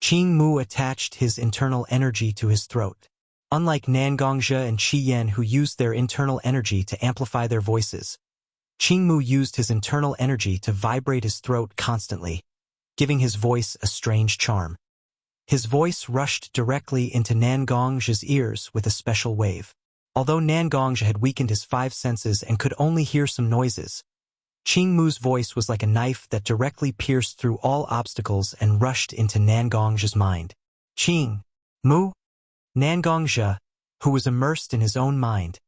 Qingmu attached his internal energy to his throat. Unlike Nangongzhe and Qi Yan who used their internal energy to amplify their voices, Qingmu used his internal energy to vibrate his throat constantly, giving his voice a strange charm. His voice rushed directly into Nangongzhe's ears with a special wave. Although Nangongzhe had weakened his 5 senses and could only hear some noises, Qingmu's voice was like a knife that directly pierced through all obstacles and rushed into Nangongzhe's mind. Qingmu? Nangongzhe, who was immersed in his own mind,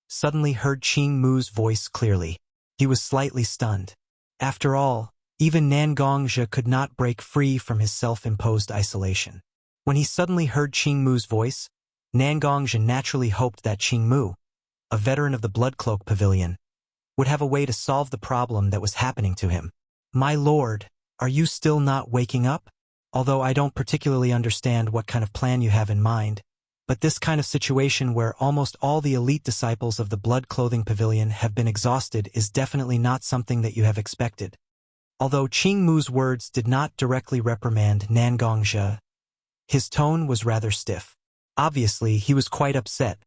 suddenly heard Qingmu's voice clearly. He was slightly stunned. After all, even Nangongzhe could not break free from his self-imposed isolation. When he suddenly heard Qingmu's voice, Nangongzhe naturally hoped that Qingmu, a veteran of the Bloodcloak Pavilion, would have a way to solve the problem that was happening to him. My lord, are you still not waking up? Although I don't particularly understand what kind of plan you have in mind, but this kind of situation where almost all the elite disciples of the Blood Clothing Pavilion have been exhausted is definitely not something that you have expected. Although Qingmu's words did not directly reprimand Nangongzhe, his tone was rather stiff. Obviously, he was quite upset.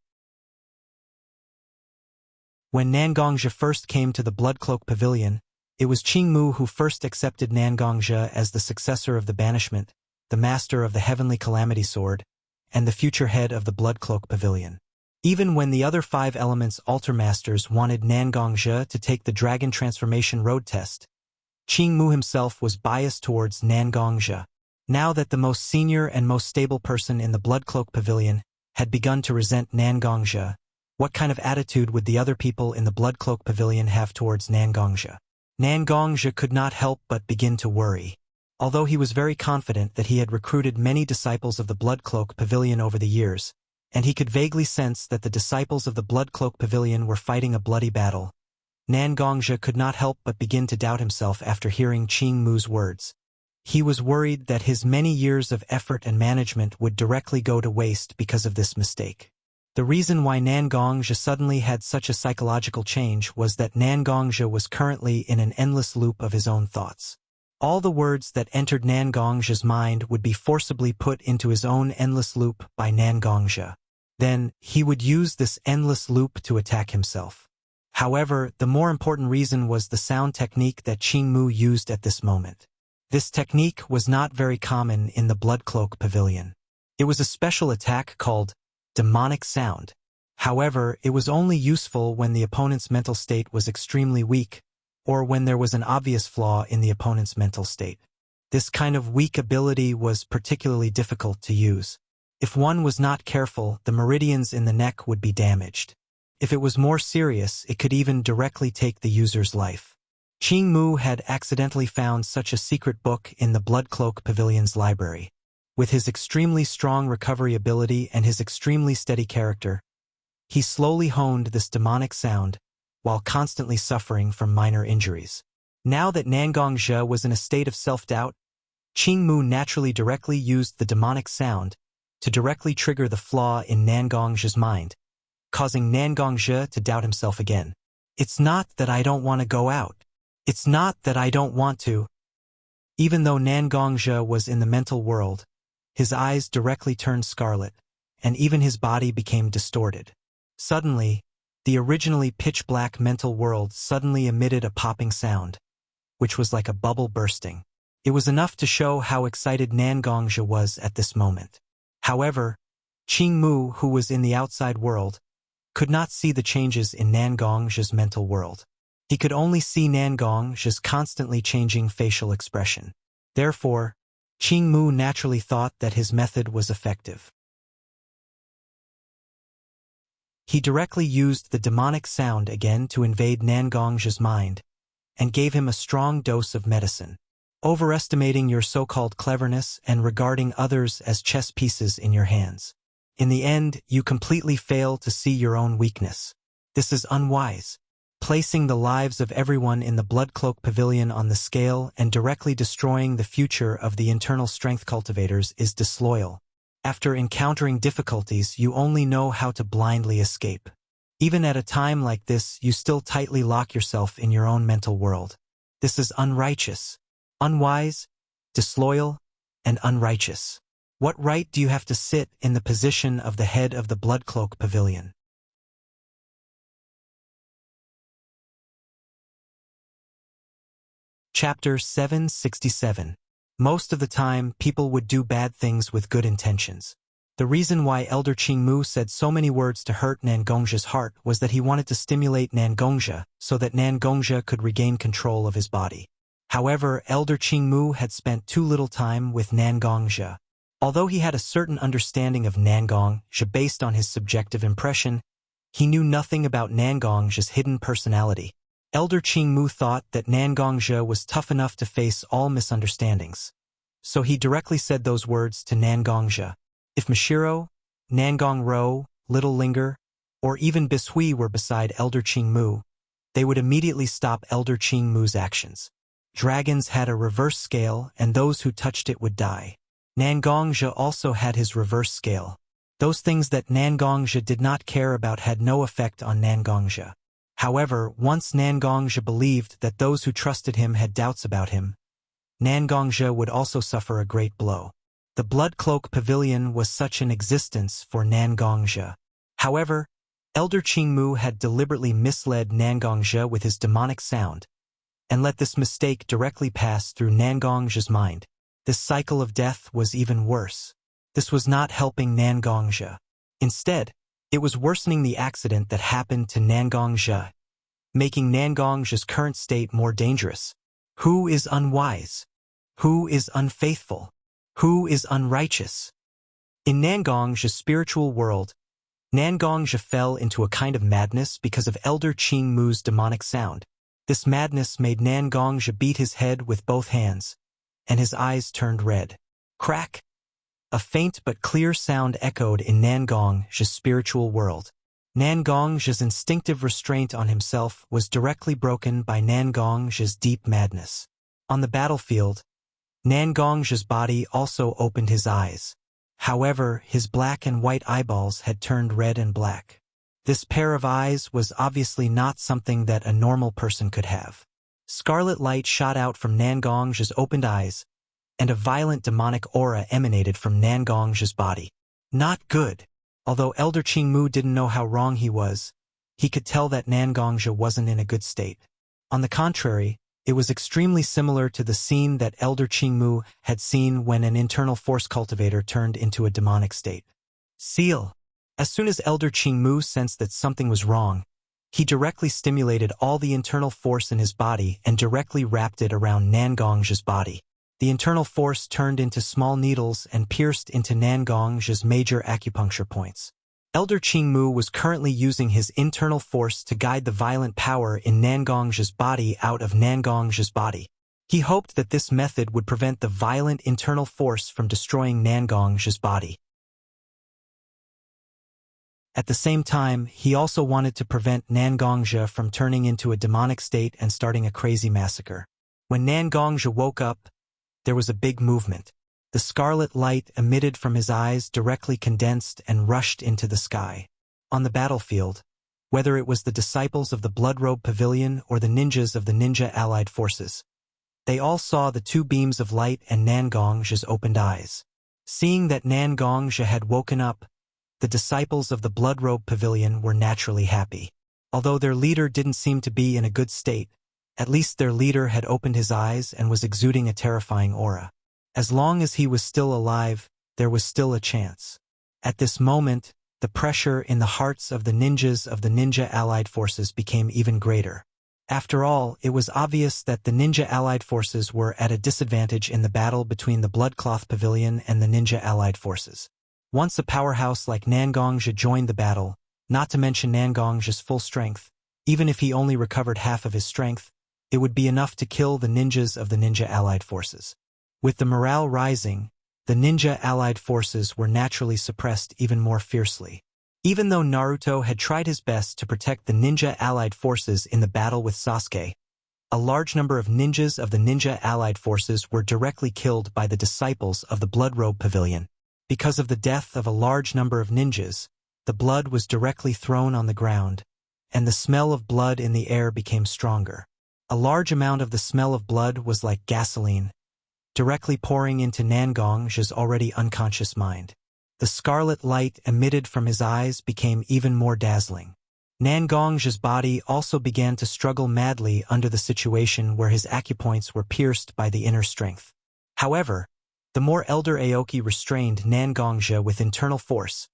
When Nangongzhi first came to the Blood Cloak Pavilion, it was Qingmu who first accepted Nangongzhi as the successor of the banishment, the master of the heavenly calamity sword, and the future head of the Blood Cloak Pavilion. Even when the other 5 elements altar masters wanted Nangongzhi to take the dragon transformation road test, Qingmu himself was biased towards Nangongzhi. Now that the most senior and most stable person in the Blood Cloak Pavilion had begun to resent Nangongzhi, what kind of attitude would the other people in the Blood Cloak Pavilion have towards Nangongzhi? Nangongzhi could not help but begin to worry. Although he was very confident that he had recruited many disciples of the Blood Cloak Pavilion over the years, and he could vaguely sense that the disciples of the Blood Cloak Pavilion were fighting a bloody battle, Nangongzhi could not help but begin to doubt himself after hearing Qingmu's words. He was worried that his many years of effort and management would directly go to waste because of this mistake. The reason why Nangongzhi suddenly had such a psychological change was that Nangongzhi was currently in an endless loop of his own thoughts. All the words that entered Nangongzhi's mind would be forcibly put into his own endless loop by Nangongzhi. Then, he would use this endless loop to attack himself. However, the more important reason was the sound technique that Qingmu used at this moment. This technique was not very common in the Blood Cloak Pavilion. It was a special attack called demonic sound. However, it was only useful when the opponent's mental state was extremely weak, or when there was an obvious flaw in the opponent's mental state. This kind of weak ability was particularly difficult to use. If one was not careful, the meridians in the neck would be damaged. If it was more serious, it could even directly take the user's life. Qingmu had accidentally found such a secret book in the Blood Cloak Pavilion's library. With his extremely strong recovery ability and his extremely steady character, he slowly honed this demonic sound while constantly suffering from minor injuries. Now that Nangongzhi was in a state of self-doubt, Qingmu naturally directly used the demonic sound to directly trigger the flaw in Nangongzhi's mind, causing Nangongzhi to doubt himself again. It's not that I don't want to go out. It's not that I don't want to. Even though Nangongzhi was in the mental world, his eyes directly turned scarlet, and even his body became distorted. Suddenly, the originally pitch-black mental world suddenly emitted a popping sound, which was like a bubble bursting. It was enough to show how excited Nangongzhi was at this moment. However, Qingmu, who was in the outside world, could not see the changes in Nangongzhi's mental world. He could only see Nangongzhi's constantly changing facial expression. Therefore, Qingmu naturally thought that his method was effective. He directly used the demonic sound again to invade Nangongzhi's mind, and gave him a strong dose of medicine. Overestimating your so-called cleverness and regarding others as chess pieces in your hands. In the end, you completely fail to see your own weakness. This is unwise. Placing the lives of everyone in the Blood Cloak Pavilion on the scale and directly destroying the future of the internal strength cultivators is disloyal. After encountering difficulties, you only know how to blindly escape. Even at a time like this, you still tightly lock yourself in your own mental world. This is unrighteous, unwise, disloyal, and unrighteous. What right do you have to sit in the position of the head of the Blood Cloak Pavilion? Chapter 767. Most of the time, people would do bad things with good intentions. The reason why Elder Qingmu said so many words to hurt Nangongzhi's heart was that he wanted to stimulate Nangongzhi so that Nangongzhi could regain control of his body. However, Elder Qingmu had spent too little time with Nangongzhi. Although he had a certain understanding of Nangongzhi based on his subjective impression, he knew nothing about Nangongzhi's hidden personality. Elder Qingmu thought that Nangongzhi was tough enough to face all misunderstandings. So he directly said those words to Nangongzhi. If Mashiro, Nangongro, Little Linger, or even Bishui were beside Elder Qingmu, they would immediately stop Elder Qingmu's actions. Dragons had a reverse scale, and those who touched it would die. Nangongzhi also had his reverse scale. Those things that Nangongzhi did not care about had no effect on Nangongzhi. However, once Nangongzhi believed that those who trusted him had doubts about him, Nangongzhi would also suffer a great blow. The Blood Cloak Pavilion was such an existence for Nangongzhi. However, Elder Qingmu had deliberately misled Nangongzhe with his demonic sound, and let this mistake directly pass through Nangongzhe's mind. This cycle of death was even worse. This was not helping Nangongzhe. Instead, it was worsening the accident that happened to Nangongzhe, making Nangongzhe's current state more dangerous. Who is unwise? Who is unfaithful? Who is unrighteous? In Nangongzhe's spiritual world, Nangongzhe fell into a kind of madness because of Elder Qingmu's demonic sound. This madness made Nangongzhe beat his head with both hands, and his eyes turned red. Crack! A faint but clear sound echoed in Nangongzhe's spiritual world. Nangongzhe's instinctive restraint on himself was directly broken by Nangongzhe's deep madness. On the battlefield, Nangongzhe's body also opened his eyes. However, his black and white eyeballs had turned red and black. This pair of eyes was obviously not something that a normal person could have. Scarlet light shot out from Nangongzhe's opened eyes, and a violent demonic aura emanated from Nangongzhe's body. Not good. Although Elder Qingmu didn't know how wrong he was, he could tell that Nangongzhe wasn't in a good state. On the contrary, it was extremely similar to the scene that Elder Qingmu had seen when an internal force cultivator turned into a demonic state. Seal. As soon as Elder Qingmu sensed that something was wrong, he directly stimulated all the internal force in his body and directly wrapped it around Nangongzhe's body. The internal force turned into small needles and pierced into Nangongzhe's major acupuncture points. Elder Qingmu was currently using his internal force to guide the violent power in Nangongzhe's body out of Nangongzhe's body. He hoped that this method would prevent the violent internal force from destroying Nangongzhe's body. At the same time, he also wanted to prevent Nangongzhe from turning into a demonic state and starting a crazy massacre. When Nangongzhe woke up, there was a big movement. The scarlet light emitted from his eyes directly condensed and rushed into the sky. On the battlefield, whether it was the disciples of the Bloodrobe Pavilion or the ninjas of the Ninja Allied Forces, they all saw the two beams of light and Nangongzhe's opened eyes. Seeing that Nangongzhe had woken up, the disciples of the Bloodrobe Pavilion were naturally happy. Although their leader didn't seem to be in a good state, at least their leader had opened his eyes and was exuding a terrifying aura. As long as he was still alive, there was still a chance. At this moment, the pressure in the hearts of the ninjas of the Ninja Allied Forces became even greater. After all, it was obvious that the Ninja Allied Forces were at a disadvantage in the battle between the Bloodcloth Pavilion and the Ninja Allied Forces. Once a powerhouse like Nangongzhe joined the battle, not to mention Nangongzhe's full strength, even if he only recovered half of his strength, it would be enough to kill the ninjas of the Ninja Allied Forces. With the morale rising, the Ninja Allied Forces were naturally suppressed even more fiercely. Even though Naruto had tried his best to protect the Ninja Allied Forces in the battle with Sasuke, a large number of ninjas of the Ninja Allied Forces were directly killed by the disciples of the Bloodrobe Pavilion. Because of the death of a large number of ninjas, the blood was directly thrown on the ground, and the smell of blood in the air became stronger. A large amount of the smell of blood was like gasoline, directly pouring into Nangongzhe's already unconscious mind. The scarlet light emitted from his eyes became even more dazzling. Nangongzhe's body also began to struggle madly under the situation where his acupoints were pierced by the inner strength. However, the more Elder Aoki restrained Nangongzhe with internal force,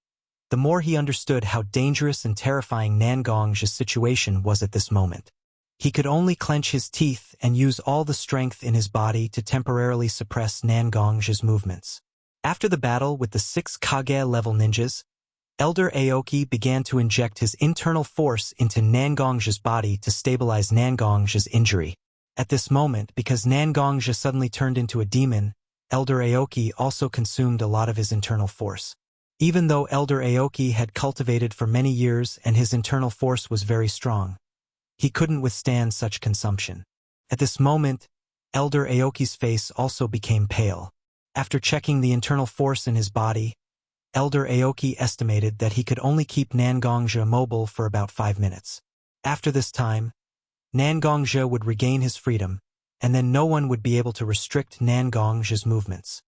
the more he understood how dangerous and terrifying Nangongzhe's situation was at this moment. He could only clench his teeth and use all the strength in his body to temporarily suppress Nangongzhe's movements. After the battle with the 6 Kage-level ninjas, Elder Aoki began to inject his internal force into Nangongzhe's body to stabilize Nangongzhe's injury. At this moment, because Nangongzhe suddenly turned into a demon, Elder Aoki also consumed a lot of his internal force. Even though Elder Aoki had cultivated for many years and his internal force was very strong, he couldn't withstand such consumption. At this moment, Elder Aoki's face also became pale. After checking the internal force in his body, Elder Aoki estimated that he could only keep Nangongzhe mobile for about 5 minutes. After this time, Nangongzhe would regain his freedom, and then no one would be able to restrict Nangongzhe's movements.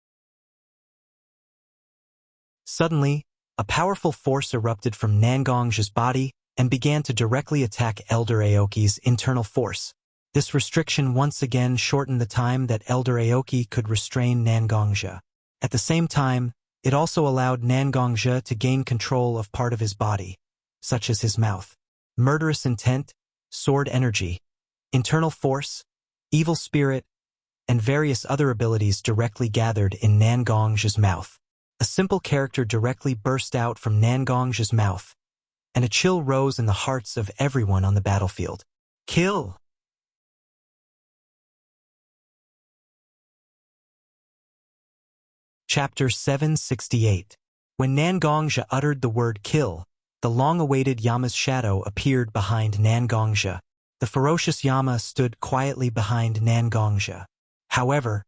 Suddenly, A powerful force erupted from Nangong's body and began to directly attack Elder Aoki's internal force. This restriction once again shortened the time that Elder Aoki could restrain Nangongja. At the same time, it also allowed Nangongja to gain control of part of his body, such as his mouth. Murderous intent, sword energy, internal force, evil spirit, and various other abilities directly gathered in Nangong's mouth. A simple character directly burst out from Nangong's mouth, and a chill rose in the hearts of everyone on the battlefield. Kill! Chapter 768. When Nangongja uttered the word kill, the long-awaited Yama's shadow appeared behind Nangongja. The ferocious Yama stood quietly behind Nangongja. However,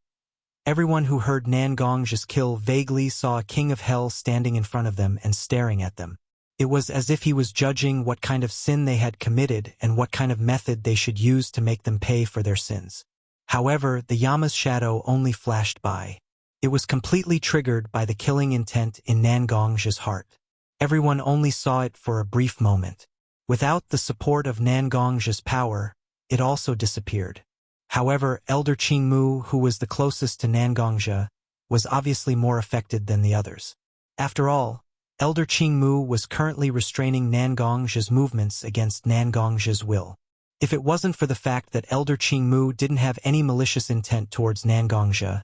everyone who heard Nangongja's kill vaguely saw a king of hell standing in front of them and staring at them. It was as if he was judging what kind of sin they had committed and what kind of method they should use to make them pay for their sins. However, the Yama's shadow only flashed by. It was completely triggered by the killing intent in Nangongja's heart. Everyone only saw it for a brief moment. Without the support of Nangongja's power, it also disappeared. However, Elder Qingmu, who was the closest to Nangongja, was obviously more affected than the others. After all, Elder Qingmu was currently restraining Nangongja's movements against Nangongja's will. If it wasn't for the fact that Elder Qingmu didn't have any malicious intent towards Nangongja,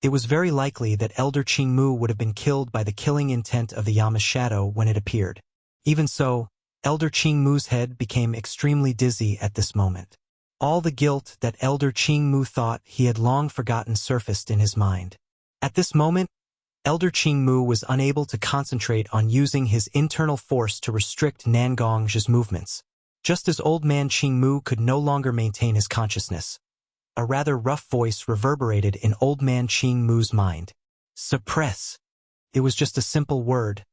it was very likely that Elder Qingmu would have been killed by the killing intent of the Yama's shadow when it appeared. Even so, Elder Qingmu's head became extremely dizzy at this moment. All the guilt that Elder Qingmu thought he had long forgotten surfaced in his mind. At this moment, Elder Qingmu was unable to concentrate on using his internal force to restrict Nangongja's movements. Just as Old Man Qingmu could no longer maintain his consciousness, a rather rough voice reverberated in Old Man Qingmu's mind. Suppress. It was just a simple word,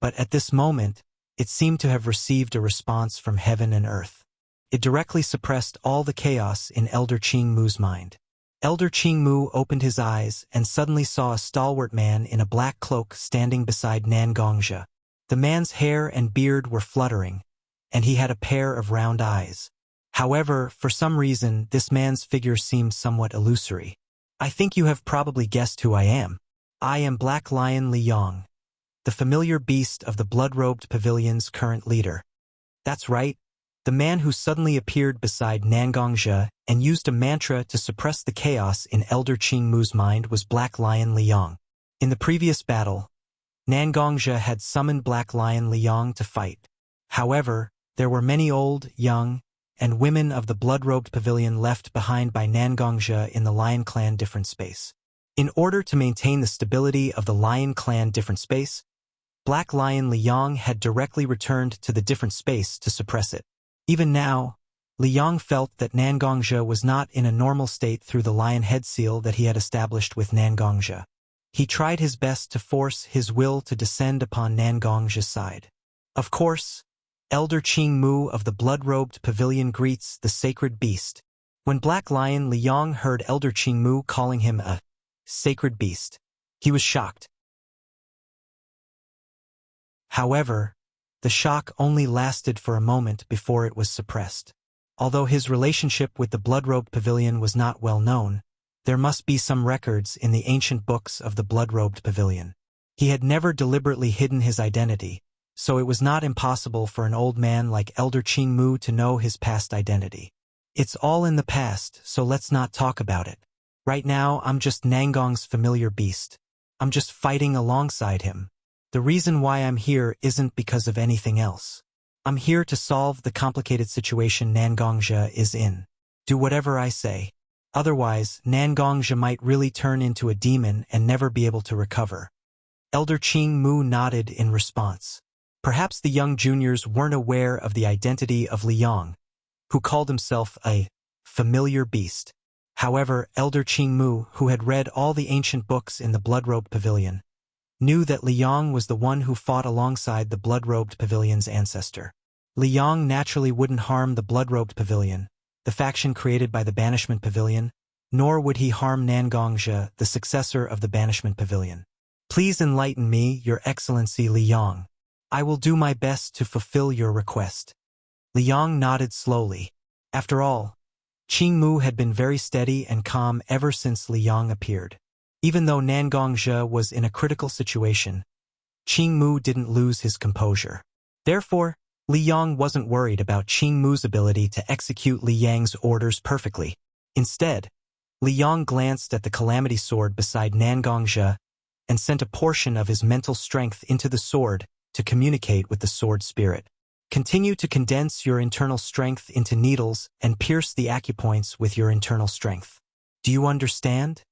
but at this moment, it seemed to have received a response from heaven and earth. It directly suppressed all the chaos in Elder Qingmu's mind. Elder Qingmu opened his eyes and suddenly saw a stalwart man in a black cloak standing beside Nangongja. The man's hair and beard were fluttering, and he had a pair of round eyes. However, for some reason, this man's figure seemed somewhat illusory. I think you have probably guessed who I am. I am Black Lion Liang, the familiar beast of the Blood-Robed Pavilion's current leader. That's right, the man who suddenly appeared beside Nangongja and used a mantra to suppress the chaos in Elder Qingmu's mind was Black Lion Liang. In the previous battle, Nangongja had summoned Black Lion Liang to fight. However, there were many old, young, and women of the Blood-Robed Pavilion left behind by Nangongja in the Lion Clan Different Space. In order to maintain the stability of the Lion Clan Different Space, Black Lion Liang had directly returned to the Different Space to suppress it. Even now, Liang felt that Nangongja was not in a normal state through the lion head seal that he had established with Nangongja. He tried his best to force his will to descend upon Nangongja's side. Of course, Elder Qingmu of the Blood-Robed Pavilion greets the sacred beast. When Black Lion Liang heard Elder Qingmu calling him a sacred beast, he was shocked. However, the shock only lasted for a moment before it was suppressed. Although his relationship with the Blood-Robed Pavilion was not well known, there must be some records in the ancient books of the Blood-Robed Pavilion. He had never deliberately hidden his identity, so it was not impossible for an old man like Elder Qingmu to know his past identity. It's all in the past, so let's not talk about it. Right now, I'm just Nangong's familiar beast. I'm just fighting alongside him. The reason why I'm here isn't because of anything else. I'm here to solve the complicated situation Nangongja is in. Do whatever I say. Otherwise, Nangongja might really turn into a demon and never be able to recover. Elder Qingmu nodded in response. Perhaps the young juniors weren't aware of the identity of Liang, who called himself a familiar beast. However, Elder Qingmu, who had read all the ancient books in the Blood-Robed Pavilion, knew that Liang was the one who fought alongside the Blood-Robed Pavilion's ancestor. Liang naturally wouldn't harm the Blood-Robed Pavilion, the faction created by the Banishment Pavilion, nor would he harm Nangongja, the successor of the Banishment Pavilion. Please enlighten me, Your Excellency Li Yang. I will do my best to fulfill your request. Li Yang nodded slowly. After all, Qing Mu had been very steady and calm ever since Li Yang appeared. Even though Nangongzhe was in a critical situation, Qing Mu didn't lose his composure. Therefore, Li Yang wasn't worried about Qing Mu's ability to execute Li Yang's orders perfectly. Instead, Li Yang glanced at the calamity sword beside Nangongzhe and sent a portion of his mental strength into the sword to communicate with the sword spirit. Continue to condense your internal strength into needles and pierce the acupoints with your internal strength. Do you understand?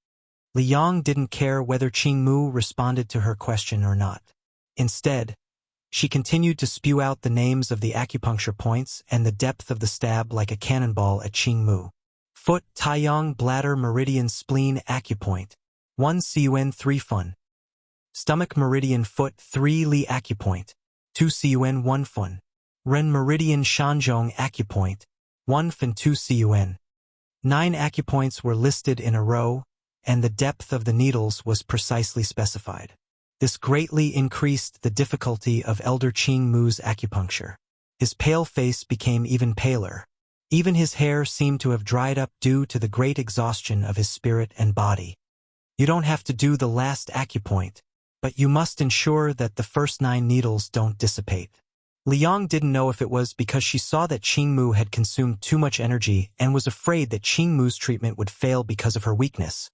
Li Yang didn't care whether Qing Mu responded to her question or not. Instead, she continued to spew out the names of the acupuncture points and the depth of the stab like a cannonball at Qing Mu. Foot, Taiyang, bladder, meridian, spleen, acupoint. 1 Cun 3 Fun. Stomach, meridian, foot, 3 Li acupoint. 2 Cun 1 Fun. Ren, meridian, Shanzhong acupoint. 1 Fin 2 Cun. 9 acupoints were listed in a row, and the depth of the needles was precisely specified. This greatly increased the difficulty of Elder Qing Mu's acupuncture. His pale face became even paler. Even his hair seemed to have dried up due to the great exhaustion of his spirit and body. You don't have to do the last acupoint, but you must ensure that the first 9 needles don't dissipate. Li Yang didn't know if it was because she saw that Qing Mu had consumed too much energy and was afraid that Qing Mu's treatment would fail because of her weakness,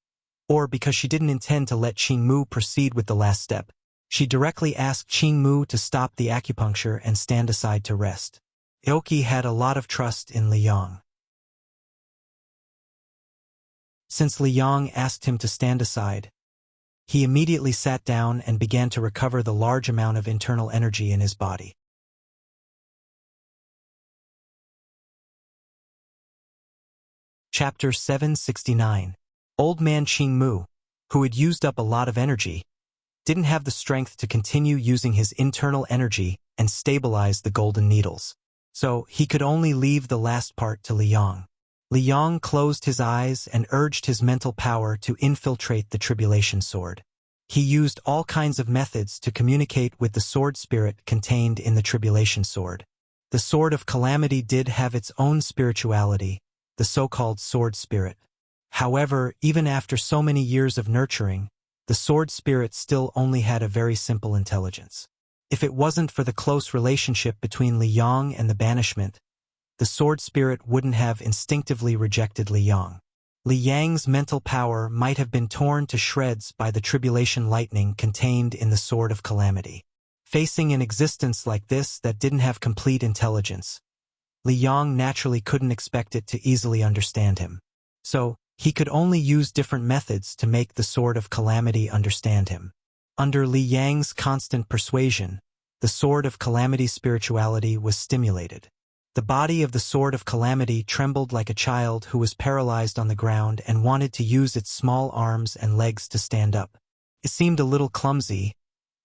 or because she didn't intend to let Qing Mu proceed with the last step. She directly asked Qing Mu to stop the acupuncture and stand aside to rest. Aoki had a lot of trust in Li Yang. Since Li Yang asked him to stand aside, he immediately sat down and began to recover the large amount of internal energy in his body. Chapter 769. Old man Qing Mu, who had used up a lot of energy, didn't have the strength to continue using his internal energy and stabilize the golden needles. So he could only leave the last part to Li Yang. Li Yang closed his eyes and urged his mental power to infiltrate the tribulation sword. He used all kinds of methods to communicate with the sword spirit contained in the tribulation sword. The sword of calamity did have its own spirituality, the so-called sword spirit. However, even after so many years of nurturing, the sword spirit still only had a very simple intelligence. If it wasn't for the close relationship between Li Yang and the banishment, the sword spirit wouldn't have instinctively rejected Li Yang. Li Yang's mental power might have been torn to shreds by the tribulation lightning contained in the sword of calamity. Facing an existence like this that didn't have complete intelligence, Li Yang naturally couldn't expect it to easily understand him. So, he could only use different methods to make the sword of calamity understand him. Under Li Yang's constant persuasion, the sword of calamity's spirituality was stimulated. The body of the sword of calamity trembled like a child who was paralyzed on the ground and wanted to use its small arms and legs to stand up. It seemed a little clumsy,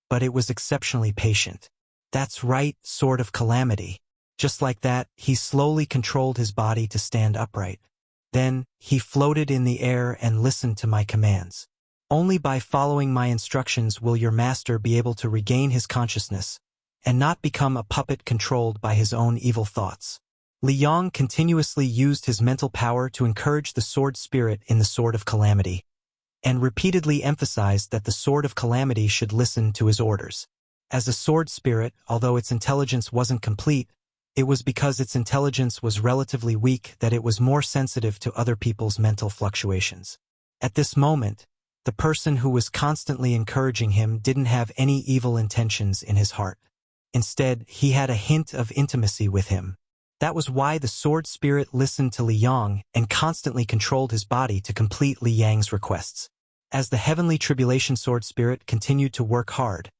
but it was exceptionally patient. That's right, sword of calamity. Just like that, he slowly controlled his body to stand upright. Then, he floated in the air and listened to my commands. Only by following my instructions will your master be able to regain his consciousness and not become a puppet controlled by his own evil thoughts. Li Yang continuously used his mental power to encourage the sword spirit in the sword of calamity, and repeatedly emphasized that the sword of calamity should listen to his orders. As a sword spirit, although its intelligence wasn't complete, it was because its intelligence was relatively weak that it was more sensitive to other people's mental fluctuations. At this moment, the person who was constantly encouraging him didn't have any evil intentions in his heart. Instead, he had a hint of intimacy with him. That was why the sword spirit listened to Li Yang and constantly controlled his body to complete Li Yang's requests. As the heavenly tribulation sword spirit continued to work hard,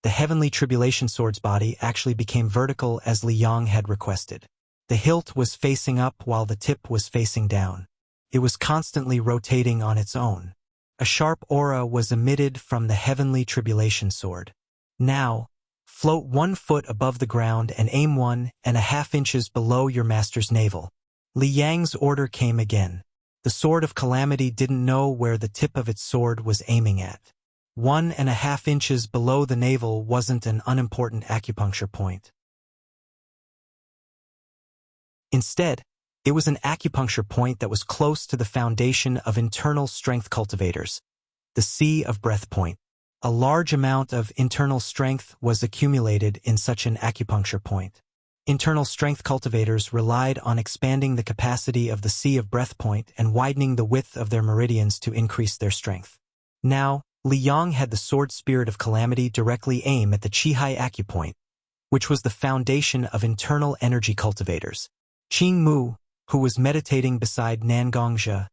the heavenly tribulation sword's body actually became vertical as Li Yang had requested. The hilt was facing up while the tip was facing down. It was constantly rotating on its own. A sharp aura was emitted from the heavenly tribulation sword. Now, float 1 foot above the ground and aim 1.5 inches below your master's navel. Li Yang's order came again. The sword of calamity didn't know where the tip of its sword was aiming at. 1.5 inches below the navel wasn't an unimportant acupuncture point. Instead, it was an acupuncture point that was close to the foundation of internal strength cultivators, the sea of breath point. A large amount of internal strength was accumulated in such an acupuncture point. Internal strength cultivators relied on expanding the capacity of the sea of breath point and widening the width of their meridians to increase their strength. Now, Li Yang had the sword spirit of calamity directly aim at the Qihai acupoint, which was the foundation of internal energy cultivators. Qing Mu, who was meditating beside Nangongzhe,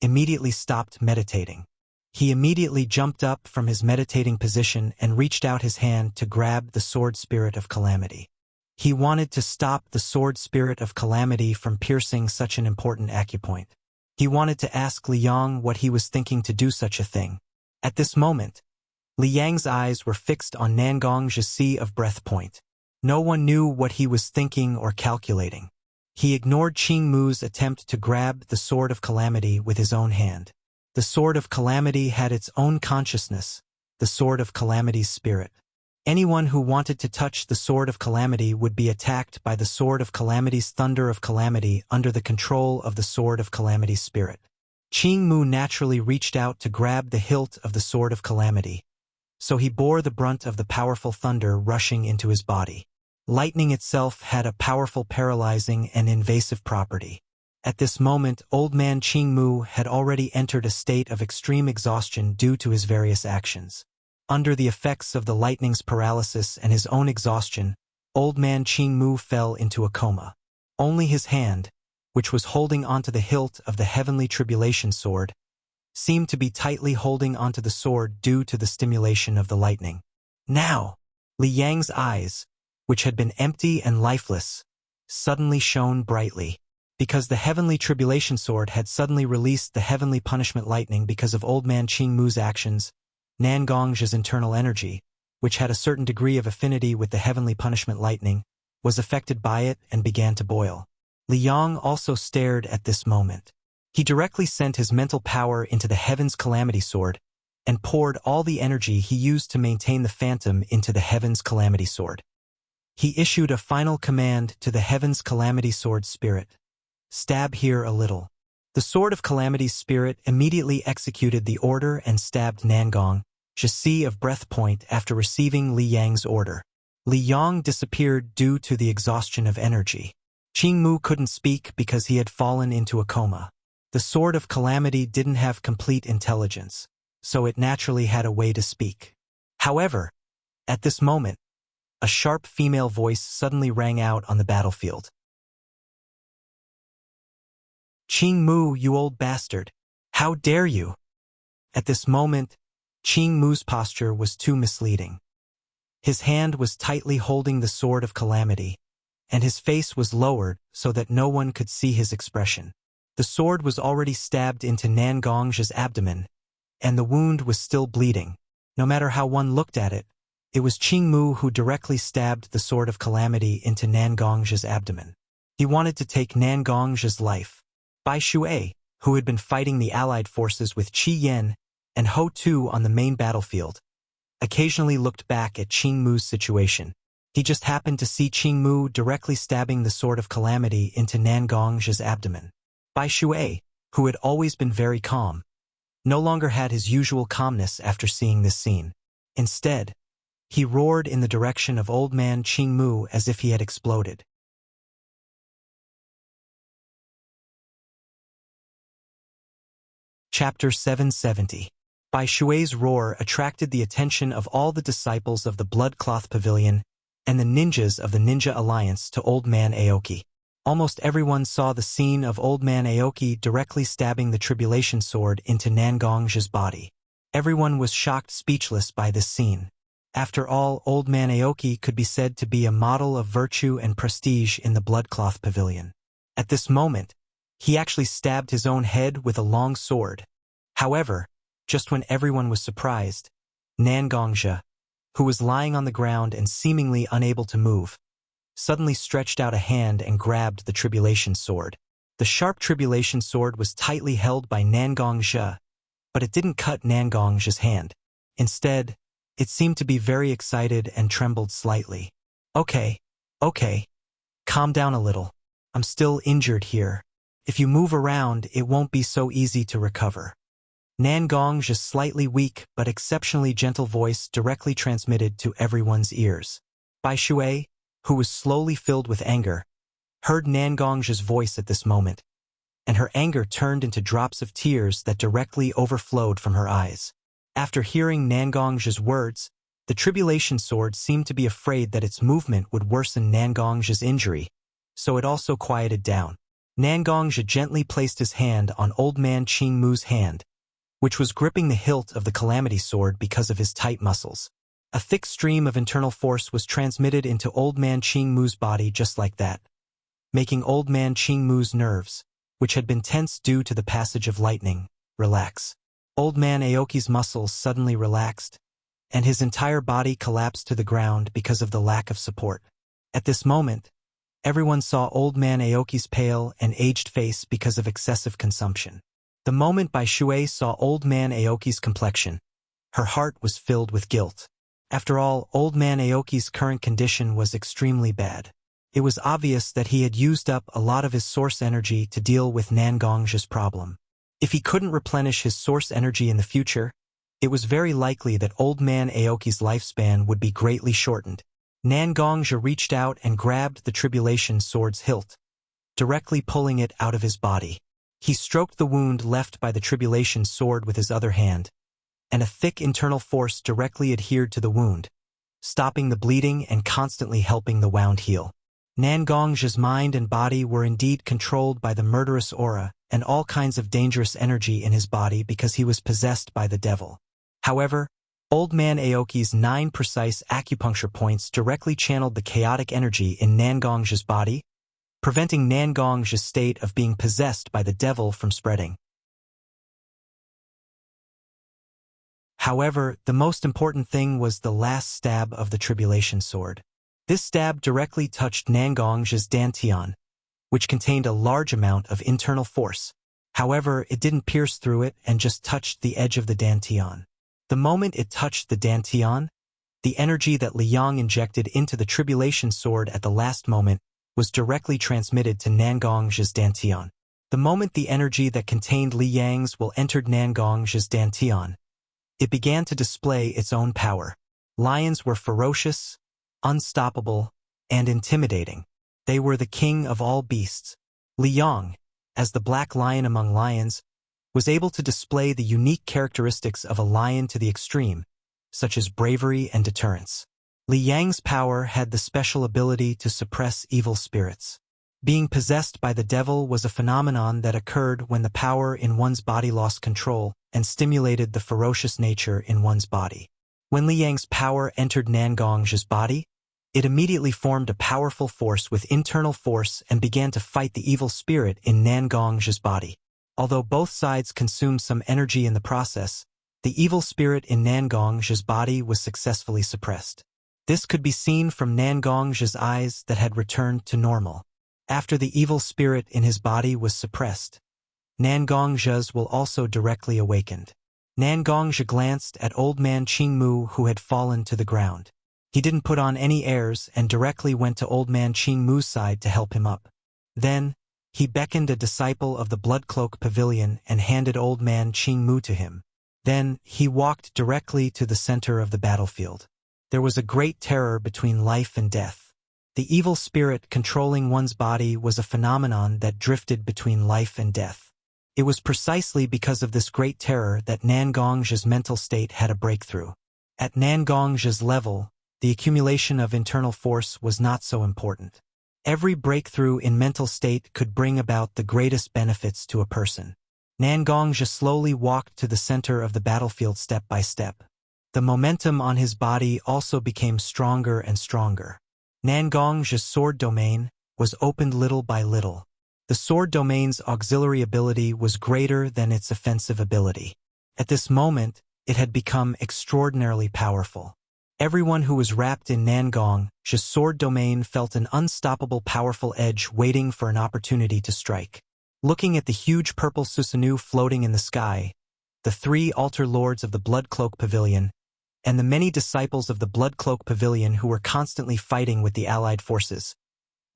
immediately stopped meditating. He immediately jumped up from his meditating position and reached out his hand to grab the sword spirit of calamity. He wanted to stop the sword spirit of calamity from piercing such an important acupoint. He wanted to ask Li Yang what he was thinking to do such a thing. At this moment, Li Yang's eyes were fixed on Nangongzhe's sea of breath point. No one knew what he was thinking or calculating. He ignored Qing Mu's attempt to grab the sword of calamity with his own hand. The sword of calamity had its own consciousness, the sword of calamity's spirit. Anyone who wanted to touch the sword of calamity would be attacked by the sword of calamity's thunder of calamity under the control of the sword of calamity's spirit. Qing Mu naturally reached out to grab the hilt of the sword of calamity, so he bore the brunt of the powerful thunder rushing into his body. Lightning itself had a powerful paralyzing and invasive property. At this moment, old man Qing Mu had already entered a state of extreme exhaustion due to his various actions. Under the effects of the lightning's paralysis and his own exhaustion, old man Qing Mu fell into a coma. Only his hand, which was holding onto the hilt of the heavenly tribulation sword, seemed to be tightly holding onto the sword due to the stimulation of the lightning. Now, Li Yang's eyes, which had been empty and lifeless, suddenly shone brightly. Because the heavenly tribulation sword had suddenly released the heavenly punishment lightning because of old man Qing Mu's actions, Nangongzhe's internal energy, which had a certain degree of affinity with the heavenly punishment lightning, was affected by it and began to boil. Li Yang also stared at this moment. He directly sent his mental power into the heaven's calamity sword and poured all the energy he used to maintain the phantom into the heaven's calamity sword. He issued a final command to the heaven's calamity sword spirit. Stab here a little. The sword of calamity's spirit immediately executed the order and stabbed Nangongzhe's sea of breath point after receiving Li Yang's order. Li Yang disappeared due to the exhaustion of energy. Qing Mu couldn't speak because he had fallen into a coma. The sword of calamity didn't have complete intelligence, so it naturally had a way to speak. However, at this moment, a sharp female voice suddenly rang out on the battlefield. Qing Mu, you old bastard! How dare you! At this moment, Qing Mu's posture was too misleading. His hand was tightly holding the sword of calamity, and his face was lowered so that no one could see his expression. The sword was already stabbed into Nangongzhe's abdomen, and the wound was still bleeding. No matter how one looked at it, it was Qing Mu who directly stabbed the sword of calamity into Nangongzhe's abdomen. He wanted to take Nangongzhe's life. Bai Shui, who had been fighting the allied forces with Qi Yan and Ho Tu on the main battlefield, occasionally looked back at Qing Mu's situation. He just happened to see Qing Mu directly stabbing the sword of calamity into Nangongzhe's abdomen. Bai Shui, who had always been very calm, no longer had his usual calmness after seeing this scene. Instead, he roared in the direction of old man Qing Mu as if he had exploded. Chapter 770. Bai Shui's roar attracted the attention of all the disciples of the Bloodcloth Pavilion and the ninjas of the Ninja Alliance to Old Man Aoki. Almost everyone saw the scene of Old Man Aoki directly stabbing the tribulation sword into Nangongzhe's body. Everyone was shocked speechless by this scene. After all, Old Man Aoki could be said to be a model of virtue and prestige in the Bloodcloth Pavilion. At this moment, he actually stabbed his own head with a long sword. However, just when everyone was surprised, Nangongzhe, who was lying on the ground and seemingly unable to move, suddenly stretched out a hand and grabbed the tribulation sword. The sharp tribulation sword was tightly held by Nangongzhe, but it didn't cut Nangongzhe's hand. Instead, it seemed to be very excited and trembled slightly. Okay, calm down a little. I'm still injured here. If you move around, it won't be so easy to recover. Nangong's slightly weak but exceptionally gentle voice directly transmitted to everyone's ears. Bai Shui, who was slowly filled with anger, heard Nangong's voice at this moment, and her anger turned into drops of tears that directly overflowed from her eyes. After hearing Nangong's words, the Tribulation Sword seemed to be afraid that its movement would worsen Nangong's injury, so it also quieted down. Nangong's gently placed his hand on Old Man Qingmu's hand, which was gripping the hilt of the Calamity Sword because of his tight muscles. A thick stream of internal force was transmitted into Old Man Qingmu's body just like that, making Old Man Qingmu's nerves, which had been tense due to the passage of lightning, relax. Old Man Aoki's muscles suddenly relaxed, and his entire body collapsed to the ground because of the lack of support. At this moment, everyone saw Old Man Aoki's pale and aged face because of excessive consumption. The moment Bai Shui saw Old Man Aoki's complexion, her heart was filled with guilt. After all, Old Man Aoki's current condition was extremely bad. It was obvious that he had used up a lot of his source energy to deal with Nangong's problem. If he couldn't replenish his source energy in the future, it was very likely that Old Man Aoki's lifespan would be greatly shortened. Nangong reached out and grabbed the Tribulation Sword's hilt, directly pulling it out of his body. He stroked the wound left by the Tribulation Sword with his other hand, and a thick internal force directly adhered to the wound, stopping the bleeding and constantly helping the wound heal. Nangong's mind and body were indeed controlled by the murderous aura and all kinds of dangerous energy in his body because he was possessed by the devil. However, Old Man Aoki's 9 precise acupuncture points directly channeled the chaotic energy in Nangong's body, preventing Nangong's state of being possessed by the devil from spreading. However, the most important thing was the last stab of the Tribulation Sword. This stab directly touched Nangong's dantian, which contained a large amount of internal force. However, it didn't pierce through it and just touched the edge of the dantian. The moment it touched the dantian, the energy that Liang injected into the Tribulation Sword at the last moment was directly transmitted to Nangong's dantian. The moment the energy that contained Liang's will entered Nangong's dantian, it began to display its own power. Lions were ferocious, unstoppable, and intimidating. They were the king of all beasts. Liang, as the black lion among lions, was able to display the unique characteristics of a lion to the extreme, such as bravery and deterrence. Liang's power had the special ability to suppress evil spirits. Being possessed by the devil was a phenomenon that occurred when the power in one's body lost control and stimulated the ferocious nature in one's body. When Liang's power entered Nangong's body, it immediately formed a powerful force with internal force and began to fight the evil spirit in Nangong's body. Although both sides consumed some energy in the process, the evil spirit in Nangong's body was successfully suppressed. This could be seen from Nangong's eyes that had returned to normal. After the evil spirit in his body was suppressed, Nangong's will also directly awakened. Nangong glanced at Old Man Qingmu who had fallen to the ground. He didn't put on any airs and directly went to Old Man Qingmu's side to help him up. Then, he beckoned a disciple of the Blood Cloak Pavilion and handed Old Man Qingmu to him. Then, he walked directly to the center of the battlefield. There was a great terror between life and death. The evil spirit controlling one's body was a phenomenon that drifted between life and death. It was precisely because of this great terror that Nangong's mental state had a breakthrough. At Nangong's level, the accumulation of internal force was not so important. Every breakthrough in mental state could bring about the greatest benefits to a person. Nangong slowly walked to the center of the battlefield step by step. The momentum on his body also became stronger and stronger. Nangong's sword domain was opened little by little. The sword domain's auxiliary ability was greater than its offensive ability. At this moment, it had become extraordinarily powerful. Everyone who was wrapped in Nangong's sword domain felt an unstoppable powerful edge waiting for an opportunity to strike. Looking at the huge purple Susanoo floating in the sky, the 3 altar lords of the Blood Cloak Pavilion and the many disciples of the Blood Cloak Pavilion who were constantly fighting with the allied forces.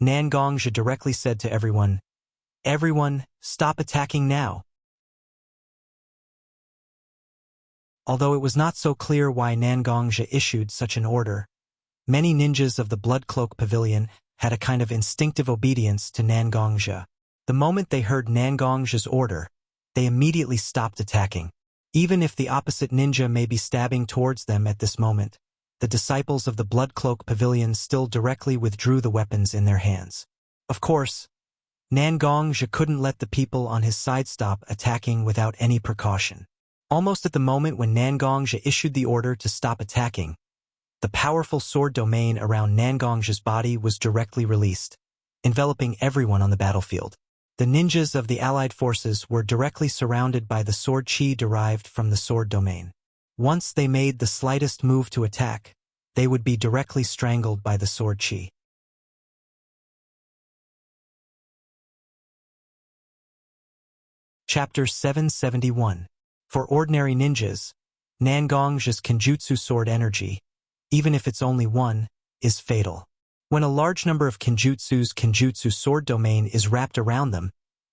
Nangongzhi directly said to everyone, "Everyone, stop attacking now." Although it was not so clear why Nangongzhi issued such an order, many ninjas of the Blood Cloak Pavilion had a kind of instinctive obedience to Nangongzhi. The moment they heard Nangongzhi's order, they immediately stopped attacking. Even if the opposite ninja may be stabbing towards them at this moment, the disciples of the Blood Cloak Pavilion still directly withdrew the weapons in their hands. Of course, Nangongzhi couldn't let the people on his side stop attacking without any precaution. Almost at the moment when Nangongzhi issued the order to stop attacking, the powerful sword domain around Nangongzhi's body was directly released, enveloping everyone on the battlefield. The ninjas of the allied forces were directly surrounded by the sword chi derived from the sword domain. Once they made the slightest move to attack, they would be directly strangled by the sword chi. Chapter 771. For ordinary ninjas, Nangongzhi's Kenjutsu sword energy, even if it's only one, is fatal. When a large number of Kenjutsu's Kenjutsu sword domain is wrapped around them,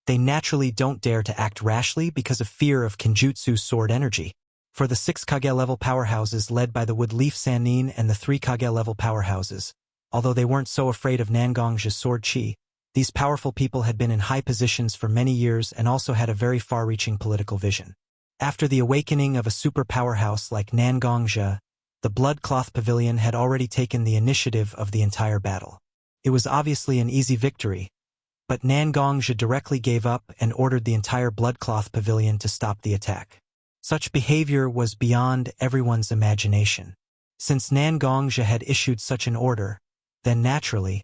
they naturally don't dare to act rashly because of fear of Kenjutsu sword energy. For the 6 Kage level powerhouses led by the Wood Leaf Sannin and the 3 Kage level powerhouses, although they weren't so afraid of Nangongzhi's sword chi, these powerful people had been in high positions for many years and also had a very far-reaching political vision. After the awakening of a super powerhouse like Nangongzhi, the Blood Cloth Pavilion had already taken the initiative of the entire battle. It was obviously an easy victory, but Nangongzhi directly gave up and ordered the entire Blood Cloth Pavilion to stop the attack. Such behavior was beyond everyone's imagination. Since Nangongzhi had issued such an order, then naturally,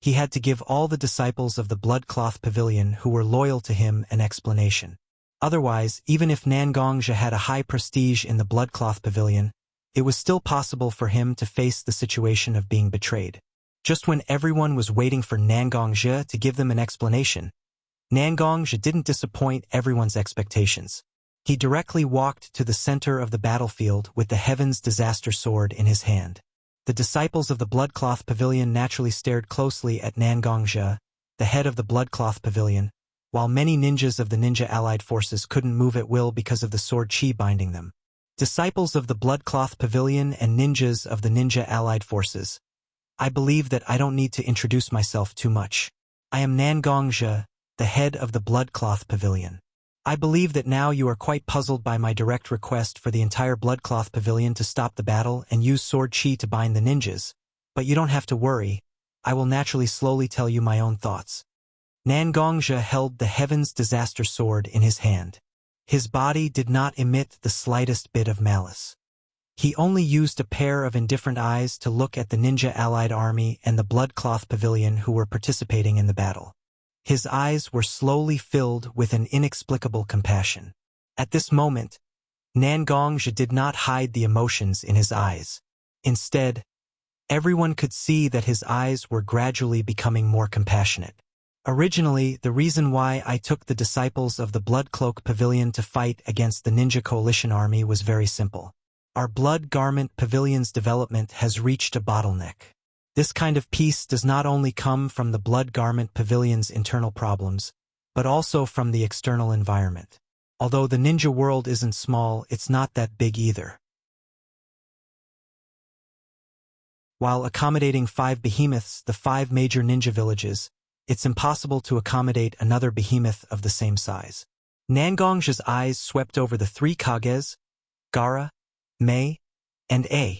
he had to give all the disciples of the Blood Cloth Pavilion who were loyal to him an explanation. Otherwise, even if Nangongzhi had a high prestige in the Blood Cloth Pavilion, it was still possible for him to face the situation of being betrayed. Just when everyone was waiting for Nangongzhi to give them an explanation, Nangongzhi didn't disappoint everyone's expectations. He directly walked to the center of the battlefield with the Heaven's Disaster Sword in his hand. The disciples of the Blood Cloth Pavilion naturally stared closely at Nangongzhi, the head of the Blood Cloth Pavilion, while many ninjas of the ninja allied forces couldn't move at will because of the sword chi binding them. Disciples of the Blood Cloth Pavilion and ninjas of the ninja allied forces, I believe that I don't need to introduce myself too much. I am Nangongzhi, the head of the Blood Cloth Pavilion. I believe that now you are quite puzzled by my direct request for the entire Blood Cloth Pavilion to stop the battle and use sword chi to bind the ninjas, but you don't have to worry, I will naturally slowly tell you my own thoughts. Nangongzhi held the Heaven's Disaster Sword in his hand. His body did not emit the slightest bit of malice. He only used a pair of indifferent eyes to look at the ninja allied army and the Blood Cloth Pavilion who were participating in the battle. His eyes were slowly filled with an inexplicable compassion. At this moment, Nangongzhi did not hide the emotions in his eyes. Instead, everyone could see that his eyes were gradually becoming more compassionate. Originally, the reason why I took the disciples of the Blood Cloak Pavilion to fight against the Ninja Coalition army was very simple. Our Blood Garment Pavilion's development has reached a bottleneck. This kind of peace does not only come from the Blood Garment Pavilion's internal problems, but also from the external environment. Although the ninja world isn't small, it's not that big either. While accommodating 5 behemoths, the 5 major ninja villages, it's impossible to accommodate another behemoth of the same size. Nangongzhi's eyes swept over the 3 Kages, Gara, Mei, and A,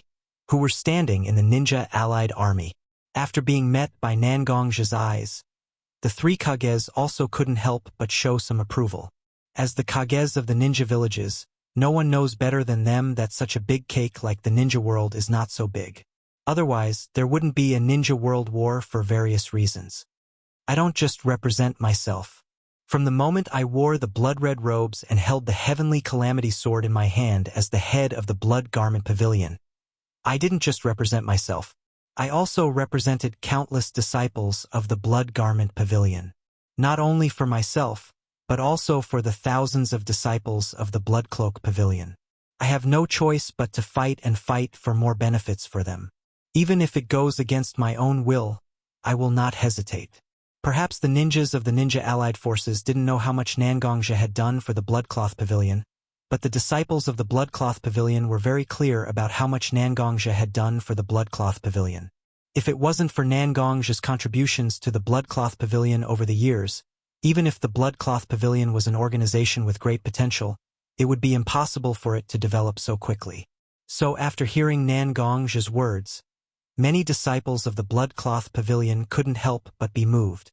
who were standing in the ninja allied army. After being met by Nangongzhi's eyes, the 3 Kages also couldn't help but show some approval. As the Kages of the ninja villages, no one knows better than them that such a big cake like the ninja world is not so big. Otherwise, there wouldn't be a ninja world war for various reasons. I don't just represent myself. From the moment I wore the blood-red robes and held the heavenly calamity sword in my hand as the head of the Blood Garment Pavilion, I didn't just represent myself. I also represented countless disciples of the Blood Garment Pavilion. Not only for myself, but also for the thousands of disciples of the Blood Cloak Pavilion. I have no choice but to fight and fight for more benefits for them. Even if it goes against my own will, I will not hesitate. Perhaps the ninjas of the Ninja Allied Forces didn't know how much Nangongja had done for the Bloodcloth Pavilion, but the disciples of the Bloodcloth Pavilion were very clear about how much Nangongja had done for the Bloodcloth Pavilion. If it wasn't for Nangongja's contributions to the Bloodcloth Pavilion over the years, even if the Bloodcloth Pavilion was an organization with great potential, it would be impossible for it to develop so quickly. So after hearing Nangongja's words, many disciples of the Bloodcloth Pavilion couldn't help but be moved.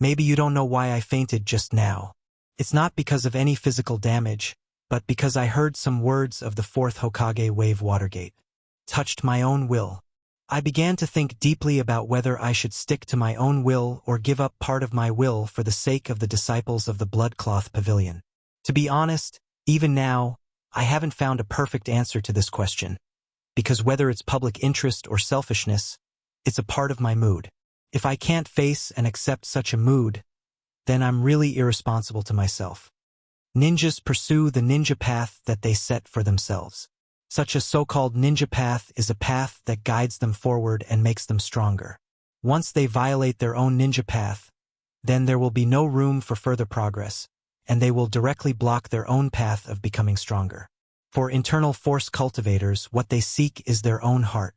Maybe you don't know why I fainted just now. It's not because of any physical damage, but because I heard some words of the fourth Hokage Wave Watergate. Touched my own will. I began to think deeply about whether I should stick to my own will or give up part of my will for the sake of the disciples of the Bloodcloth Pavilion. To be honest, even now, I haven't found a perfect answer to this question, because whether it's public interest or selfishness, it's a part of my mood. If I can't face and accept such a mood, then I'm really irresponsible to myself. Ninjas pursue the ninja path that they set for themselves. Such a so-called ninja path is a path that guides them forward and makes them stronger. Once they violate their own ninja path, then there will be no room for further progress, and they will directly block their own path of becoming stronger. For internal force cultivators, what they seek is their own heart.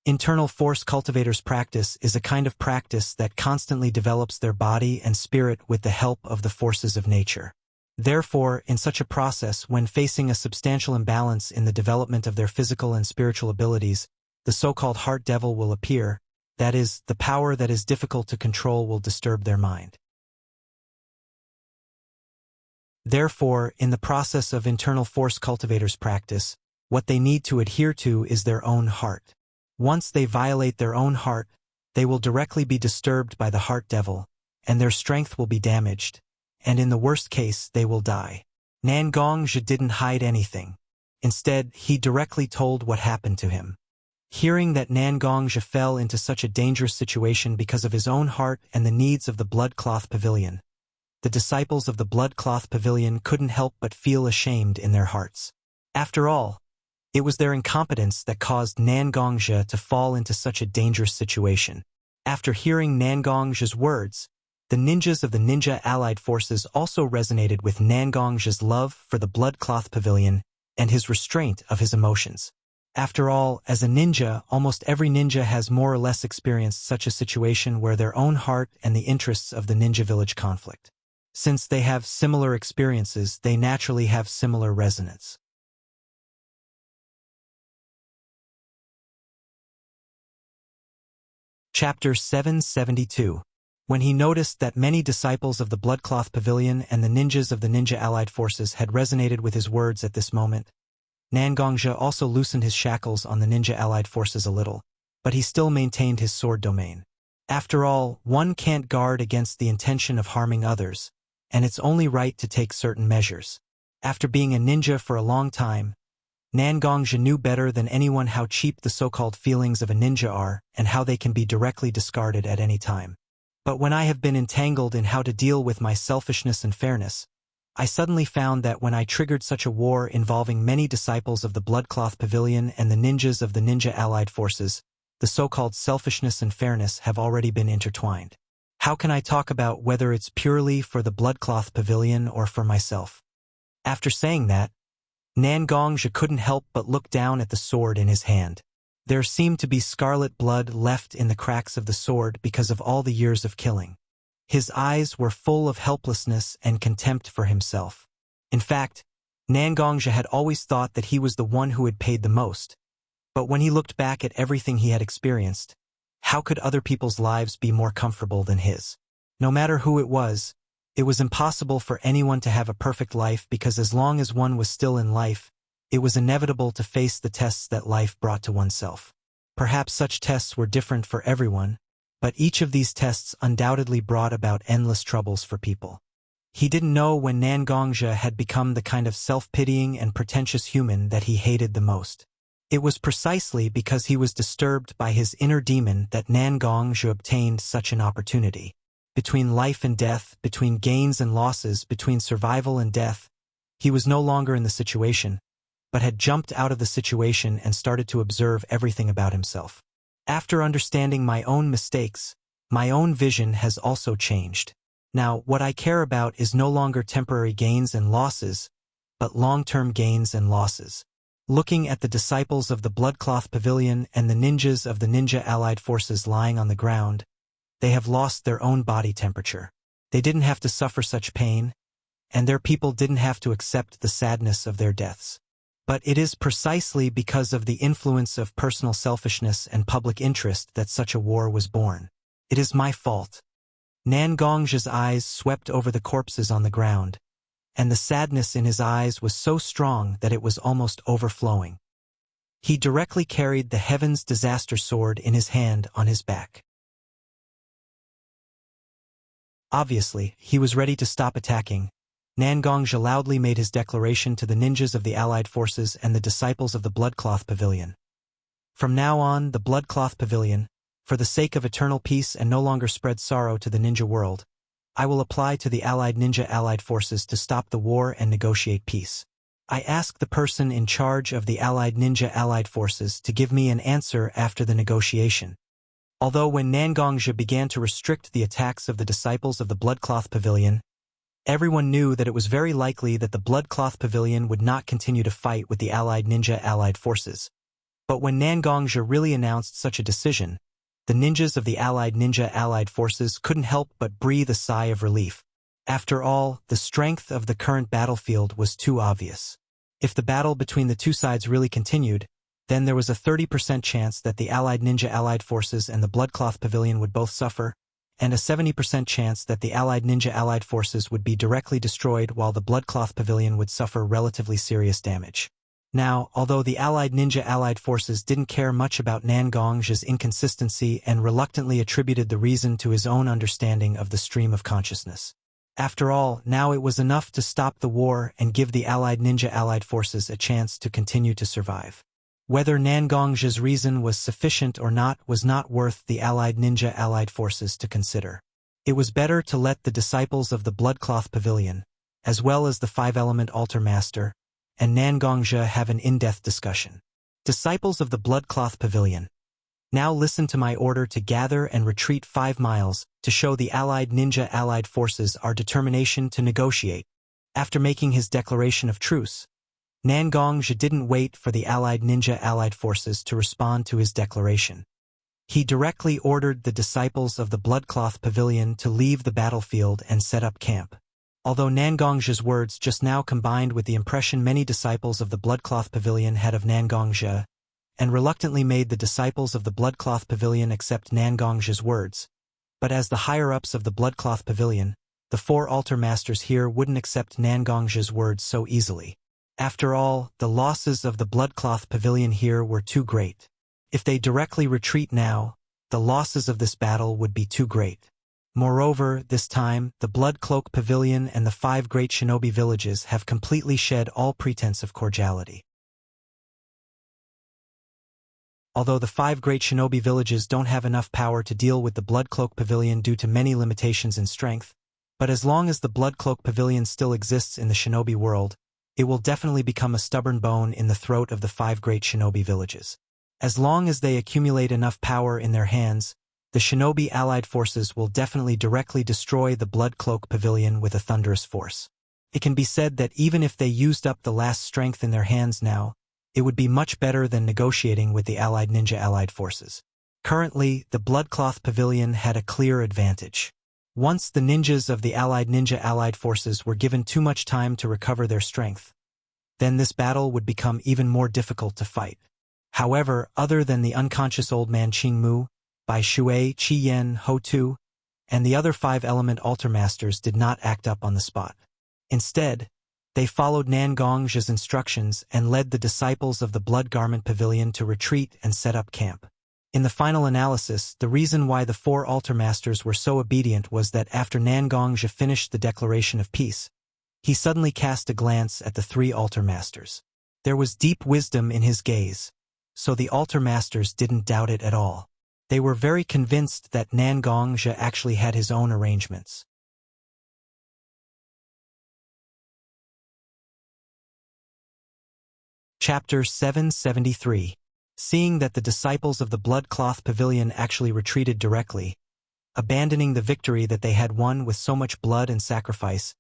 Internal force cultivators' practice is a kind of practice that constantly develops their body and spirit with the help of the forces of nature. Therefore, in such a process, when facing a substantial imbalance in the development of their physical and spiritual abilities, the so-called heart devil will appear, that is, the power that is difficult to control will disturb their mind. Therefore, in the process of internal force cultivators' practice, what they need to adhere to is their own heart. Once they violate their own heart, they will directly be disturbed by the heart devil, and their strength will be damaged, and in the worst case, they will die. Nangongja didn't hide anything. Instead, he directly told what happened to him. Hearing that Nangongja fell into such a dangerous situation because of his own heart and the needs of the Bloodcloth Pavilion, the disciples of the Bloodcloth Pavilion couldn't help but feel ashamed in their hearts. After all, it was their incompetence that caused Nangongja to fall into such a dangerous situation. After hearing Nangongja's words, the ninjas of the Ninja Allied Forces also resonated with Nangongja's love for the Bloodcloth Pavilion and his restraint of his emotions. After all, as a ninja, almost every ninja has more or less experienced such a situation where their own heart and the interests of the ninja village conflict. Since they have similar experiences, they naturally have similar resonance. Chapter 772. When he noticed that many disciples of the Bloodcloth Pavilion and the ninjas of the Ninja Allied Forces had resonated with his words at this moment, Nangongja also loosened his shackles on the Ninja Allied Forces a little, but he still maintained his sword domain. After all, one can't guard against the intention of harming others, and it's only right to take certain measures. After being a ninja for a long time, Nangongja knew better than anyone how cheap the so-called feelings of a ninja are and how they can be directly discarded at any time. But when I have been entangled in how to deal with my selfishness and fairness, I suddenly found that when I triggered such a war involving many disciples of the Bloodcloth Pavilion and the ninjas of the Ninja Allied Forces, the so-called selfishness and fairness have already been intertwined. How can I talk about whether it's purely for the Bloodcloth Pavilion or for myself? After saying that, Nangongja couldn't help but look down at the sword in his hand. There seemed to be scarlet blood left in the cracks of the sword because of all the years of killing. His eyes were full of helplessness and contempt for himself. In fact, Nangongja had always thought that he was the one who had paid the most. But when he looked back at everything he had experienced, how could other people's lives be more comfortable than his? No matter who it was impossible for anyone to have a perfect life because as long as one was still in life, it was inevitable to face the tests that life brought to oneself. Perhaps such tests were different for everyone, but each of these tests undoubtedly brought about endless troubles for people. He didn't know when Nangongja had become the kind of self-pitying and pretentious human that he hated the most. It was precisely because he was disturbed by his inner demon that Nangongja obtained such an opportunity. Between life and death, between gains and losses, between survival and death, he was no longer in the situation, but had jumped out of the situation and started to observe everything about himself. After understanding my own mistakes, my own vision has also changed. Now, what I care about is no longer temporary gains and losses, but long-term gains and losses. Looking at the disciples of the Bloodcloth Pavilion and the ninjas of the Ninja Allied Forces lying on the ground, they have lost their own body temperature. They didn't have to suffer such pain, and their people didn't have to accept the sadness of their deaths. But it is precisely because of the influence of personal selfishness and public interest that such a war was born. It is my fault. Nangong's eyes swept over the corpses on the ground, and the sadness in his eyes was so strong that it was almost overflowing. He directly carried the Heaven's Disaster Sword in his hand on his back. Obviously, he was ready to stop attacking. Nangong loudly made his declaration to the ninjas of the Allied Forces and the disciples of the Bloodcloth Pavilion. From now on, the Bloodcloth Pavilion, for the sake of eternal peace and no longer spread sorrow to the ninja world, I will apply to the Allied Ninja Allied Forces to stop the war and negotiate peace. I ask the person in charge of the Allied Ninja Allied Forces to give me an answer after the negotiation. Although when Nangong began to restrict the attacks of the disciples of the Bloodcloth Pavilion, everyone knew that it was very likely that the Bloodcloth Pavilion would not continue to fight with the Allied Ninja Allied Forces. But when Nangong really announced such a decision, the ninjas of the Allied Ninja Allied Forces couldn't help but breathe a sigh of relief. After all, the strength of the current battlefield was too obvious. If the battle between the two sides really continued, then there was a 30% chance that the Allied Ninja Allied Forces and the Bloodcloth Pavilion would both suffer, and a 70% chance that the Allied Ninja Allied Forces would be directly destroyed while the Bloodcloth Pavilion would suffer relatively serious damage. Now, although the Allied Ninja Allied Forces didn't care much about Nangong's inconsistency and reluctantly attributed the reason to his own understanding of the stream of consciousness. After all, now it was enough to stop the war and give the Allied Ninja Allied Forces a chance to continue to survive. Whether Nangong's reason was sufficient or not was not worth the Allied Ninja Allied Forces to consider. It was better to let the disciples of the Bloodcloth Pavilion, as well as the Five-Element Altar Master, and Nangong have an in-depth discussion. Disciples of the Bloodcloth Pavilion, now listen to my order to gather and retreat 5 miles to show the Allied Ninja Allied Forces our determination to negotiate. After making his declaration of truce, Nangong didn't wait for the Allied Ninja Allied Forces to respond to his declaration. He directly ordered the disciples of the Bloodcloth Pavilion to leave the battlefield and set up camp. Although Nangong's words just now combined with the impression many disciples of the Bloodcloth Pavilion had of Nangong, and reluctantly made the disciples of the Bloodcloth Pavilion accept Nangong's words, but as the higher-ups of the Bloodcloth Pavilion, the 4 altar masters here wouldn't accept Nangong's words so easily. After all, the losses of the Bloodcloth Pavilion here were too great. If they directly retreat now, the losses of this battle would be too great. Moreover, this time, the Bloodcloak Pavilion and the 5 great shinobi villages have completely shed all pretense of cordiality. Although the 5 great shinobi villages don't have enough power to deal with the Bloodcloak Pavilion due to many limitations in strength, but as long as the Bloodcloak Pavilion still exists in the shinobi world, it will definitely become a stubborn bone in the throat of the 5 great shinobi villages. As long as they accumulate enough power in their hands, the shinobi allied forces will definitely directly destroy the Bloodcloak Pavilion with a thunderous force. It can be said that even if they used up the last strength in their hands now, it would be much better than negotiating with the Allied Ninja Allied Forces. Currently, the Bloodcloth Pavilion had a clear advantage. Once the ninjas of the Allied Ninja Allied Forces were given too much time to recover their strength, then this battle would become even more difficult to fight. However, other than the unconscious old man Qing Mu, Bai Shui, Qi Yan, Ho Tu, and the other 5-element altar masters did not act up on the spot. Instead, they followed Nangong's instructions and led the disciples of the Blood Garment Pavilion to retreat and set up camp. In the final analysis, the reason why the 4 altar masters were so obedient was that after Nangong finished the declaration of peace, he suddenly cast a glance at the 3 altar masters. There was deep wisdom in his gaze, so the altar masters didn't doubt it at all. They were very convinced that Nangong actually had his own arrangements. Chapter 773. Seeing that the disciples of the Bloodcloth Pavilion actually retreated directly, abandoning the victory that they had won with so much blood and sacrifice,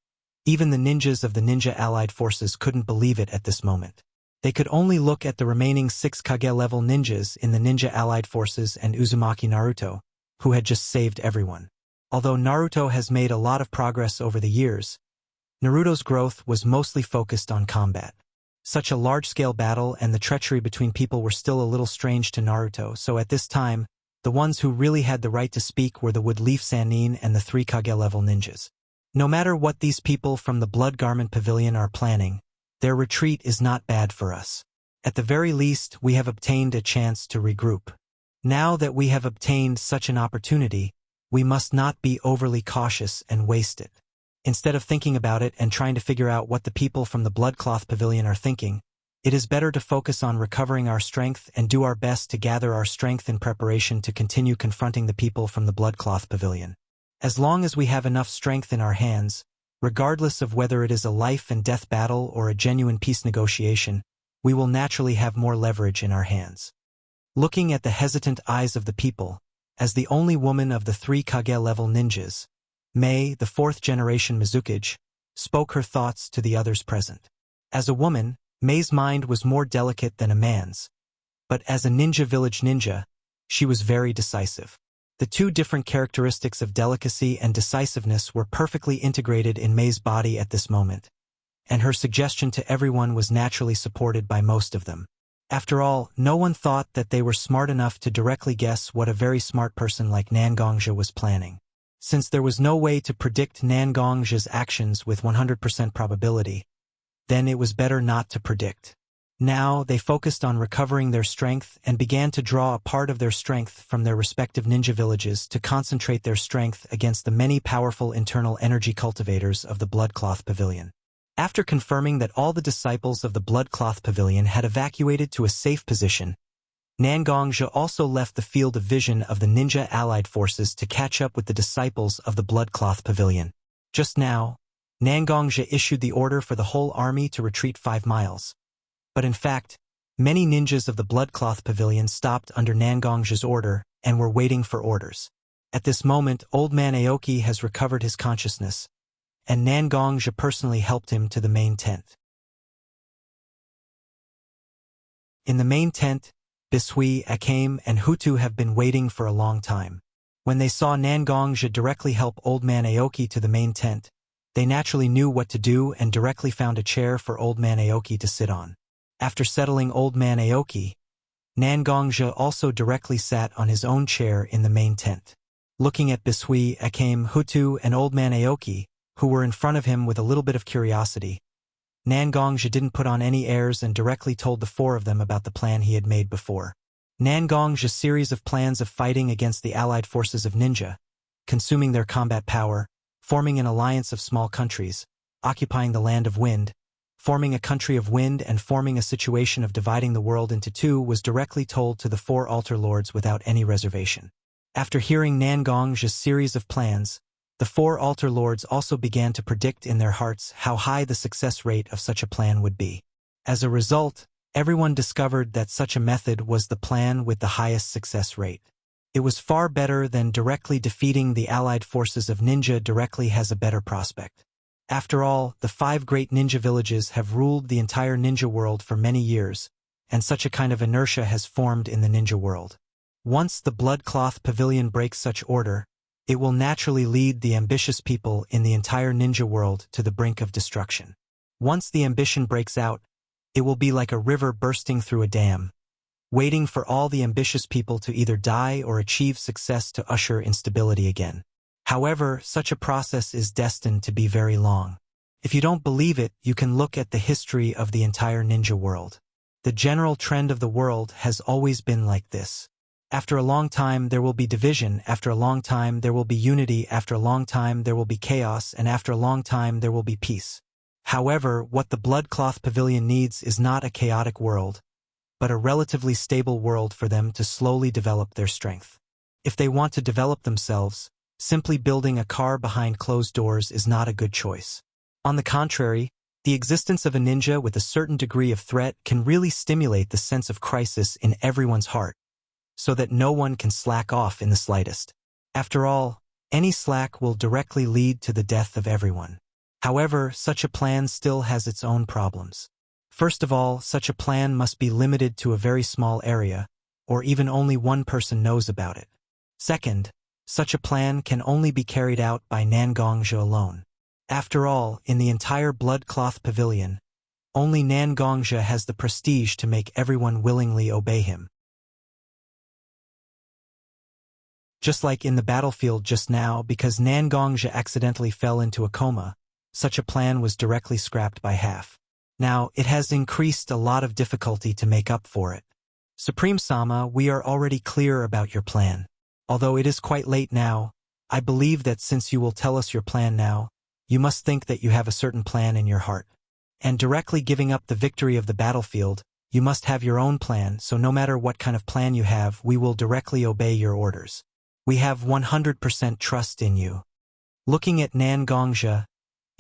even the ninjas of the ninja allied forces couldn't believe it at this moment. They could only look at the remaining 6 Kage-level ninjas in the ninja allied forces and Uzumaki Naruto, who had just saved everyone. Although Naruto has made a lot of progress over the years, Naruto's growth was mostly focused on combat. Such a large-scale battle and the treachery between people were still a little strange to Naruto, so at this time, the ones who really had the right to speak were the Wood Leaf Sannin and the 3 Kage-level ninjas. No matter what these people from the Blood Garment Pavilion are planning, their retreat is not bad for us. At the very least, we have obtained a chance to regroup. Now that we have obtained such an opportunity, we must not be overly cautious and waste it. Instead of thinking about it and trying to figure out what the people from the Bloodcloth Pavilion are thinking, it is better to focus on recovering our strength and do our best to gather our strength in preparation to continue confronting the people from the Bloodcloth Pavilion. As long as we have enough strength in our hands, regardless of whether it is a life and death battle or a genuine peace negotiation, we will naturally have more leverage in our hands. Looking at the hesitant eyes of the people, as the only woman of the 3 Kage-level ninjas, Mei, the 4th generation Mizukage, spoke her thoughts to the others present. As a woman, Mei's mind was more delicate than a man's, but as a ninja village ninja, she was very decisive. The two different characteristics of delicacy and decisiveness were perfectly integrated in Mei's body at this moment, and her suggestion to everyone was naturally supported by most of them. After all, no one thought that they were smart enough to directly guess what a very smart person like Nangongja was planning. Since there was no way to predict Nangongja's actions with 100% probability, then it was better not to predict. Now, they focused on recovering their strength and began to draw a part of their strength from their respective ninja villages to concentrate their strength against the many powerful internal energy cultivators of the Bloodcloth Pavilion. After confirming that all the disciples of the Bloodcloth Pavilion had evacuated to a safe position, Nangongja also left the field of vision of the ninja allied forces to catch up with the disciples of the Bloodcloth Pavilion. Just now, Nangongja issued the order for the whole army to retreat 5 miles. But in fact, many ninjas of the Bloodcloth Pavilion stopped under Nangongja's order and were waiting for orders. At this moment, Old Man Aoki has recovered his consciousness, and Nangongja personally helped him to the main tent. In the main tent, Bishui, Akame, and Hutu have been waiting for a long time. When they saw Nangongja directly help Old Man Aoki to the main tent, they naturally knew what to do and directly found a chair for Old Man Aoki to sit on. After settling Old Man Aoki, Nangongja also directly sat on his own chair in the main tent. Looking at Bishui, Akame, Hutu, and Old Man Aoki, who were in front of him with a little bit of curiosity, Nangongja didn't put on any airs and directly told the 4 of them about the plan he had made before. Nangongja's series of plans of fighting against the allied forces of ninja, consuming their combat power, forming an alliance of small countries, occupying the land of wind, forming a country of wind and forming a situation of dividing the world into 2 was directly told to the 4 altar lords without any reservation. After hearing Nangongja's series of plans, the 4 altar lords also began to predict in their hearts how high the success rate of such a plan would be. As a result, everyone discovered that such a method was the plan with the highest success rate. It was far better than directly defeating the allied forces of ninja directly has a better prospect. After all, the 5 great ninja villages have ruled the entire ninja world for many years, and such a kind of inertia has formed in the ninja world. Once the Bloodcloth Pavilion breaks such order, it will naturally lead the ambitious people in the entire ninja world to the brink of destruction. Once the ambition breaks out, it will be like a river bursting through a dam, waiting for all the ambitious people to either die or achieve success to usher instability again. However, such a process is destined to be very long. If you don't believe it, you can look at the history of the entire ninja world. The general trend of the world has always been like this. After a long time there will be division, after a long time there will be unity, after a long time there will be chaos, and after a long time there will be peace. However, what the Bloodcloth Pavilion needs is not a chaotic world, but a relatively stable world for them to slowly develop their strength. If they want to develop themselves, simply building a car behind closed doors is not a good choice. On the contrary, The existence of a ninja with a certain degree of threat can really stimulate the sense of crisis in everyone's heart, so that no one can slack off in the slightest. After all, any slack will directly lead to the death of everyone. However, such a plan still has its own problems. First of all, such a plan must be limited to a very small area, or even only one person knows about it. Second, such a plan can only be carried out by Nangongzhi alone. After all, in the entire Bloodcloth Pavilion, only Nangongzhi has the prestige to make everyone willingly obey him. Just like in the battlefield just now, because Nangongzhi accidentally fell into a coma, such a plan was directly scrapped by half. Now, it has increased a lot of difficulty to make up for it. Supreme Sama, we are already clear about your plan. Although it is quite late now, I believe that since you will tell us your plan now, you must think that you have a certain plan in your heart. And directly giving up the victory of the battlefield, you must have your own plan, so no matter what kind of plan you have, we will directly obey your orders. We have 100% trust in you. Looking at Nangongzhi,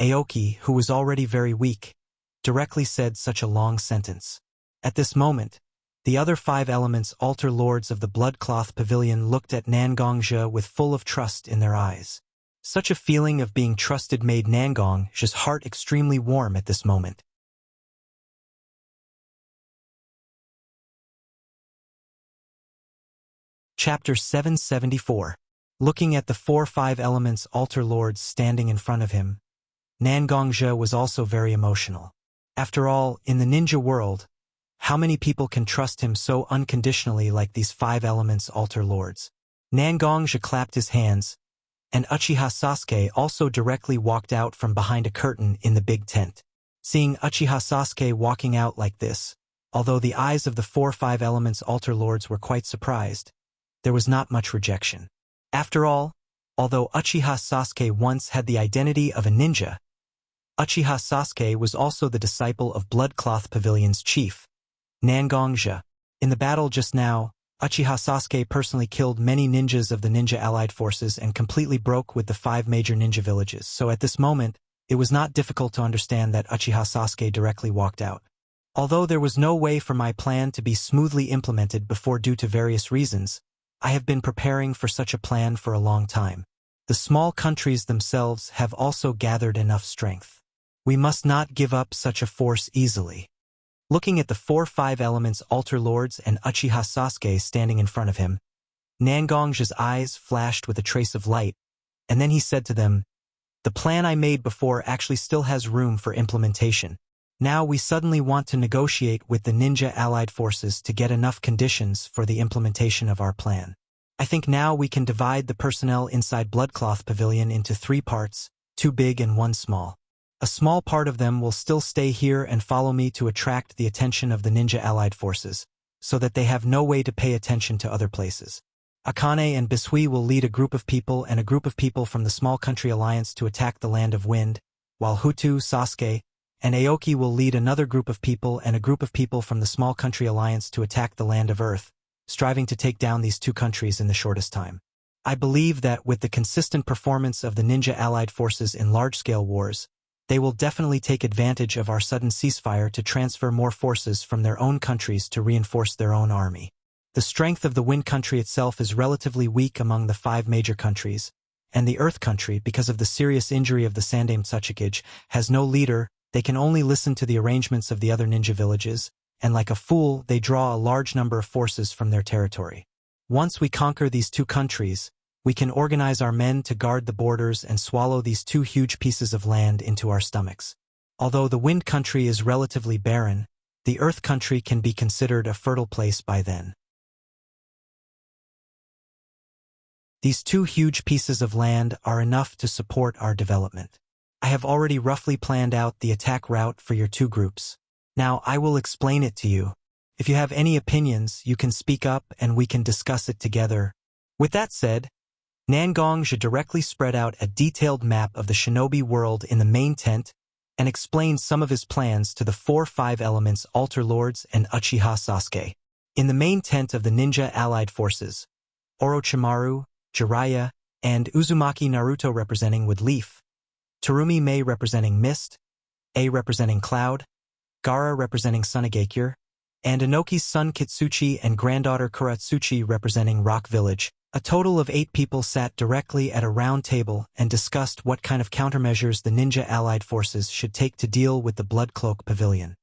Aoki, who was already very weak, directly said such a long sentence. At this moment, the other 5 elements altar lords of the Bloodcloth Pavilion looked at Nangongzhi with full of trust in their eyes. Such a feeling of being trusted made Nangongzhi's heart extremely warm at this moment. Chapter 774. Looking at the 4-5 elements altar lords standing in front of him, Nangongzhi was also very emotional. After all, in the ninja world, how many people can trust him so unconditionally like these 5 elements altar lords? Nangongzhi clapped his hands, and Uchiha Sasuke also directly walked out from behind a curtain in the big tent. Seeing Uchiha Sasuke walking out like this, although the eyes of the 4-5 elements altar lords were quite surprised, there was not much rejection. After all, although Uchiha Sasuke once had the identity of a ninja, Uchiha Sasuke was also the disciple of Bloodcloth Pavilion's chief, Nangongzhi. In the battle just now, Uchiha Sasuke personally killed many ninjas of the ninja allied forces and completely broke with the 5 major ninja villages, so at this moment, it was not difficult to understand that Uchiha Sasuke directly walked out. Although there was no way for my plan to be smoothly implemented before due to various reasons, I have been preparing for such a plan for a long time. The small countries themselves have also gathered enough strength. We must not give up such a force easily. Looking at the 4-5 elements altar lords and Uchiha Sasuke standing in front of him, Nangongzhi's eyes flashed with a trace of light, and then he said to them, "The plan I made before actually still has room for implementation. Now we suddenly want to negotiate with the ninja allied forces to get enough conditions for the implementation of our plan. I think now we can divide the personnel inside Bloodcloth Pavilion into 3 parts, 2 big and 1 small. A small part of them will still stay here and follow me to attract the attention of the ninja allied forces, so that they have no way to pay attention to other places. Akane and Bisui will lead a group of people and a group of people from the small country alliance to attack the land of wind, while Hutu, Sasuke, and Aoki will lead another group of people and a group of people from the small country alliance to attack the land of earth, striving to take down these 2 countries in the shortest time. I believe that with the consistent performance of the ninja allied forces in large-scale wars, they will definitely take advantage of our sudden ceasefire to transfer more forces from their own countries to reinforce their own army. The strength of the wind country itself is relatively weak among the 5 major countries, and the earth country, because of the serious injury of the Sandame Tsuchikage, has no leader. They can only listen to the arrangements of the other ninja villages, and like a fool, they draw a large number of forces from their territory. Once we conquer these 2 countries, we can organize our men to guard the borders and swallow these 2 huge pieces of land into our stomachs. Although the wind country is relatively barren, the earth country can be considered a fertile place by then. These 2 huge pieces of land are enough to support our development. I have already roughly planned out the attack route for your 2 groups. Now I will explain it to you. If you have any opinions, you can speak up and we can discuss it together. With that said, Nangongzhi directly spread out a detailed map of the shinobi world in the main tent and explained some of his plans to the 4-5 elements altar lords and Uchiha Sasuke. In the main tent of the ninja allied forces, Orochimaru, Jiraiya, and Uzumaki Naruto representing Wood Leaf, Terumi Mei representing Mist, A representing Cloud, Gara representing Sunagakure, and Inoki's son Kitsuchi and granddaughter Kuratsuchi representing Rock Village. A total of 8 people sat directly at a round table and discussed what kind of countermeasures the ninja allied forces should take to deal with the Blood Cloak Pavilion.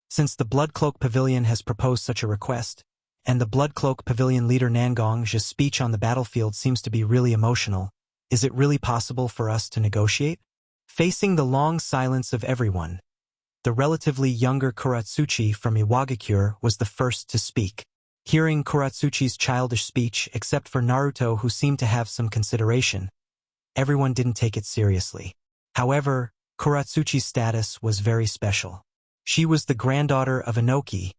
Since the Blood Cloak Pavilion has proposed such a request, and the Blood Cloak Pavilion leader Nangong's speech on the battlefield seems to be really emotional, is it really possible for us to negotiate? Facing the long silence of everyone, the relatively younger Kuratsuchi from Iwagakure was the first to speak. Hearing Kuratsuchi's childish speech, except for Naruto who seemed to have some consideration, everyone didn't take it seriously. However, Kuratsuchi's status was very special. She was the granddaughter of Inoki,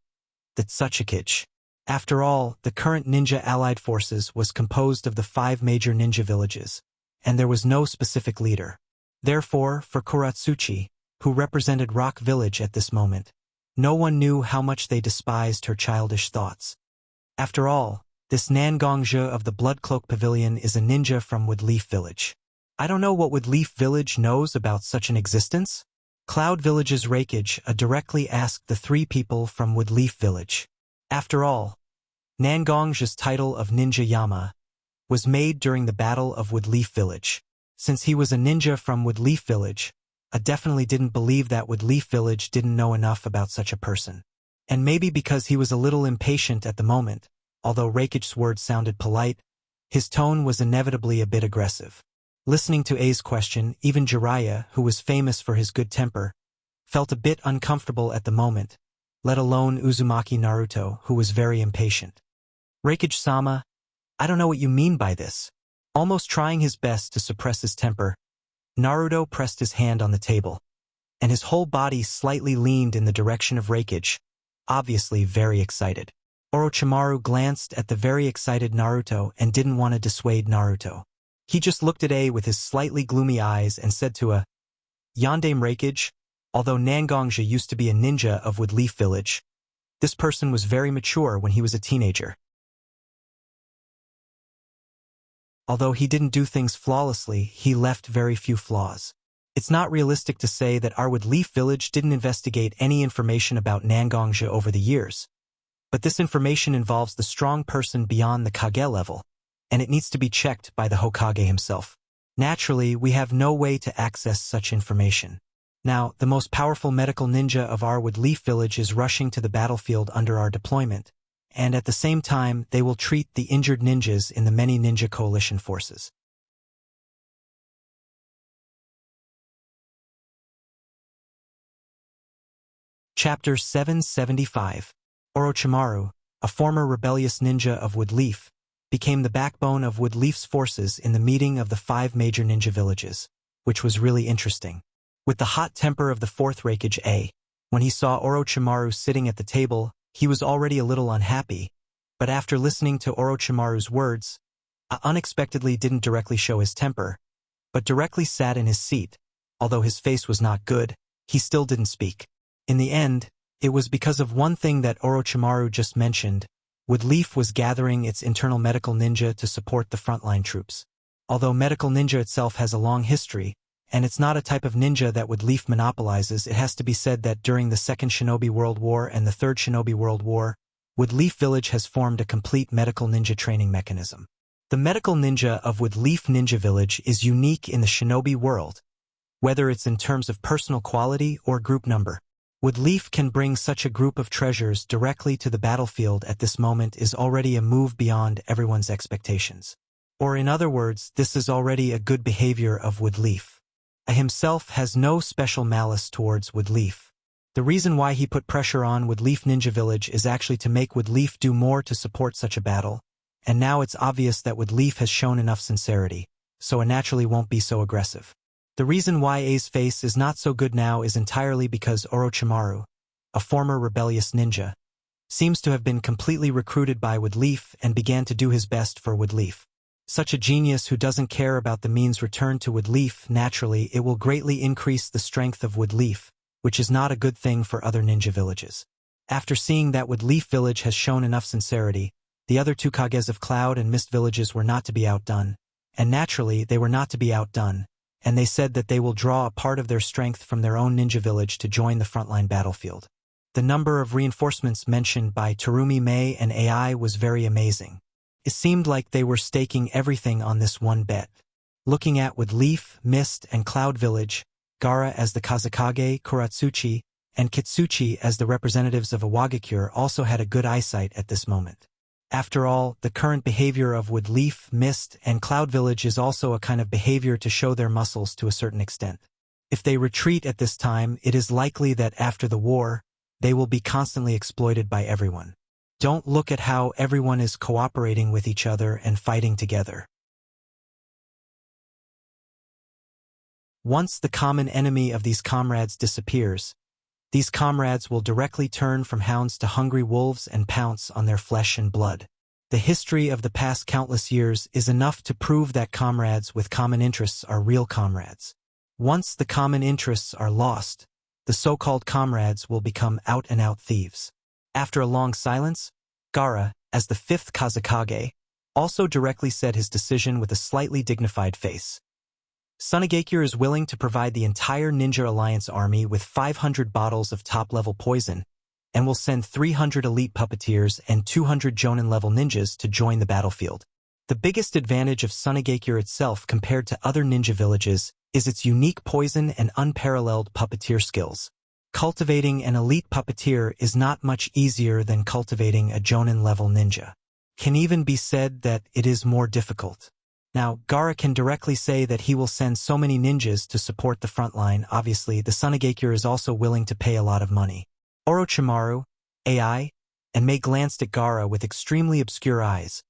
the Tsuchikage. After all, the current ninja allied forces was composed of the 5 major ninja villages, and there was no specific leader. Therefore, for Kuratsuchi, who represented Rock Village at this moment, no one knew how much they despised her childish thoughts. After all, this Nangongja of the Blood Cloak Pavilion is a ninja from Woodleaf Village. I don't know what Woodleaf Village knows about such an existence. Cloud Village's Raikage directly asked the 3 people from Woodleaf Village. After all, Nangongja's title of Ninja Yama was made during the Battle of Woodleaf Village. Since he was a ninja from Woodleaf Village, I definitely didn't believe that Woodleaf Village didn't know enough about such a person. And maybe because he was a little impatient at the moment, although Raikage's words sounded polite, his tone was inevitably a bit aggressive. Listening to A's question, even Jiraiya, who was famous for his good temper, felt a bit uncomfortable at the moment, let alone Uzumaki Naruto, who was very impatient. Raikage-sama, I don't know what you mean by this. Almost trying his best to suppress his temper, Naruto pressed his hand on the table, and his whole body slightly leaned in the direction of Raikage, obviously very excited. Orochimaru glanced at the very excited Naruto and didn't want to dissuade Naruto. He just looked at A with his slightly gloomy eyes and said to A, Yandere Raikage, although Nangongja used to be a ninja of Woodleaf Village, this person was very mature when he was a teenager. Although he didn't do things flawlessly, he left very few flaws. It's not realistic to say that our Woodleaf Village didn't investigate any information about Nangongja over the years. But this information involves the strong person beyond the Kage level, and it needs to be checked by the Hokage himself. Naturally, we have no way to access such information. Now, the most powerful medical ninja of our Woodleaf Village is rushing to the battlefield under our deployment, and at the same time, they will treat the injured ninjas in the many ninja coalition forces. Chapter 775. Orochimaru, a former rebellious ninja of Woodleaf, became the backbone of Woodleaf's forces in the meeting of the 5 major ninja villages, which was really interesting. With the hot temper of the 4th Raikage A, when he saw Orochimaru sitting at the table, he was already a little unhappy, but after listening to Orochimaru's words, unexpectedly didn't directly show his temper, but directly sat in his seat. Although his face was not good, he still didn't speak. In the end, it was because of one thing that Orochimaru just mentioned. Woodleaf was gathering its internal medical ninja to support the frontline troops. Although medical ninja itself has a long history, and it's not a type of ninja that Woodleaf monopolizes, it has to be said that during the Second Shinobi World War and the Third Shinobi World War, Woodleaf Village has formed a complete medical ninja training mechanism. The medical ninja of Woodleaf Ninja Village is unique in the shinobi world, whether it's in terms of personal quality or group number. Woodleaf can bring such a group of treasures directly to the battlefield at this moment is already a move beyond everyone's expectations. Or in other words, this is already a good behavior of Woodleaf. I himself has no special malice towards Woodleaf. The reason why he put pressure on Woodleaf Ninja Village is actually to make Woodleaf do more to support such a battle, and now it's obvious that Woodleaf has shown enough sincerity, so it naturally won't be so aggressive. The reason why A's face is not so good now is entirely because Orochimaru, a former rebellious ninja, seems to have been completely recruited by Woodleaf and began to do his best for Woodleaf. Such a genius who doesn't care about the means returned to Woodleaf, naturally it will greatly increase the strength of Woodleaf, which is not a good thing for other ninja villages. After seeing that Woodleaf Village has shown enough sincerity, the other 2 Kages of Cloud and Mist villages were not to be outdone, and naturally they were not to be outdone, and they said that they will draw a part of their strength from their own ninja village to join the frontline battlefield. The number of reinforcements mentioned by Terumi Mei and AI was very amazing. It seemed like they were staking everything on this one bet. Looking at with Leaf, Mist, and Cloud Village, Gaara as the Kazekage, Kuratsuchi, and Kitsuchi as the representatives of Iwagakure also had a good eyesight at this moment. After all, the current behavior of Wood Leaf, Mist, and Cloud Village is also a kind of behavior to show their muscles to a certain extent. If they retreat at this time, it is likely that after the war, they will be constantly exploited by everyone. Don't look at how everyone is cooperating with each other and fighting together. Once the common enemy of these comrades disappears, these comrades will directly turn from hounds to hungry wolves and pounce on their flesh and blood. The history of the past countless years is enough to prove that comrades with common interests are real comrades. Once the common interests are lost, the so-called comrades will become out-and-out thieves. After a long silence, Gaara, as the fifth Kazekage, also directly said his decision with a slightly dignified face. Sunagakure is willing to provide the entire Ninja Alliance army with 500 bottles of top-level poison, and will send 300 elite puppeteers and 200 Jonin-level ninjas to join the battlefield. The biggest advantage of Sunagakure itself compared to other ninja villages is its unique poison and unparalleled puppeteer skills. Cultivating an elite puppeteer is not much easier than cultivating a Jonin-level ninja. Can even be said that it is more difficult. Now, Gaara can directly say that he will send so many ninjas to support the front line. Obviously, the Sunagakure is also willing to pay a lot of money. Orochimaru, AI, and Mei glanced at Gaara with extremely obscure eyes,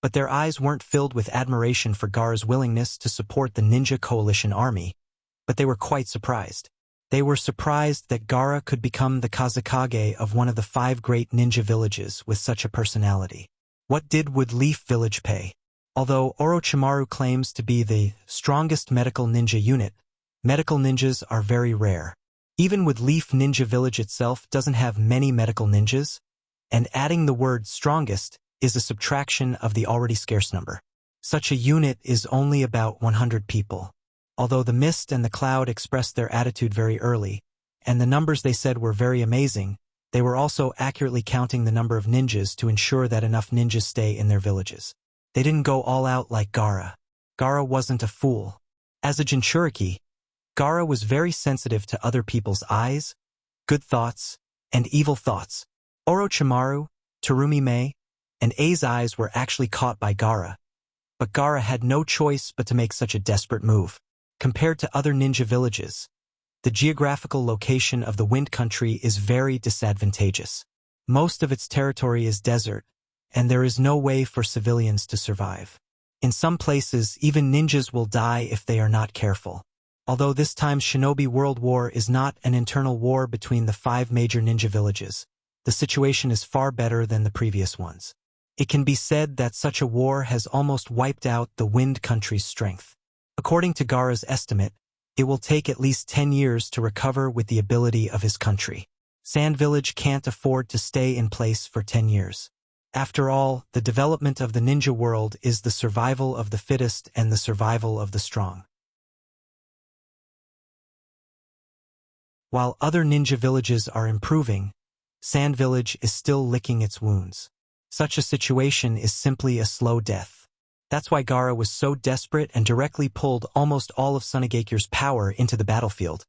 but their eyes weren't filled with admiration for Gaara's willingness to support the Ninja Coalition army, but they were quite surprised. They were surprised that Gaara could become the Kazekage of one of the 5 great ninja villages with such a personality. What did Wood Leaf Village pay? Although Orochimaru claims to be the strongest medical ninja unit, medical ninjas are very rare. Even Wood Leaf Ninja Village itself doesn't have many medical ninjas, and adding the word strongest is a subtraction of the already scarce number. Such a unit is only about 100 people. Although the Mist and the Cloud expressed their attitude very early, and the numbers they said were very amazing, they were also accurately counting the number of ninjas to ensure that enough ninjas stay in their villages. They didn't go all out like Gaara. Gaara wasn't a fool. As a Jinchuriki, Gaara was very sensitive to other people's eyes, good thoughts, and evil thoughts. Orochimaru, Terumi Mei, and A's eyes were actually caught by Gaara, but Gaara had no choice but to make such a desperate move. Compared to other ninja villages, the geographical location of the Wind Country is very disadvantageous. Most of its territory is desert, and there is no way for civilians to survive. In some places, even ninjas will die if they are not careful. Although this time's Shinobi World War is not an internal war between the 5 major ninja villages, the situation is far better than the previous ones. It can be said that such a war has almost wiped out the Wind Country's strength. According to Gaara's estimate, it will take at least 10 years to recover with the ability of his country. Sand Village can't afford to stay in place for 10 years. After all, the development of the ninja world is the survival of the fittest and the survival of the strong. While other ninja villages are improving, Sand Village is still licking its wounds. Such a situation is simply a slow death. That's why Gaara was so desperate and directly pulled almost all of Sunagakure's power into the battlefield,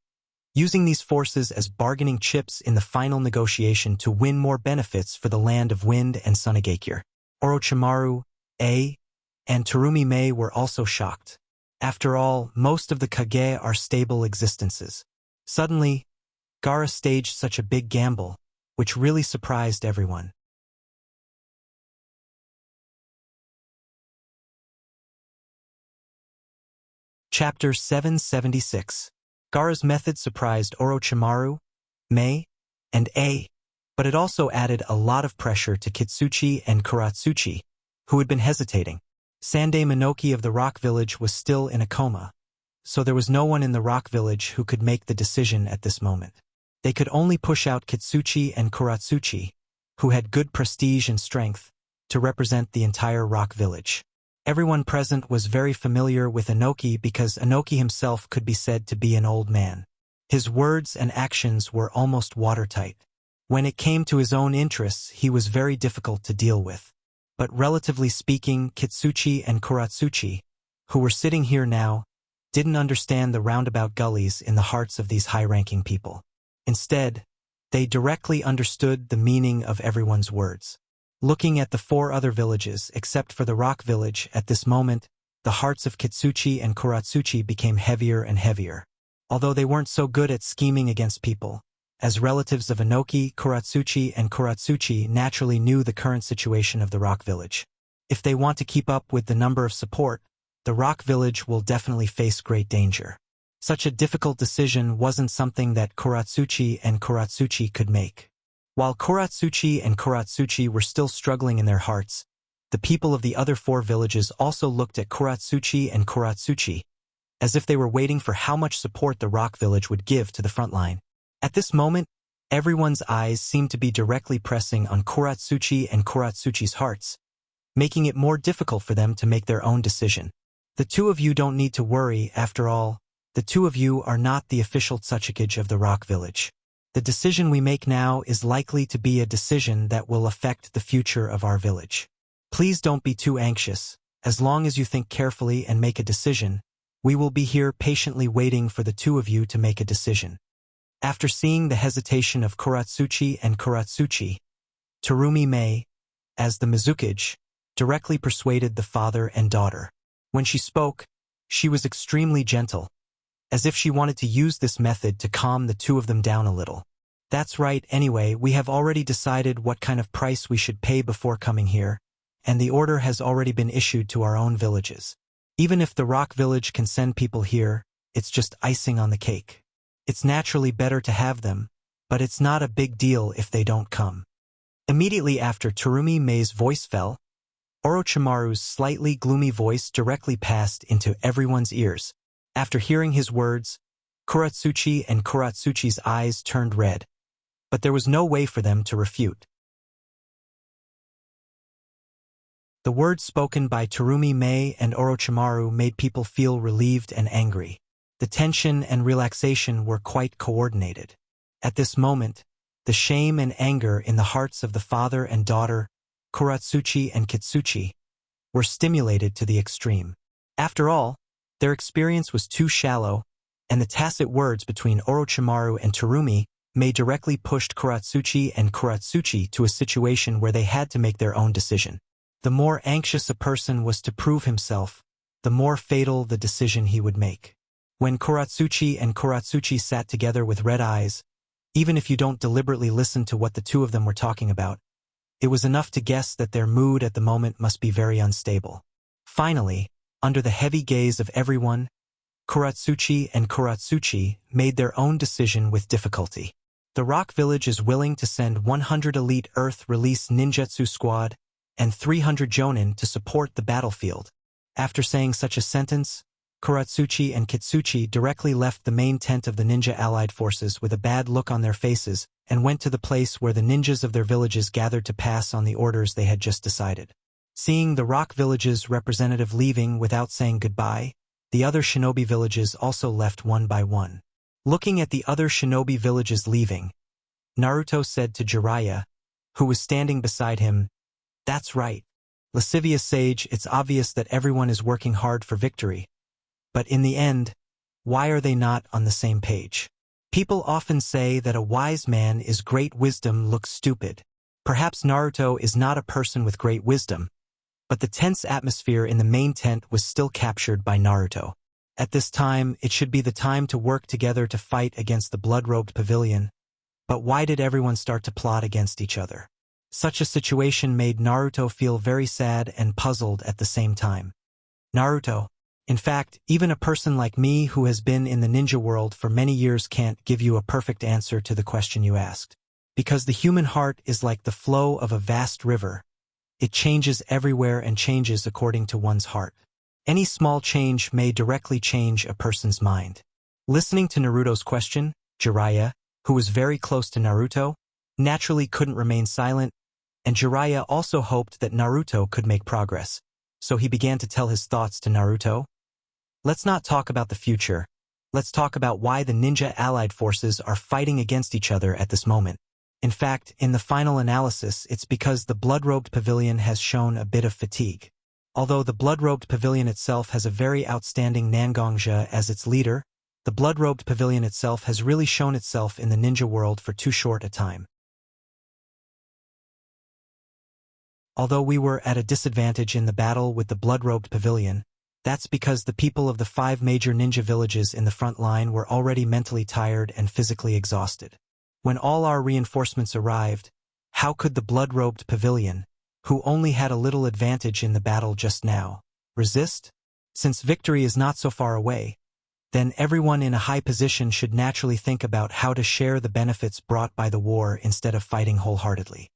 using these forces as bargaining chips in the final negotiation to win more benefits for the land of Wind and Sunagakure. Orochimaru, A, and Terumi Mei were also shocked. After all, most of the Kage are stable existences. Suddenly, Gaara staged such a big gamble, which really surprised everyone. Chapter 776. Gaara's method surprised Orochimaru, Mei, and A, but it also added a lot of pressure to Kitsuchi and Kuratsuchi, who had been hesitating. Sandei Minoki of the Rock Village was still in a coma, so there was no one in the Rock Village who could make the decision at this moment. They could only push out Kitsuchi and Kuratsuchi, who had good prestige and strength, to represent the entire Rock Village. Everyone present was very familiar with Inoki because Inoki himself could be said to be an old man. His words and actions were almost watertight. When it came to his own interests, he was very difficult to deal with. But relatively speaking, Kitsuchi and Kuratsuchi, who were sitting here now, didn't understand the roundabout gullies in the hearts of these high-ranking people. Instead, they directly understood the meaning of everyone's words. Looking at the 4 other villages, except for the rock village, at this moment, the hearts of Kitsuchi and Kuratsuchi became heavier and heavier. Although they weren't so good at scheming against people, as relatives of Inoki, Kuratsuchi and Kuratsuchi naturally knew the current situation of the rock village. If they want to keep up with the number of support, the rock village will definitely face great danger. Such a difficult decision wasn't something that Kuratsuchi and Kuratsuchi could make. While Kuratsuchi and Kuratsuchi were still struggling in their hearts, the people of the other 4 villages also looked at Kuratsuchi and Kuratsuchi, as if they were waiting for how much support the rock village would give to the front line. At this moment, everyone's eyes seemed to be directly pressing on Kuratsuchi and Kuratsuchi's hearts, making it more difficult for them to make their own decision. The 2 of you don't need to worry, after all, the 2 of you are not the official Tsuchikage of the rock village. The decision we make now is likely to be a decision that will affect the future of our village. Please don't be too anxious. As long as you think carefully and make a decision, we will be here patiently waiting for the 2 of you to make a decision. After seeing the hesitation of Kuratsuchi and Kuratsuchi, Terumi Mei, as the Mizukage, directly persuaded the father and daughter. When she spoke, she was extremely gentle, as if she wanted to use this method to calm the 2 of them down a little. That's right, anyway, we have already decided what kind of price we should pay before coming here, and the order has already been issued to our own villages. Even if the rock village can send people here, it's just icing on the cake. It's naturally better to have them, but it's not a big deal if they don't come. Immediately after Terumi Mei's voice fell, Orochimaru's slightly gloomy voice directly passed into everyone's ears. After hearing his words, Kuratsuchi and Kuratsuchi's eyes turned red, but there was no way for them to refute. The words spoken by Terumi Mei and Orochimaru made people feel relieved and angry. The tension and relaxation were quite coordinated. At this moment, the shame and anger in the hearts of the father and daughter, Kuratsuchi and Kitsuchi, were stimulated to the extreme. After all, their experience was too shallow, and the tacit words between Orochimaru and Terumi Mei directly pushed Kuratsuchi and Kuratsuchi to a situation where they had to make their own decision. The more anxious a person was to prove himself, the more fatal the decision he would make. When Kuratsuchi and Kuratsuchi sat together with red eyes, even if you don't deliberately listen to what the 2 of them were talking about, it was enough to guess that their mood at the moment must be very unstable. Finally, under the heavy gaze of everyone, Kuratsuchi and Kuratsuchi made their own decision with difficulty. The rock village is willing to send 100 elite Earth Release Ninjutsu Squad and 300 Jonin to support the battlefield. After saying such a sentence, Kuratsuchi and Kitsuchi directly left the main tent of the ninja allied forces with a bad look on their faces and went to the place where the ninjas of their villages gathered to pass on the orders they had just decided. Seeing the rock village's representative leaving without saying goodbye, the other shinobi villages also left one by one. Looking at the other shinobi villages leaving, Naruto said to Jiraiya, who was standing beside him, "That's right. Lascivious sage, it's obvious that everyone is working hard for victory. But in the end, why are they not on the same page? People often say that a wise man is great wisdom looks stupid. Perhaps Naruto is not a person with great wisdom, but the tense atmosphere in the main tent was still captured by Naruto. At this time, it should be the time to work together to fight against the blood-robed pavilion. But why did everyone start to plot against each other? Such a situation made Naruto feel very sad and puzzled at the same time. Naruto, in fact, even a person like me who has been in the ninja world for many years can't give you a perfect answer to the question you asked. Because the human heart is like the flow of a vast river. It changes everywhere and changes according to one's heart. Any small change may directly change a person's mind. Listening to Naruto's question, Jiraiya, who was very close to Naruto, naturally couldn't remain silent, and Jiraiya also hoped that Naruto could make progress. So he began to tell his thoughts to Naruto. Let's not talk about the future. Let's talk about why the ninja allied forces are fighting against each other at this moment. In fact, in the final analysis, it's because the blood-robed pavilion has shown a bit of fatigue. Although the blood-robed pavilion itself has a very outstanding Nangongja as its leader, the blood-robed pavilion itself has really shown itself in the ninja world for too short a time. Although we were at a disadvantage in the battle with the blood-robed pavilion, that's because the people of the 5 major ninja villages in the front line were already mentally tired and physically exhausted. When all our reinforcements arrived, how could the blood-robed pavilion, who only had a little advantage in the battle just now, resist? Since victory is not so far away, then everyone in a high position should naturally think about how to share the benefits brought by the war instead of fighting wholeheartedly.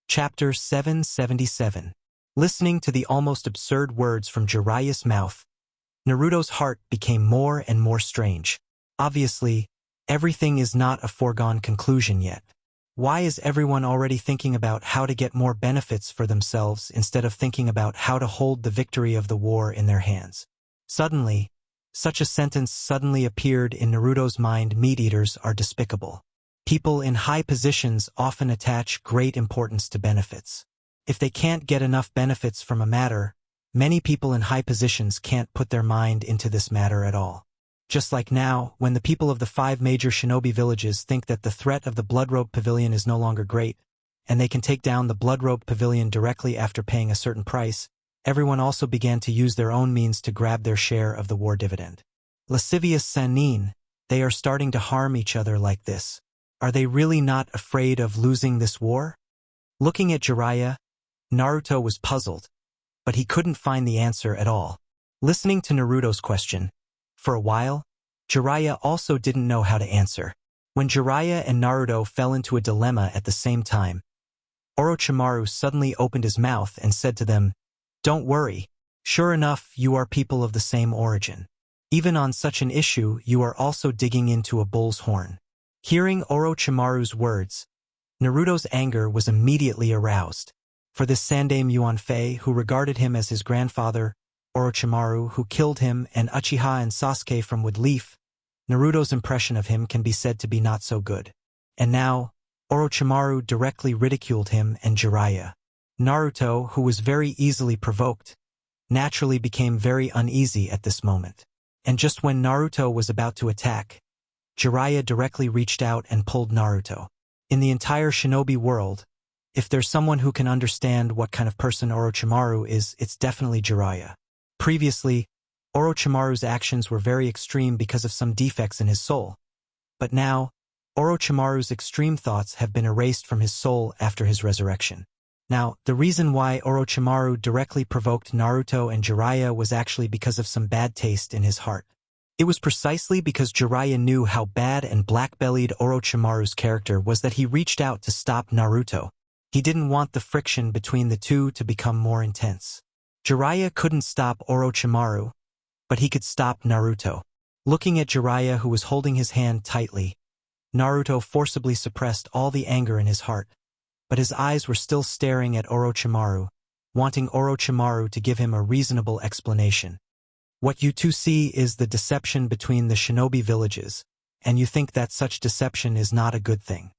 Chapter 777. Listening to the almost absurd words from Jiraiya's mouth, Naruto's heart became more and more strange. Obviously, everything is not a foregone conclusion yet. Why is everyone already thinking about how to get more benefits for themselves instead of thinking about how to hold the victory of the war in their hands? Suddenly, such a sentence suddenly appeared in Naruto's mind: meat-eaters are despicable. People in high positions often attach great importance to benefits. If they can't get enough benefits from a matter, many people in high positions can't put their mind into this matter at all. Just like now, when the people of the 5 major shinobi villages think that the threat of the blood-robed pavilion is no longer great, and they can take down the blood-robed pavilion directly after paying a certain price, everyone also began to use their own means to grab their share of the war dividend. Lascivious Sannin, they are starting to harm each other like this. Are they really not afraid of losing this war? Looking at Jiraiya, Naruto was puzzled, but he couldn't find the answer at all. Listening to Naruto's question, for a while, Jiraiya also didn't know how to answer. When Jiraiya and Naruto fell into a dilemma at the same time, Orochimaru suddenly opened his mouth and said to them, "Don't worry, sure enough you are people of the same origin. Even on such an issue you are also digging into a bull's horn." Hearing Orochimaru's words, Naruto's anger was immediately aroused. For this Sandaime Yuanfei, who regarded him as his grandfather, Orochimaru, who killed him, and Uchiha and Sasuke from Wood Leaf, Naruto's impression of him can be said to be not so good. And now, Orochimaru directly ridiculed him and Jiraiya. Naruto, who was very easily provoked, naturally became very uneasy at this moment. And just when Naruto was about to attack, Jiraiya directly reached out and pulled Naruto. In the entire shinobi world, if there's someone who can understand what kind of person Orochimaru is, it's definitely Jiraiya. Previously, Orochimaru's actions were very extreme because of some defects in his soul. But now, Orochimaru's extreme thoughts have been erased from his soul after his resurrection. Now, the reason why Orochimaru directly provoked Naruto and Jiraiya was actually because of some bad taste in his heart. It was precisely because Jiraiya knew how bad and black-bellied Orochimaru's character was that he reached out to stop Naruto. He didn't want the friction between the two to become more intense. Jiraiya couldn't stop Orochimaru, but he could stop Naruto. Looking at Jiraiya, who was holding his hand tightly, Naruto forcibly suppressed all the anger in his heart, but his eyes were still staring at Orochimaru, wanting Orochimaru to give him a reasonable explanation. What you two see is the deception between the shinobi villages, and you think that such deception is not a good thing.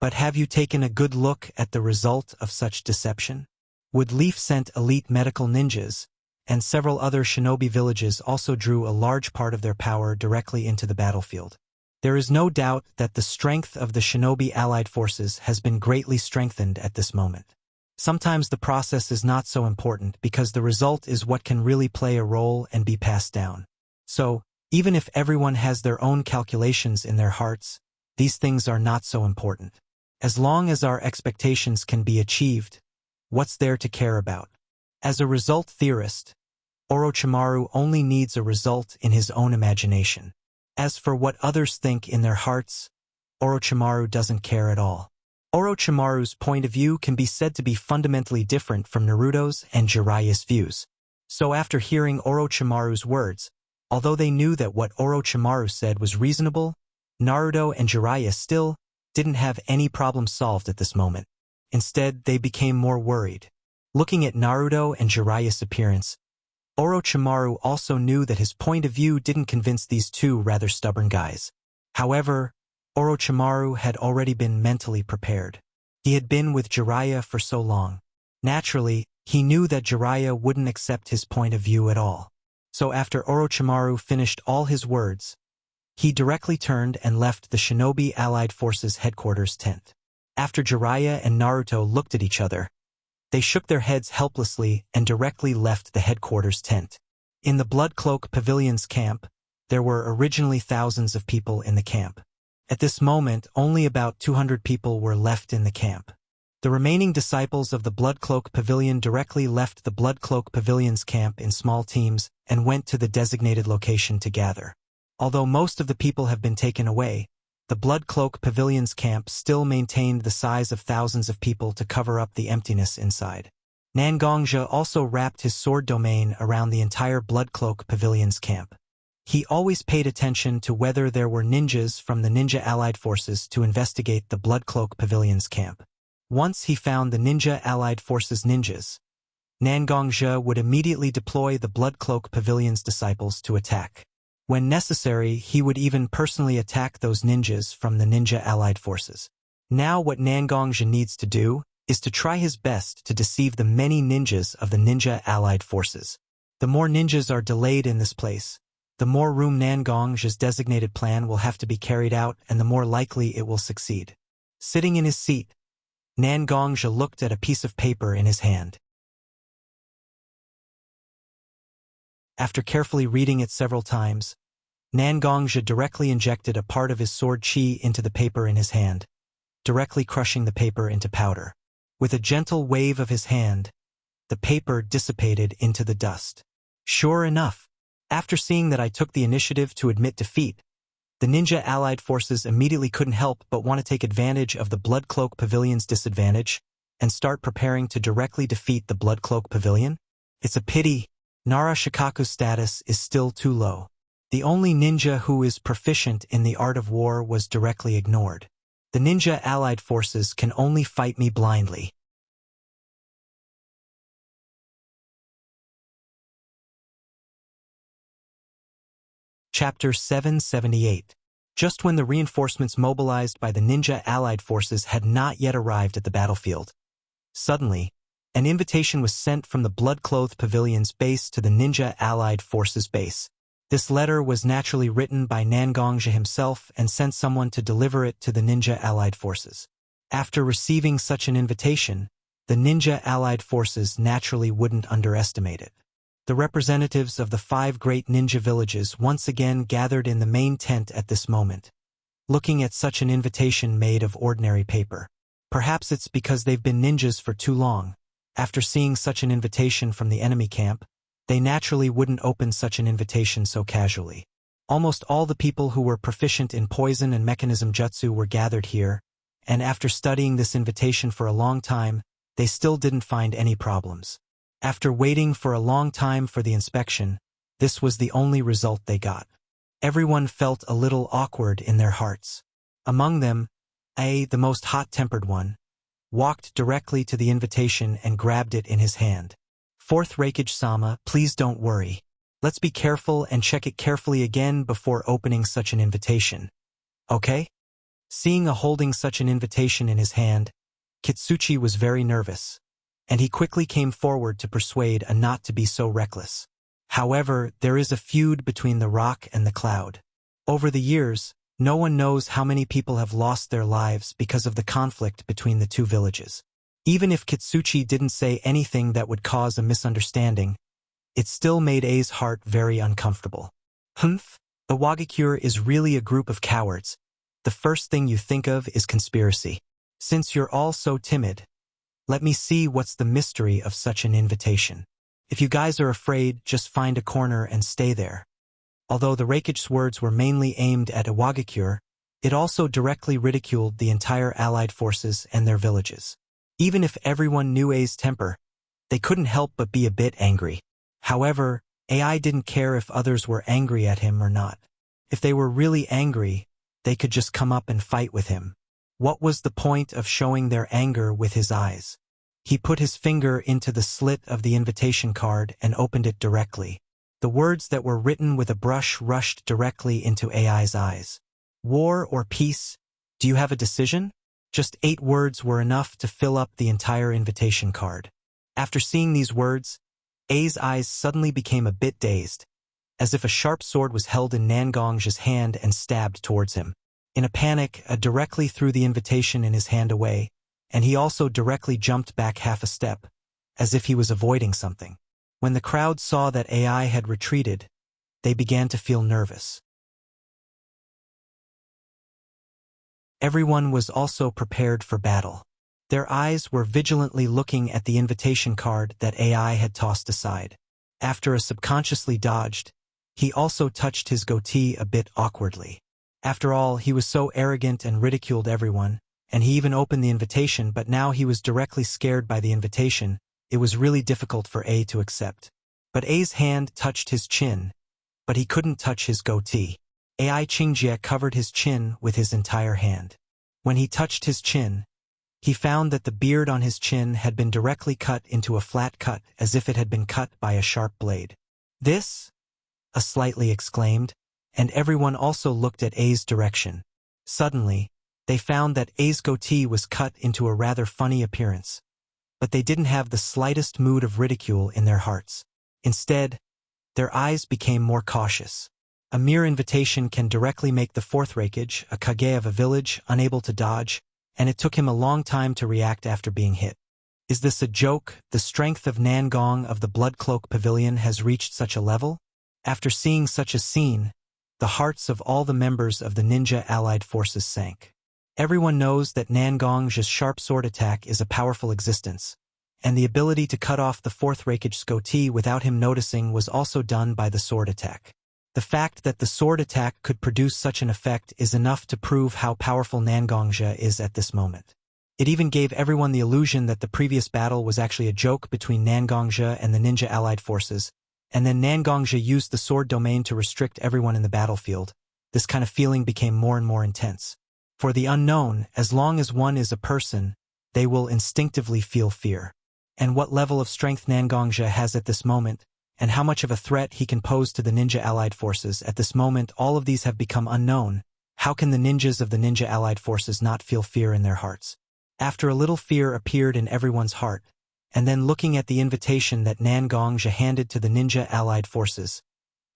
But have you taken a good look at the result of such deception? Wood Leaf sent elite medical ninjas, and several other shinobi villages also drew a large part of their power directly into the battlefield. There is no doubt that the strength of the shinobi allied forces has been greatly strengthened at this moment. Sometimes the process is not so important because the result is what can really play a role and be passed down. So, even if everyone has their own calculations in their hearts, these things are not so important. As long as our expectations can be achieved, what's there to care about? As a result theorist, Orochimaru only needs a result in his own imagination. As for what others think in their hearts, Orochimaru doesn't care at all. Orochimaru's point of view can be said to be fundamentally different from Naruto's and Jiraiya's views. So after hearing Orochimaru's words, Although they knew that what Orochimaru said was reasonable, Naruto and Jiraiya still didn't have any problem solved at this moment. Instead, they became more worried. Looking at Naruto and Jiraiya's appearance, Orochimaru also knew that his point of view didn't convince these two rather stubborn guys. However, Orochimaru had already been mentally prepared. He had been with Jiraiya for so long. Naturally, he knew that Jiraiya wouldn't accept his point of view at all. So after Orochimaru finished all his words, he directly turned and left the Shinobi Allied Forces headquarters tent. After Jiraiya and Naruto looked at each other, they shook their heads helplessly and directly left the headquarters tent. In the Blood Cloak Pavilion's camp, there were originally thousands of people in the camp. At this moment, only about 200 people were left in the camp. The remaining disciples of the Blood Cloak Pavilion directly left the Blood Cloak Pavilion's camp in small teams and went to the designated location to gather. Although most of the people have been taken away, the Blood Cloak Pavilion's camp still maintained the size of thousands of people to cover up the emptiness inside. Nangongja also wrapped his sword domain around the entire Blood Cloak Pavilion's camp. He always paid attention to whether there were ninjas from the Ninja Allied Forces to investigate the Blood Cloak Pavilion's camp. Once he found the Ninja Allied Forces ninjas, Nangongja would immediately deploy the Blood Cloak Pavilion's disciples to attack. When necessary, he would even personally attack those ninjas from the Ninja Allied Forces. Now what Nangongja needs to do is to try his best to deceive the many ninjas of the Ninja Allied Forces. The more ninjas are delayed in this place, the more room Nangongja's designated plan will have to be carried out and the more likely it will succeed. Sitting in his seat, Nangongja looked at a piece of paper in his hand. After carefully reading it several times, Nangongja directly injected a part of his sword chi into the paper in his hand, directly crushing the paper into powder. With a gentle wave of his hand, the paper dissipated into the dust. Sure enough, after seeing that I took the initiative to admit defeat, the Ninja Allied Forces immediately couldn't help but want to take advantage of the Blood Cloak Pavilion's disadvantage and start preparing to directly defeat the Blood Cloak Pavilion. It's a pity Nara Shikaku's status is still too low. The only ninja who is proficient in the art of war was directly ignored. The Ninja Allied Forces can only fight me blindly. Chapter 778. Just when the reinforcements mobilized by the Ninja Allied Forces had not yet arrived at the battlefield, suddenly, an invitation was sent from the Blood-Clothed Pavilion's base to the Ninja Allied Forces base. This letter was naturally written by Nangongja himself and sent someone to deliver it to the Ninja Allied Forces. After receiving such an invitation, the Ninja Allied Forces naturally wouldn't underestimate it. The representatives of the 5 great ninja villages once again gathered in the main tent at this moment, looking at such an invitation made of ordinary paper. Perhaps it's because they've been ninjas for too long. After seeing such an invitation from the enemy camp, they naturally wouldn't open such an invitation so casually. Almost all the people who were proficient in poison and mechanism jutsu were gathered here, and after studying this invitation for a long time, they still didn't find any problems. After waiting for a long time for the inspection, this was the only result they got. Everyone felt a little awkward in their hearts. Among them, the most hot-tempered one, walked directly to the invitation and grabbed it in his hand. Fourth Raikage-sama, please don't worry. Let's be careful and check it carefully again before opening such an invitation. Okay? Seeing a holding such an invitation in his hand, Kitsuchi was very nervous, and he quickly came forward to persuade a not to be so reckless. However, there is a feud between the rock and the cloud. Over the years, no one knows how many people have lost their lives because of the conflict between the two villages. Even if Kitsuchi didn't say anything that would cause a misunderstanding, it still made A's heart very uncomfortable. Humph, the Wagakure is really a group of cowards. The first thing you think of is conspiracy. Since you're all so timid, let me see what's the mystery of such an invitation. If you guys are afraid, just find a corner and stay there. Although the Raikage's words were mainly aimed at Iwagakure, it also directly ridiculed the entire Allied forces and their villages. Even if everyone knew A's temper, they couldn't help but be a bit angry. However, AI didn't care if others were angry at him or not. If they were really angry, they could just come up and fight with him. What was the point of showing their anger with his eyes? He put his finger into the slit of the invitation card and opened it directly. The words that were written with a brush rushed directly into AI's eyes. War or peace? Do you have a decision? Just 8 words were enough to fill up the entire invitation card. After seeing these words, A's eyes suddenly became a bit dazed, as if a sharp sword was held in Nangong's hand and stabbed towards him. In a panic, A directly threw the invitation in his hand away, and he also directly jumped back half a step, as if he was avoiding something. When the crowd saw that AI had retreated, they began to feel nervous. Everyone was also prepared for battle. Their eyes were vigilantly looking at the invitation card that AI had tossed aside. After a subconsciously dodged, he also touched his goatee a bit awkwardly. After all, he was so arrogant and ridiculed everyone, and he even opened the invitation, but now he was directly scared by the invitation. It was really difficult for A to accept. But A's hand touched his chin, but he couldn't touch his goatee. AI Qingjie covered his chin with his entire hand. When he touched his chin, he found that the beard on his chin had been directly cut into a flat cut, as if it had been cut by a sharp blade. "This?" A slightly exclaimed, and everyone also looked at A's direction. Suddenly, they found that A's goatee was cut into a rather funny appearance, but they didn't have the slightest mood of ridicule in their hearts. Instead, their eyes became more cautious. A mere invitation can directly make the fourth Raikage, a Kage of a village, unable to dodge, and it took him a long time to react after being hit. Is this a joke? The strength of Nangong of the Blood Cloak Pavilion has reached such a level? After seeing such a scene, the hearts of all the members of the ninja allied forces sank. Everyone knows that Nangong's sharp sword attack is a powerful existence, and the ability to cut off the fourth Raikage's goatee without him noticing was also done by the sword attack. The fact that the sword attack could produce such an effect is enough to prove how powerful Nangongja is at this moment. It even gave everyone the illusion that the previous battle was actually a joke between Nangongja and the ninja allied forces, and then Nangongja used the sword domain to restrict everyone in the battlefield. This kind of feeling became more and more intense. For the unknown, as long as one is a person, they will instinctively feel fear. And what level of strength Nangongja has at this moment, and how much of a threat he can pose to the ninja allied forces at this moment, all of these have become unknown. How can the ninjas of the ninja allied forces not feel fear in their hearts? After a little fear appeared in everyone's heart, and then looking at the invitation that Nangongja handed to the ninja allied forces,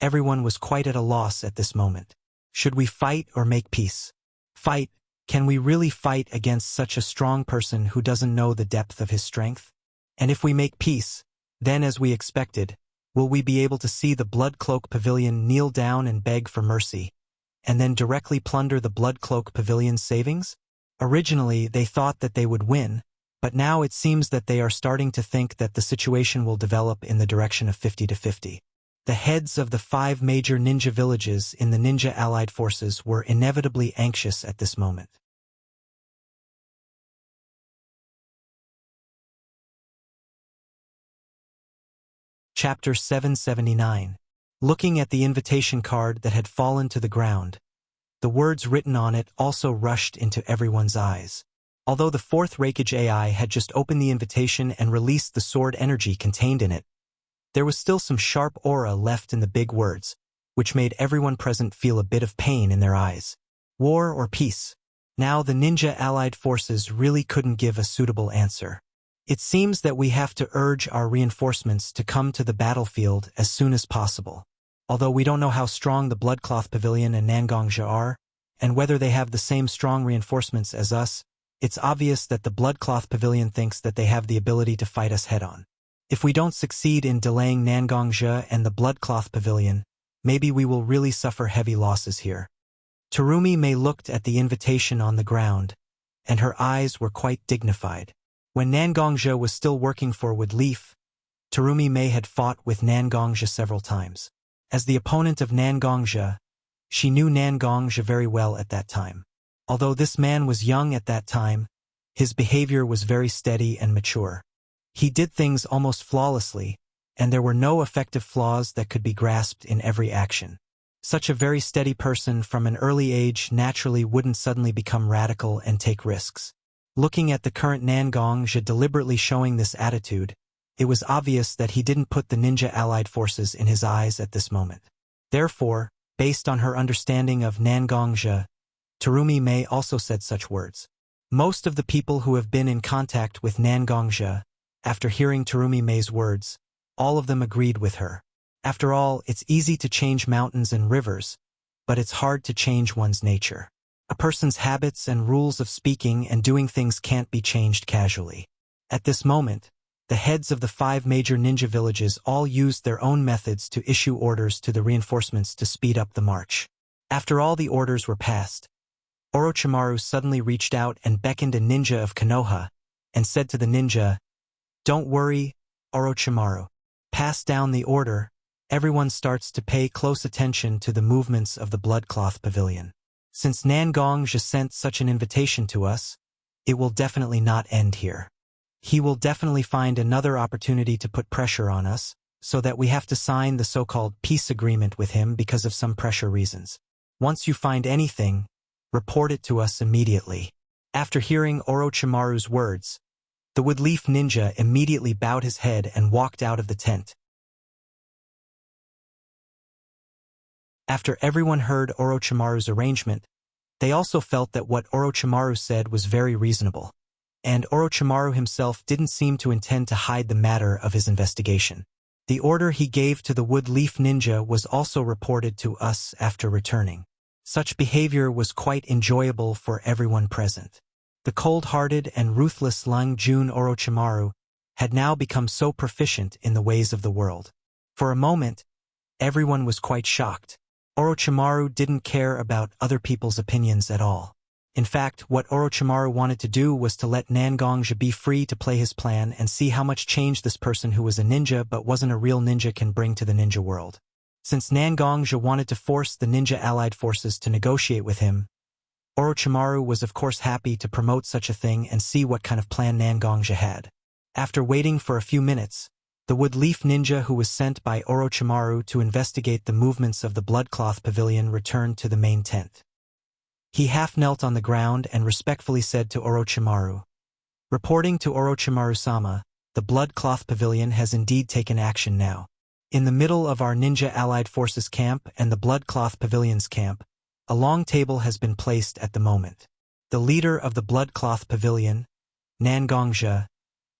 everyone was quite at a loss at this moment. Should we fight or make peace? Fight? Can we really fight against such a strong person who doesn't know the depth of his strength? And if we make peace, then as we expected, will we be able to see the Blood Cloak Pavilion kneel down and beg for mercy, and then directly plunder the Blood Cloak Pavilion's savings? Originally, they thought that they would win, but now it seems that they are starting to think that the situation will develop in the direction of 50-50. The heads of the 5 major ninja villages in the ninja allied forces were inevitably anxious at this moment. Chapter 779. Looking at the invitation card that had fallen to the ground, the words written on it also rushed into everyone's eyes. Although the fourth Raikage AI had just opened the invitation and released the sword energy contained in it, there was still some sharp aura left in the big words, which made everyone present feel a bit of pain in their eyes. War or peace? Now the ninja allied forces really couldn't give a suitable answer. It seems that we have to urge our reinforcements to come to the battlefield as soon as possible. Although we don't know how strong the Bloodcloth Pavilion and Nangongja are, and whether they have the same strong reinforcements as us, it's obvious that the Bloodcloth Pavilion thinks that they have the ability to fight us head-on. If we don't succeed in delaying Nangongja and the Bloodcloth Pavilion, maybe we will really suffer heavy losses here. Terumi May looked at the invitation on the ground, and her eyes were quite dignified. When Nangongja was still working for Woodleaf, Terumi May had fought with Nangongja several times. As the opponent of Nangongja, she knew Nangongja very well at that time. Although this man was young at that time, his behavior was very steady and mature. He did things almost flawlessly, and there were no effective flaws that could be grasped in every action. Such a very steady person from an early age naturally wouldn't suddenly become radical and take risks. Looking at the current Nan Gongzhi deliberately showing this attitude, it was obvious that he didn't put the ninja allied forces in his eyes at this moment. Therefore, based on her understanding of Nan Gongzhi, Terumi Mei also said such words. Most of the people who have been in contact with Nan Gongzhi, after hearing Terumi Mei's words, all of them agreed with her. After all, it's easy to change mountains and rivers, but it's hard to change one's nature. A person's habits and rules of speaking and doing things can't be changed casually. At this moment, the heads of the 5 major ninja villages all used their own methods to issue orders to the reinforcements to speed up the march. After all the orders were passed, Orochimaru suddenly reached out and beckoned a ninja of Konoha, and said to the ninja, "Don't worry, Orochimaru. Pass down the order." Everyone starts to pay close attention to the movements of the Bloodcloth Pavilion. Since Nan Gongzhi sent such an invitation to us, it will definitely not end here. He will definitely find another opportunity to put pressure on us, so that we have to sign the so-called peace agreement with him because of some pressure reasons. Once you find anything, report it to us immediately. After hearing Orochimaru's words, the Woodleaf Ninja immediately bowed his head and walked out of the tent. After everyone heard Orochimaru's arrangement, they also felt that what Orochimaru said was very reasonable, and Orochimaru himself didn't seem to intend to hide the matter of his investigation. The order he gave to the Woodleaf Ninja was also reported to us after returning. Such behavior was quite enjoyable for everyone present. The cold-hearted and ruthless Lung Jun Orochimaru had now become so proficient in the ways of the world. For a moment, everyone was quite shocked. Orochimaru didn't care about other people's opinions at all. In fact, what Orochimaru wanted to do was to let Nan Gongzhi be free to play his plan and see how much change this person who was a ninja but wasn't a real ninja can bring to the ninja world. Since Nan Gongzhi wanted to force the ninja allied forces to negotiate with him, Orochimaru was of course happy to promote such a thing and see what kind of plan Nan Gongzhi had. After waiting for a few minutes, the Woodleaf Ninja who was sent by Orochimaru to investigate the movements of the Bloodcloth Pavilion returned to the main tent. He half-knelt on the ground and respectfully said to Orochimaru, "Reporting to Orochimaru-sama, the Bloodcloth Pavilion has indeed taken action now. In the middle of our ninja allied forces camp and the Bloodcloth Pavilion's camp, a long table has been placed at the moment. The leader of the Bloodcloth Pavilion, Nan Gongzhi,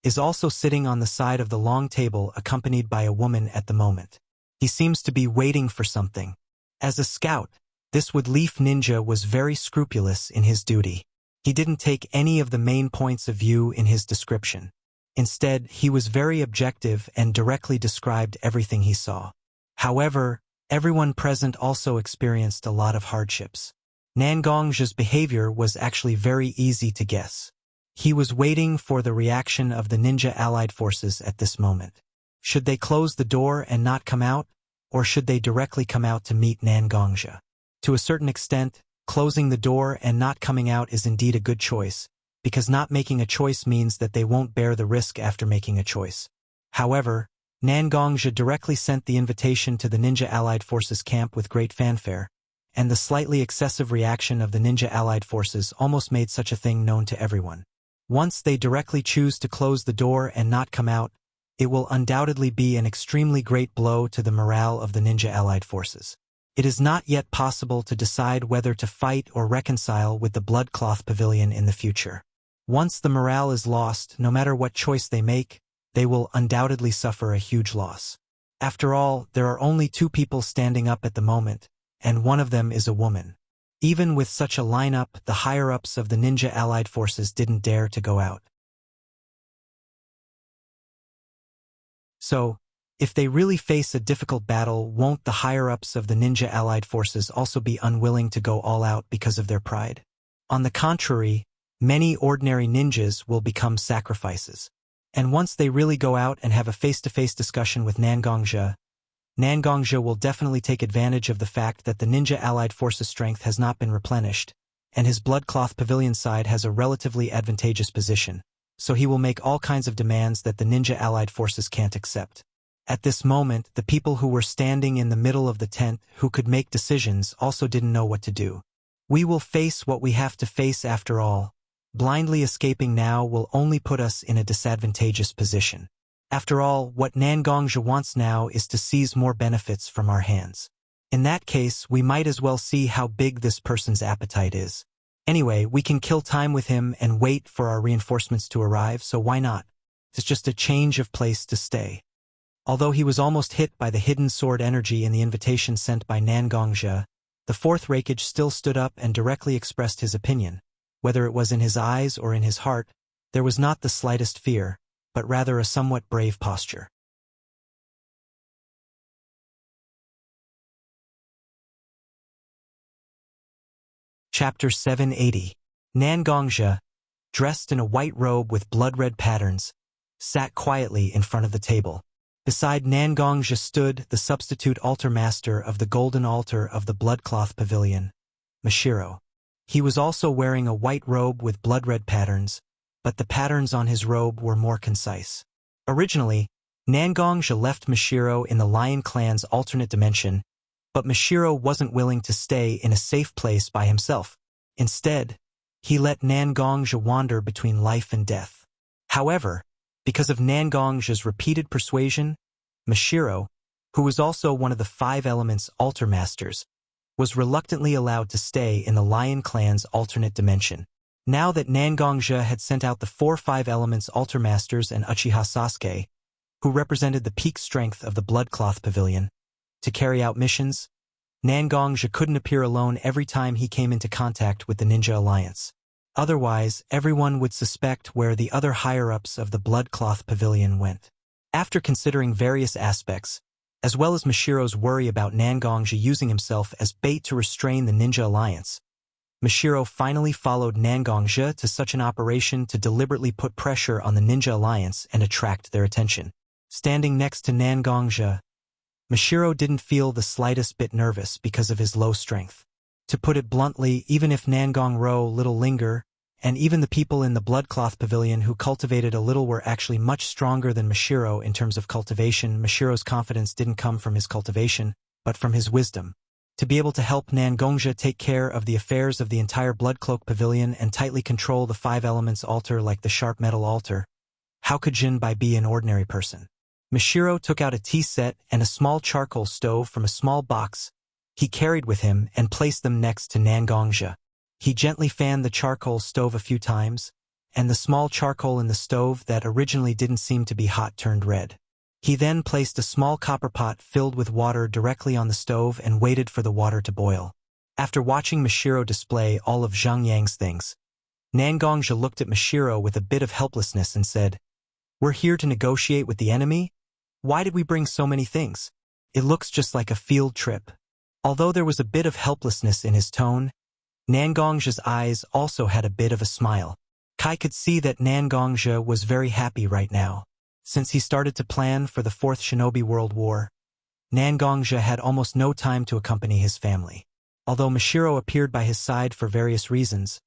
is also sitting on the side of the long table accompanied by a woman at the moment. He seems to be waiting for something. As a scout, this Woodleaf Ninja was very scrupulous in his duty. He didn't take any of the main points of view in his description. Instead, he was very objective and directly described everything he saw. However, everyone present also experienced a lot of hardships. Nan Gongzhi's behavior was actually very easy to guess. He was waiting for the reaction of the ninja allied forces at this moment. Should they close the door and not come out, or should they directly come out to meet Nan Gongzhi? To a certain extent, closing the door and not coming out is indeed a good choice, because not making a choice means that they won't bear the risk after making a choice. However, Nan Gongzhi directly sent the invitation to the Ninja Allied Forces camp with great fanfare, and the slightly excessive reaction of the Ninja Allied Forces almost made such a thing known to everyone. Once they directly choose to close the door and not come out, it will undoubtedly be an extremely great blow to the morale of the Ninja Allied Forces. It is not yet possible to decide whether to fight or reconcile with the Bloodcloth Pavilion in the future. Once the morale is lost, no matter what choice they make, they will undoubtedly suffer a huge loss. After all, there are only 2 people standing up at the moment, and one of them is a woman. Even with such a lineup, the higher-ups of the Ninja Allied Forces didn't dare to go out. So, if they really face a difficult battle, won't the higher-ups of the Ninja Allied Forces also be unwilling to go all out because of their pride? On the contrary, many ordinary ninjas will become sacrifices. And once they really go out and have a face-to-face discussion with Nan Gongzhi will definitely take advantage of the fact that the Ninja Allied Forces' strength has not been replenished, and his Bloodcloth Pavilion side has a relatively advantageous position, so he will make all kinds of demands that the Ninja Allied Forces can't accept. At this moment, the people who were standing in the middle of the tent who could make decisions also didn't know what to do. We will face what we have to face after all. Blindly escaping now will only put us in a disadvantageous position. After all, what Nangongja wants now is to seize more benefits from our hands. In that case, we might as well see how big this person's appetite is. Anyway, we can kill time with him and wait for our reinforcements to arrive, so why not? It's just a change of place to stay. Although he was almost hit by the hidden sword energy in the invitation sent by Nangongja, the fourth Rakage still stood up and directly expressed his opinion. Whether it was in his eyes or in his heart, there was not the slightest fear, but rather a somewhat brave posture. Chapter 780. Nangongja, dressed in a white robe with blood-red patterns, sat quietly in front of the table. Beside Nangongja stood the substitute altar master of the golden altar of the bloodcloth pavilion, Mashiro. He was also wearing a white robe with blood-red patterns, but the patterns on his robe were more concise. Originally, Nangongja left Mashiro in the Lion Clan's alternate dimension, but Mashiro wasn't willing to stay in a safe place by himself. Instead, he let Nangongja wander between life and death. However, because of Nangongja's repeated persuasion, Mashiro, who was also one of the 5 elements altar masters, was reluctantly allowed to stay in the Lion Clan's alternate dimension. Now that Nangongja had sent out the 4 5 elements altar masters and Uchiha Sasuke, who represented the peak strength of the Bloodcloth Pavilion, to carry out missions, Nangongja couldn't appear alone every time he came into contact with the Ninja Alliance. Otherwise, everyone would suspect where the other higher-ups of the Bloodcloth Pavilion went. After considering various aspects, as well as Mashiro's worry about Nangongja using himself as bait to restrain the Ninja Alliance, Mashiro finally followed Nangongja to such an operation to deliberately put pressure on the Ninja Alliance and attract their attention. Standing next to Nangongja, Mashiro didn't feel the slightest bit nervous because of his low strength. To put it bluntly, even if Nangongro little linger, and even the people in the Bloodcloth Pavilion who cultivated a little were actually much stronger than Mashiro in terms of cultivation, Mashiro's confidence didn't come from his cultivation, but from his wisdom. To be able to help Nangongja take care of the affairs of the entire Bloodcloak Pavilion and tightly control the 5 elements altar like the sharp metal altar, how could Jinbai be an ordinary person? Mashiro took out a tea set and a small charcoal stove from a small box he carried with him and placed them next to Nangongja. He gently fanned the charcoal stove a few times, and the small charcoal in the stove that originally didn't seem to be hot turned red. He then placed a small copper pot filled with water directly on the stove and waited for the water to boil. After watching Mashiro display all of Zhang Yang's things, Nangongja looked at Mashiro with a bit of helplessness and said, "We're here to negotiate with the enemy? Why did we bring so many things? It looks just like a field trip." Although there was a bit of helplessness in his tone, Nangongja's eyes also had a bit of a smile. Kai could see that Nangongja was very happy right now. Since he started to plan for the 4th Shinobi World War, Nangongja had almost no time to accompany his family. Although Mashiro appeared by his side for various reasons,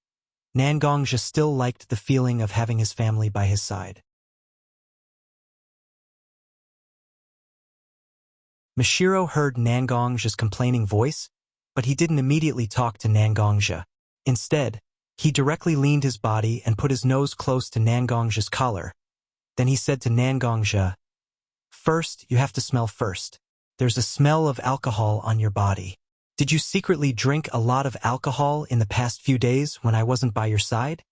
Nangongja still liked the feeling of having his family by his side. Mashiro heard Nangongja's complaining voice, but he didn't immediately talk to Nangongja. Instead, he directly leaned his body and put his nose close to Nangongja's collar. Then he said to Nangongja, "First, you have to smell first. There's a smell of alcohol on your body. Did you secretly drink a lot of alcohol in the past few days when I wasn't by your side?"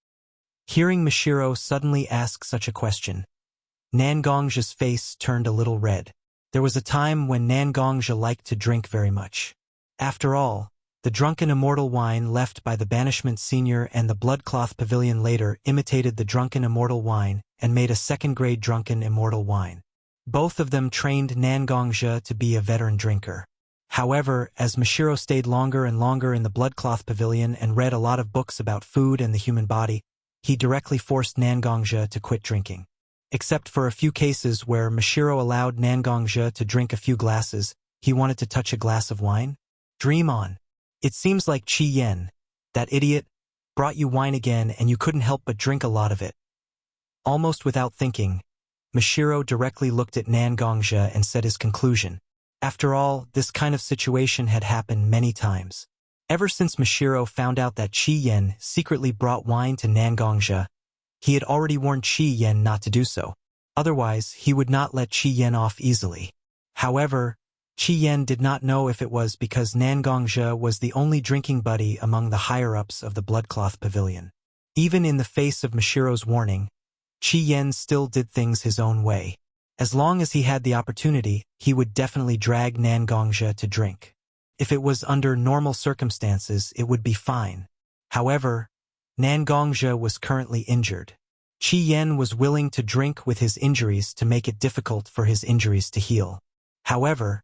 Hearing Mashiro suddenly ask such a question, Nangongja's face turned a little red. There was a time when Nangongja liked to drink very much. After all, the drunken immortal wine left by the Banishment Senior and the Bloodcloth Pavilion later imitated the drunken immortal wine and made a second-grade drunken immortal wine. Both of them trained Nangongja to be a veteran drinker. However, as Mashiro stayed longer and longer in the Bloodcloth Pavilion and read a lot of books about food and the human body, he directly forced Nangongja to quit drinking. Except for a few cases where Mashiro allowed Nangongja to drink a few glasses, he wanted to touch a glass of wine. Dream on. It seems like Chi Yen, that idiot, brought you wine again and you couldn't help but drink a lot of it. Almost without thinking, Mashiro directly looked at Nangongja and said his conclusion. After all, this kind of situation had happened many times. Ever since Mashiro found out that Qi Yen secretly brought wine to Nangongja, he had already warned Qi Yen not to do so. Otherwise, he would not let Qi Yen off easily. However, Qi Yen did not know if it was because Nangongja was the only drinking buddy among the higher-ups of the Bloodcloth Pavilion. Even in the face of Mashiro's warning, Qi Yen still did things his own way. As long as he had the opportunity, he would definitely drag Nangongja to drink. If it was under normal circumstances, it would be fine. However, Nangongja was currently injured. Qi Yen was willing to drink with his injuries to make it difficult for his injuries to heal. However,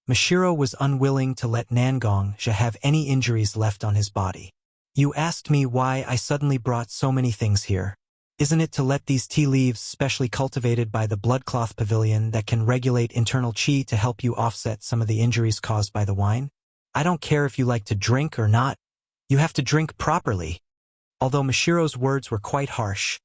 Mashiro was unwilling to let Nangongja have any injuries left on his body. You asked me why I suddenly brought so many things here. Isn't it to let these tea leaves specially cultivated by the Bloodcloth Pavilion that can regulate internal qi to help you offset some of the injuries caused by the wine? I don't care if you like to drink or not. You have to drink properly. Although Mashiro's words were quite harsh,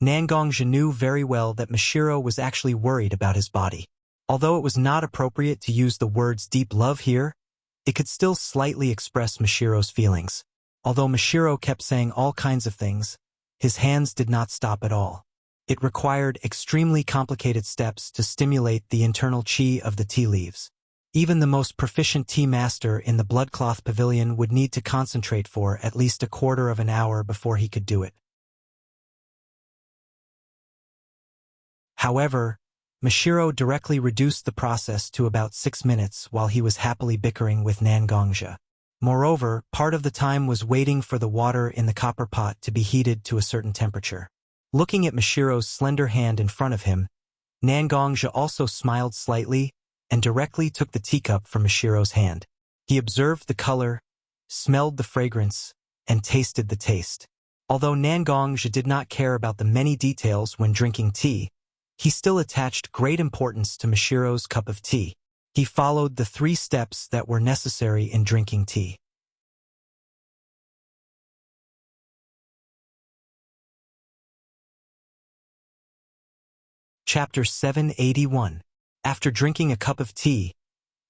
Nangongja knew very well that Mashiro was actually worried about his body. Although it was not appropriate to use the words deep love here, it could still slightly express Mashiro's feelings. Although Mashiro kept saying all kinds of things, his hands did not stop at all. It required extremely complicated steps to stimulate the internal qi of the tea leaves. Even the most proficient tea master in the Bloodcloth Pavilion would need to concentrate for at least a quarter of an hour before he could do it. However, Mashiro directly reduced the process to about 6 minutes while he was happily bickering with Nangongja. Moreover, part of the time was waiting for the water in the copper pot to be heated to a certain temperature. Looking at Mashiro's slender hand in front of him, Nangongja also smiled slightly and directly took the teacup from Mashiro's hand. He observed the color, smelled the fragrance, and tasted the taste. Although Nangongja did not care about the many details when drinking tea, he still attached great importance to Mashiro's cup of tea. He followed the 3 steps that were necessary in drinking tea. Chapter 781. After drinking a cup of tea,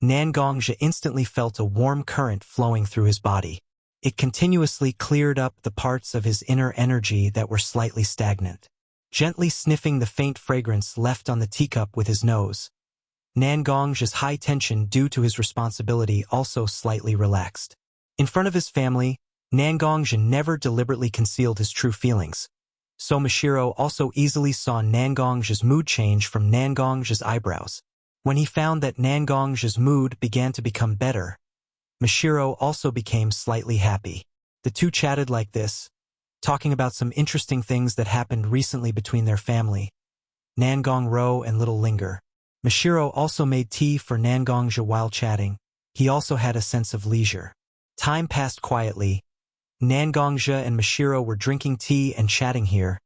Nangongja instantly felt a warm current flowing through his body. It continuously cleared up the parts of his inner energy that were slightly stagnant. Gently sniffing the faint fragrance left on the teacup with his nose, Nangongja's high tension due to his responsibility also slightly relaxed. In front of his family, Nangongja never deliberately concealed his true feelings, so Mashiro also easily saw Nangongja's mood change from Nangongja's eyebrows. When he found that Nangongja's mood began to become better, Mashiro also became slightly happy. The two chatted like this, talking about some interesting things that happened recently between their family, Nangongro and Little Linger. Mashiro also made tea for Nangongja while chatting. He also had a sense of leisure. Time passed quietly. Nangongja and Mashiro were drinking tea and chatting here,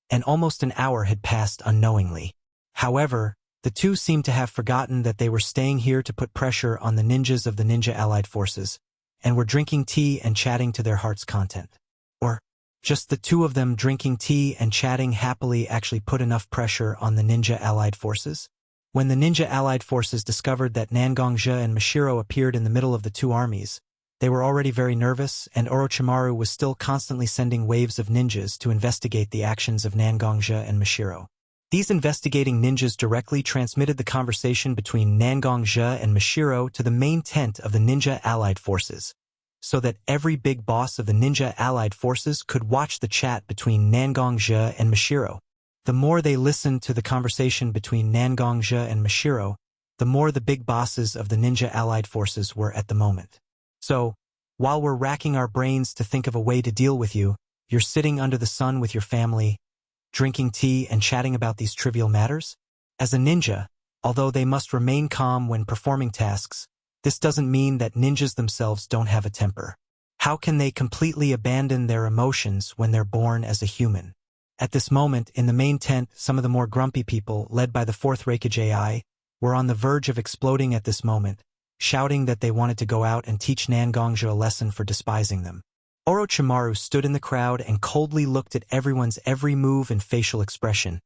and almost an hour had passed unknowingly. However, the two seemed to have forgotten that they were staying here to put pressure on the ninjas of the Ninja Allied Forces, and were drinking tea and chatting to their heart's content. Or, just the two of them drinking tea and chatting happily actually put enough pressure on the Ninja Allied Forces? When the Ninja Allied Forces discovered that Nangongja and Mashiro appeared in the middle of the two armies, they were already very nervous, and Orochimaru was still constantly sending waves of ninjas to investigate the actions of Nangongja and Mashiro. These investigating ninjas directly transmitted the conversation between Nangongja and Mashiro to the main tent of the Ninja Allied Forces, so that every big boss of the Ninja Allied Forces could watch the chat between Nangongja and Mashiro. The more they listened to the conversation between Nangongja and Mashiro, the more the big bosses of the Ninja Allied Forces were at the moment. So, while we're racking our brains to think of a way to deal with you, you're sitting under the sun with your family, drinking tea and chatting about these trivial matters? As a ninja, although they must remain calm when performing tasks, this doesn't mean that ninjas themselves don't have a temper. How can they completely abandon their emotions when they're born as a human? At this moment, in the main tent, some of the more grumpy people, led by the 4th Raikage AI, were on the verge of exploding at this moment, shouting that they wanted to go out and teach Nangongja a lesson for despising them. Orochimaru stood in the crowd and coldly looked at everyone's every move and facial expression.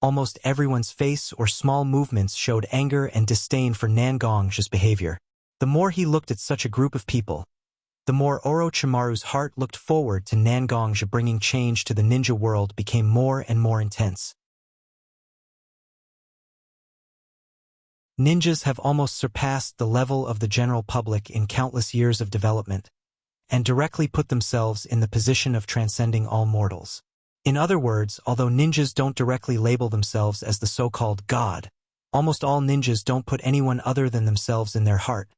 Almost everyone's face or small movements showed anger and disdain for Nangong's behavior. The more he looked at such a group of people, the more Orochimaru's heart looked forward to Nangong's bringing change to the ninja world became more and more intense. Ninjas have almost surpassed the level of the general public in countless years of development, and directly put themselves in the position of transcending all mortals. In other words, although ninjas don't directly label themselves as the so-called God, almost all ninjas don't put anyone other than themselves in their heart.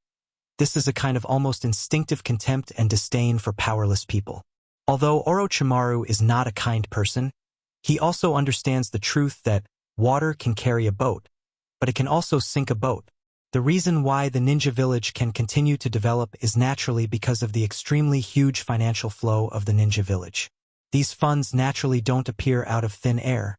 This is a kind of almost instinctive contempt and disdain for powerless people. Although Orochimaru is not a kind person, he also understands the truth that water can carry a boat, but it can also sink a boat. The reason why the ninja village can continue to develop is naturally because of the extremely huge financial flow of the ninja village. These funds naturally don't appear out of thin air,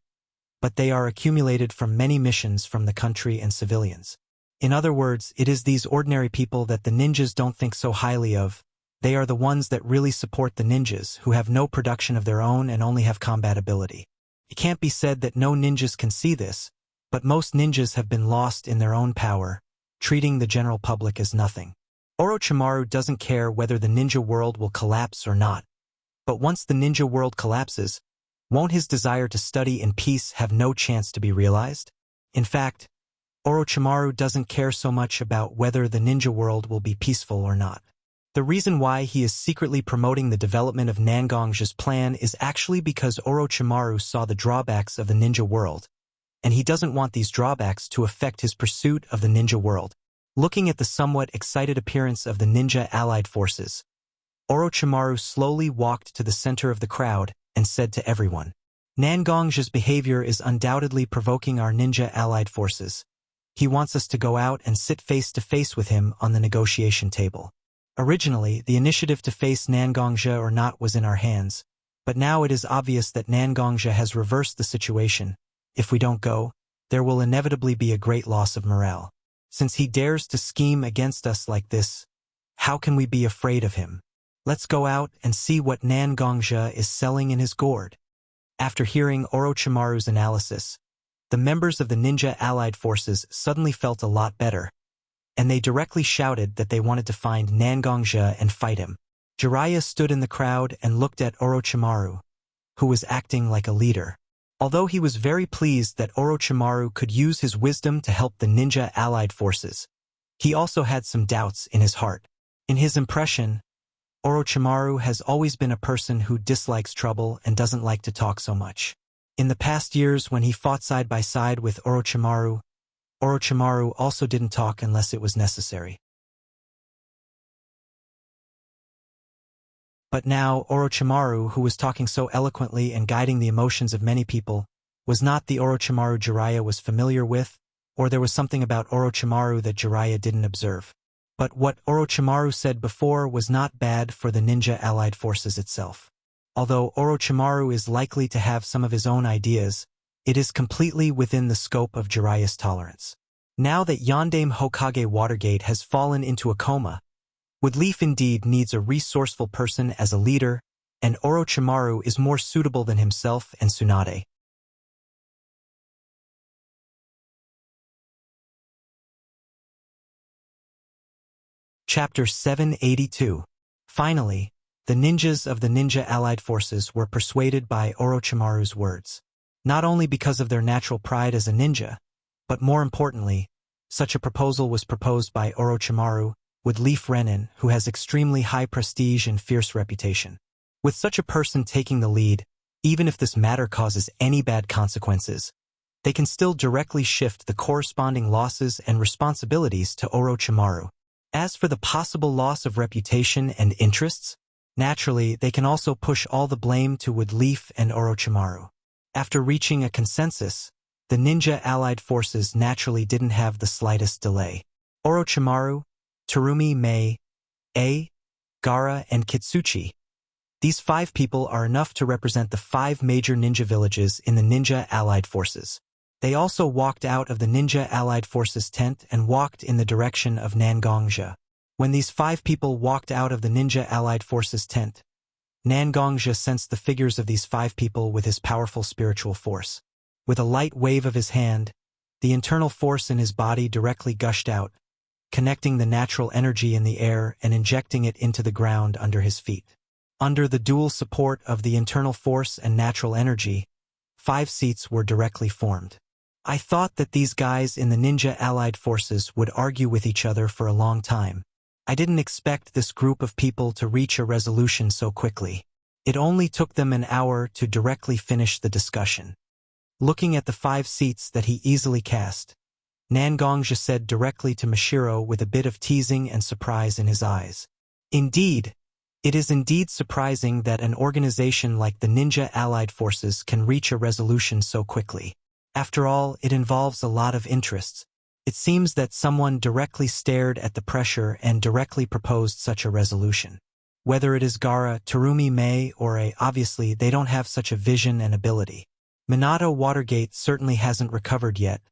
but they are accumulated from many missions from the country and civilians. In other words, it is these ordinary people that the ninjas don't think so highly of. They are the ones that really support the ninjas, who have no production of their own and only have combat ability. It can't be said that no ninjas can see this, but most ninjas have been lost in their own power, treating the general public as nothing. Orochimaru doesn't care whether the ninja world will collapse or not. But once the ninja world collapses, won't his desire to study in peace have no chance to be realized? In fact, Orochimaru doesn't care so much about whether the ninja world will be peaceful or not. The reason why he is secretly promoting the development of Nangong's plan is actually because Orochimaru saw the drawbacks of the ninja world, and he doesn't want these drawbacks to affect his pursuit of the ninja world. Looking at the somewhat excited appearance of the ninja allied forces, Orochimaru slowly walked to the center of the crowd and said to everyone, "Nangong's behavior is undoubtedly provoking our ninja allied forces. He wants us to go out and sit face to face with him on the negotiation table." Originally, the initiative to face Nangongja or not was in our hands, but now it is obvious that Nangongja has reversed the situation. If we don't go, there will inevitably be a great loss of morale. Since he dares to scheme against us like this, how can we be afraid of him? Let's go out and see what Nangongja is selling in his gourd. After hearing Orochimaru's analysis, the members of the ninja allied forces suddenly felt a lot better, and they directly shouted that they wanted to find Nangongja and fight him. Jiraiya stood in the crowd and looked at Orochimaru, who was acting like a leader. Although he was very pleased that Orochimaru could use his wisdom to help the ninja allied forces, he also had some doubts in his heart. In his impression, Orochimaru has always been a person who dislikes trouble and doesn't like to talk so much. In the past years when he fought side by side with Orochimaru, Orochimaru also didn't talk unless it was necessary. But now Orochimaru, who was talking so eloquently and guiding the emotions of many people, was not the Orochimaru Jiraiya was familiar with, or there was something about Orochimaru that Jiraiya didn't observe. But what Orochimaru said before was not bad for the ninja allied forces itself. Although Orochimaru is likely to have some of his own ideas, it is completely within the scope of Jiraiya's tolerance. Now that Yondaime Hokage Watergate has fallen into a coma, Woodleaf indeed needs a resourceful person as a leader, and Orochimaru is more suitable than himself and Tsunade. Chapter 782. Finally, the ninjas of the ninja allied forces were persuaded by Orochimaru's words. Not only because of their natural pride as a ninja, but more importantly, such a proposal was proposed by Orochimaru, Woodleaf Renin, who has extremely high prestige and fierce reputation. With such a person taking the lead, even if this matter causes any bad consequences, they can still directly shift the corresponding losses and responsibilities to Orochimaru. As for the possible loss of reputation and interests, naturally they can also push all the blame to Woodleaf and Orochimaru. After reaching a consensus, the ninja allied forces naturally didn't have the slightest delay. Orochimaru, Terumi Mei, Gaara, and Kitsuchi. These 5 people are enough to represent the 5 major ninja villages in the ninja allied forces. They also walked out of the ninja allied forces tent and walked in the direction of Nangongja. When these 5 people walked out of the ninja allied forces tent, Nangongja sensed the figures of these 5 people with his powerful spiritual force. With a light wave of his hand, the internal force in his body directly gushed out, connecting the natural energy in the air and injecting it into the ground under his feet. Under the dual support of the internal force and natural energy, 5 seats were directly formed. I thought that these guys in the ninja allied forces would argue with each other for a long time. I didn't expect this group of people to reach a resolution so quickly. It only took them an hour to directly finish the discussion. Looking at the 5 seats that he easily cast, Nangongja said directly to Mashiro with a bit of teasing and surprise in his eyes. Indeed, it is indeed surprising that an organization like the Ninja Allied Forces can reach a resolution so quickly. After all, it involves a lot of interests. It seems that someone directly stared at the pressure and directly proposed such a resolution. Whether it is Gara, Terumi Mei, or A, obviously they don't have such a vision and ability. Minato Watergate certainly hasn't recovered yet,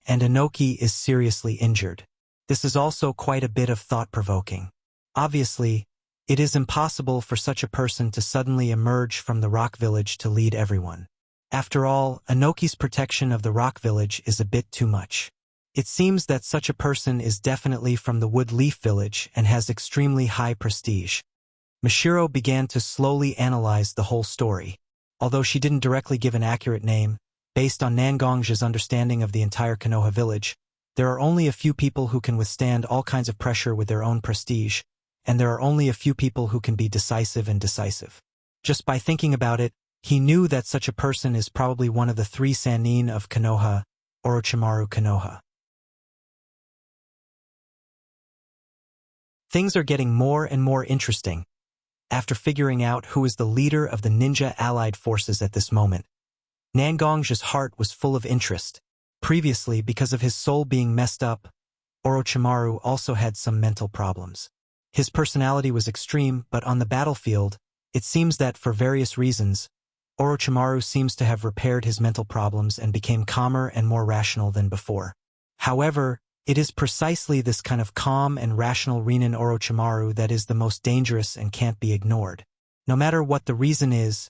and Inoki is seriously injured. This is also quite a bit of thought-provoking. Obviously, it is impossible for such a person to suddenly emerge from the Rock Village to lead everyone. After all, Inoki's protection of the Rock Village is a bit too much. It seems that such a person is definitely from the Wood Leaf Village and has extremely high prestige. Mashiro began to slowly analyze the whole story. Although she didn't directly give an accurate name, based on Nangongja's understanding of the entire Konoha village, there are only a few people who can withstand all kinds of pressure with their own prestige, and there are only a few people who can be decisive and decisive. Just by thinking about it, he knew that such a person is probably one of the 3 Sannin of Konoha, Orochimaru Konoha. Things are getting more and more interesting. After figuring out who is the leader of the Ninja Allied Forces at this moment, Nangongja's heart was full of interest. Previously, because of his soul being messed up, Orochimaru also had some mental problems. His personality was extreme, but on the battlefield, it seems that for various reasons, Orochimaru seems to have repaired his mental problems and became calmer and more rational than before. However, it is precisely this kind of calm and rational Renin Orochimaru that is the most dangerous and can't be ignored. No matter what the reason is,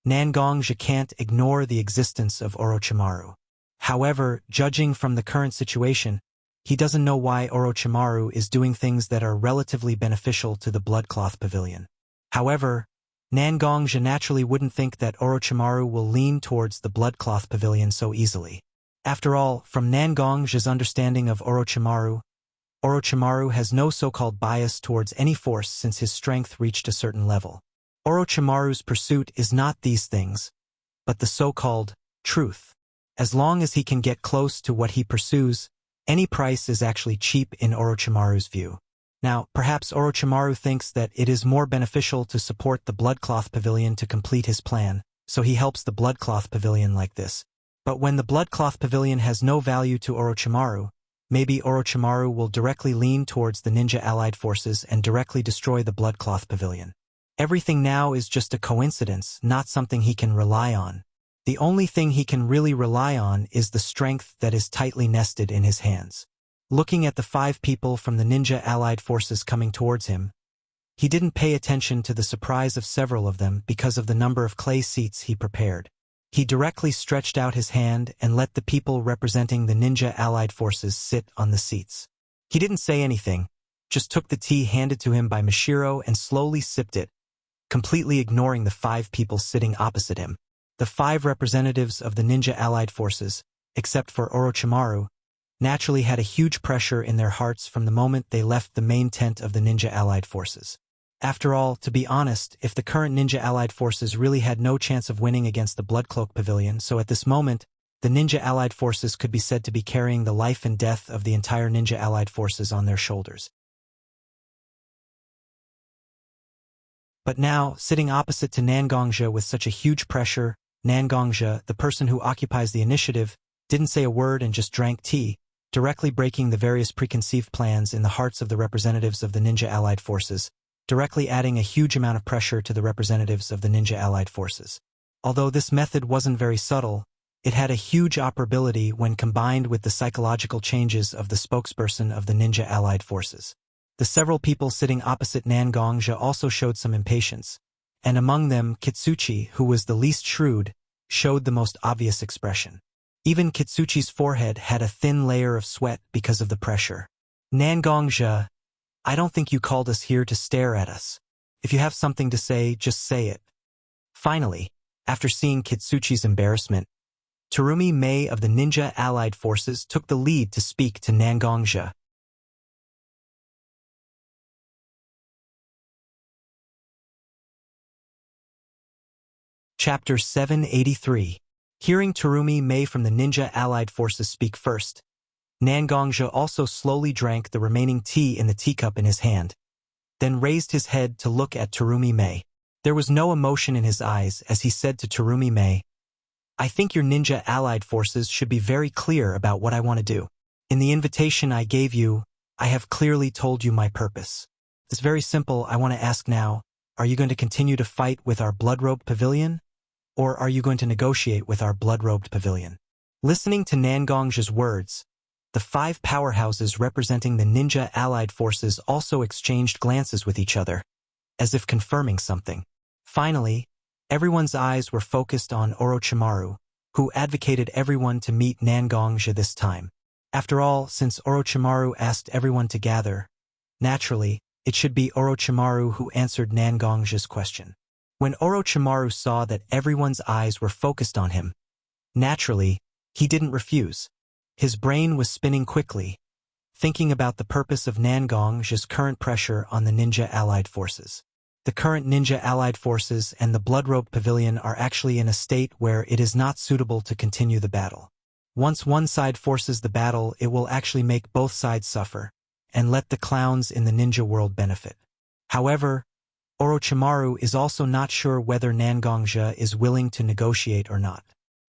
Nangongja can't ignore the existence of Orochimaru. However, judging from the current situation, he doesn't know why Orochimaru is doing things that are relatively beneficial to the Bloodcloth Pavilion. However, Nangongja naturally wouldn't think that Orochimaru will lean towards the Bloodcloth Pavilion so easily. After all, from Nangongja's understanding of Orochimaru, Orochimaru has no so-called bias towards any force since his strength reached a certain level. Orochimaru's pursuit is not these things, but the so-called truth. As long as he can get close to what he pursues, any price is actually cheap in Orochimaru's view. Now, perhaps Orochimaru thinks that it is more beneficial to support the Bloodcloth Pavilion to complete his plan, so he helps the Bloodcloth Pavilion like this. But when the Bloodcloth Pavilion has no value to Orochimaru, maybe Orochimaru will directly lean towards the Ninja Allied Forces and directly destroy the Bloodcloth Pavilion. Everything now is just a coincidence, not something he can rely on. The only thing he can really rely on is the strength that is tightly nested in his hands. Looking at the 5 people from the Ninja Allied Forces coming towards him, he didn't pay attention to the surprise of several of them because of the number of clay seats he prepared. He directly stretched out his hand and let the people representing the Ninja Allied Forces sit on the seats. He didn't say anything, just took the tea handed to him by Mashiro and slowly sipped it, completely ignoring the 5 people sitting opposite him. The 5 representatives of the Ninja Allied Forces, except for Orochimaru, naturally had a huge pressure in their hearts from the moment they left the main tent of the Ninja Allied Forces. After all, to be honest, if the current Ninja Allied Forces really had no chance of winning against the Bloodcloak Pavilion, so at this moment, the Ninja Allied Forces could be said to be carrying the life and death of the entire Ninja Allied Forces on their shoulders. But now, sitting opposite to Nangongja with such a huge pressure, Nangongja, the person who occupies the initiative, didn't say a word and just drank tea, directly breaking the various preconceived plans in the hearts of the representatives of the Ninja Allied Forces, directly adding a huge amount of pressure to the representatives of the Ninja Allied Forces. Although this method wasn't very subtle, it had a huge operability when combined with the psychological changes of the spokesperson of the Ninja Allied Forces. The several people sitting opposite Nangongja also showed some impatience, and among them Kitsuchi, who was the least shrewd, showed the most obvious expression. Even Kitsuchi's forehead had a thin layer of sweat because of the pressure. Nangongja, I don't think you called us here to stare at us. If you have something to say, just say it. Finally, after seeing Kitsuchi's embarrassment, Terumi Mei of the Ninja Allied Forces took the lead to speak to Nangongja. Chapter 783. Hearing Terumi Mei from the Ninja Allied Forces speak first, Nangongja also slowly drank the remaining tea in the teacup in his hand, then raised his head to look at Terumi Mei. There was no emotion in his eyes as he said to Terumi Mei, I think your Ninja Allied Forces should be very clear about what I want to do. In the invitation I gave you, I have clearly told you my purpose. It's very simple. I want to ask now, are you going to continue to fight with our blood-robed pavilion? Or are you going to negotiate with our blood-robed pavilion? Listening to Nangongja's words, the 5 powerhouses representing the Ninja Allied Forces also exchanged glances with each other, as if confirming something. Finally, everyone's eyes were focused on Orochimaru, who advocated everyone to meet Nangongja this time. After all, since Orochimaru asked everyone to gather, naturally, it should be Orochimaru who answered Nangongja's question. When Orochimaru saw that everyone's eyes were focused on him, naturally, he didn't refuse. His brain was spinning quickly, thinking about the purpose of Nangongja's current pressure on the Ninja Allied Forces. The current Ninja Allied Forces and the Blood-Robed Pavilion are actually in a state where it is not suitable to continue the battle. Once one side forces the battle, it will actually make both sides suffer, and let the clowns in the ninja world benefit. However, Orochimaru is also not sure whether Nangongja is willing to negotiate or not.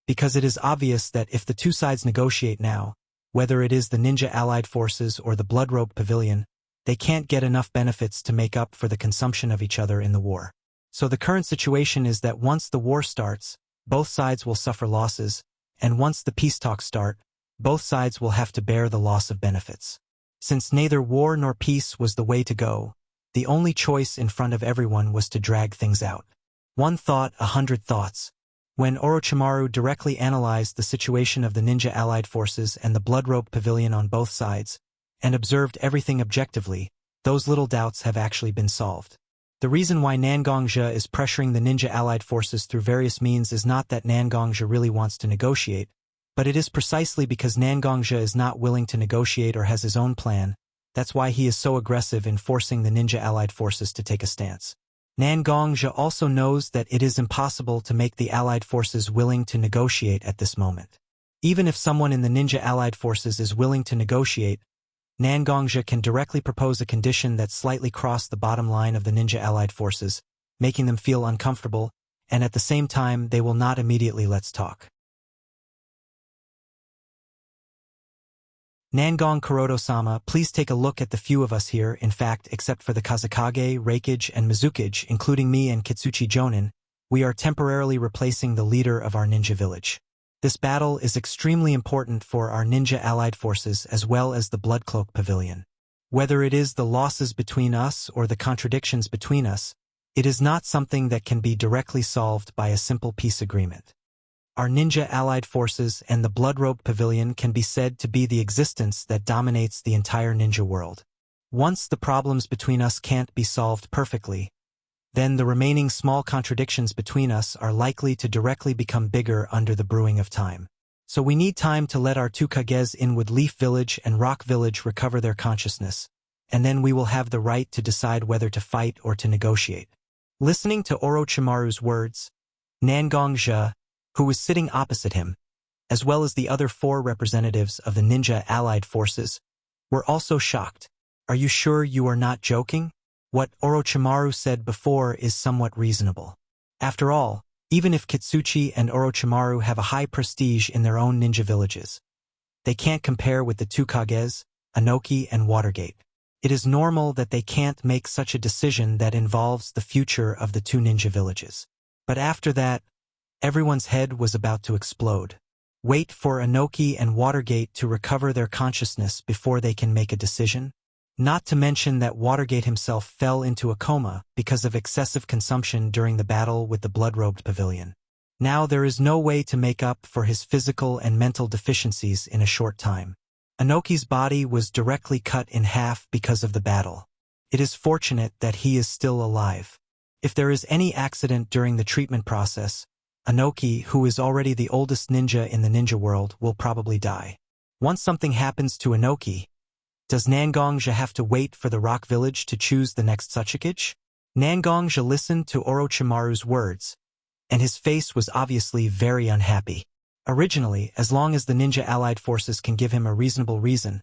Because it is obvious that if the two sides negotiate now, whether it is the Ninja Allied Forces or the Blood-Robed Pavilion, they can't get enough benefits to make up for the consumption of each other in the war. So the current situation is that once the war starts, both sides will suffer losses, and once the peace talks start, both sides will have to bear the loss of benefits. Since neither war nor peace was the way to go, the only choice in front of everyone was to drag things out. One thought, 100 thoughts. When Orochimaru directly analyzed the situation of the Ninja Allied Forces and the Blood-Robed Pavilion on both sides, and observed everything objectively, those little doubts have actually been solved. The reason why Nangongja is pressuring the Ninja Allied Forces through various means is not that Nangongja really wants to negotiate, but it is precisely because Nangongja is not willing to negotiate or has his own plan. That's why he is so aggressive in forcing the Ninja Allied Forces to take a stance. Nangongja also knows that it is impossible to make the Allied Forces willing to negotiate at this moment. Even if someone in the Ninja Allied Forces is willing to negotiate, Nangongja can directly propose a condition that slightly cross the bottom line of the Ninja Allied Forces, making them feel uncomfortable, and at the same time they will not immediately let's talk. Nangong Kuroto-sama, please take a look at the few of us here. In fact, except for the Kazekage, Reikage, and Mizukage, including me and Kitsuchi Jonin, we are temporarily replacing the leader of our ninja village. This battle is extremely important for our Ninja Allied Forces as well as the Bloodcloak Pavilion. Whether it is the losses between us or the contradictions between us, it is not something that can be directly solved by a simple peace agreement. Our Ninja Allied Forces and the Blood-Robed Pavilion can be said to be the existence that dominates the entire ninja world. Once the problems between us can't be solved perfectly, then the remaining small contradictions between us are likely to directly become bigger under the brewing of time. So we need time to let our two Kages in Wood Leaf Village and Rock Village recover their consciousness, and then we will have the right to decide whether to fight or to negotiate. Listening to Orochimaru's words, Nangongja, who was sitting opposite him, as well as the other 4 representatives of the Ninja Allied Forces, were also shocked. Are you sure you are not joking? What Orochimaru said before is somewhat reasonable. After all, even if Kitsuchi and Orochimaru have a high prestige in their own ninja villages, they can't compare with the two Kages, Anoki and Watergate. It is normal that they can't make such a decision that involves the future of the two ninja villages. But after that, everyone's head was about to explode. Wait for Anoki and Watergate to recover their consciousness before they can make a decision? Not to mention that Watergate himself fell into a coma because of excessive consumption during the battle with the Blood-Robed Pavilion. Now there is no way to make up for his physical and mental deficiencies in a short time. Inoki's body was directly cut in half because of the battle. It is fortunate that he is still alive. If there is any accident during the treatment process, Inoki, who is already the oldest ninja in the ninja world, will probably die. Once something happens to Inoki, does Nangongja have to wait for the rock village to choose the next Suchikage? Nangongja listened to Orochimaru's words, and his face was obviously very unhappy. Originally, as long as the ninja allied forces can give him a reasonable reason,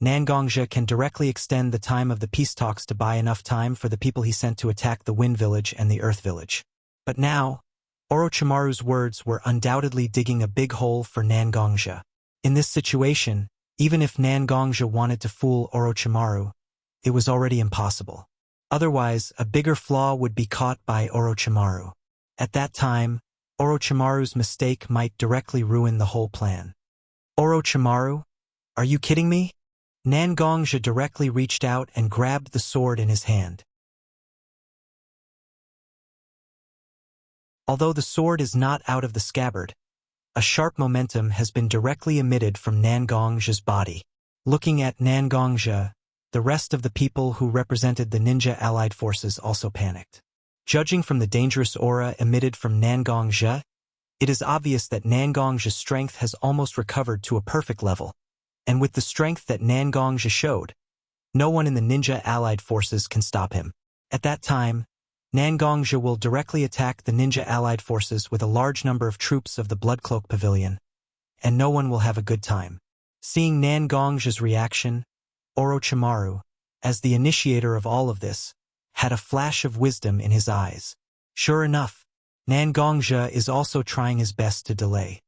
Nangongja can directly extend the time of the peace talks to buy enough time for the people he sent to attack the Wind Village and the Earth Village. But now, Orochimaru's words were undoubtedly digging a big hole for Nangongja. In this situation, even if Nangongja wanted to fool Orochimaru, it was already impossible. Otherwise, a bigger flaw would be caught by Orochimaru. At that time, Orochimaru's mistake might directly ruin the whole plan. Orochimaru? Are you kidding me? Nangongja directly reached out and grabbed the sword in his hand. Although the sword is not out of the scabbard, a sharp momentum has been directly emitted from Nangongja's body. Looking at Nangongja, the rest of the people who represented the ninja allied forces also panicked. Judging from the dangerous aura emitted from Nangongja, it is obvious that Nangongja's strength has almost recovered to a perfect level, and with the strength that Nangongja showed, no one in the ninja allied forces can stop him. At that time, Nangongja will directly attack the ninja allied forces with a large number of troops of the Bloodcloak Pavilion, and no one will have a good time. Seeing Nangongja's reaction, Orochimaru, as the initiator of all of this, had a flash of wisdom in his eyes. Sure enough, Nangongja is also trying his best to delay.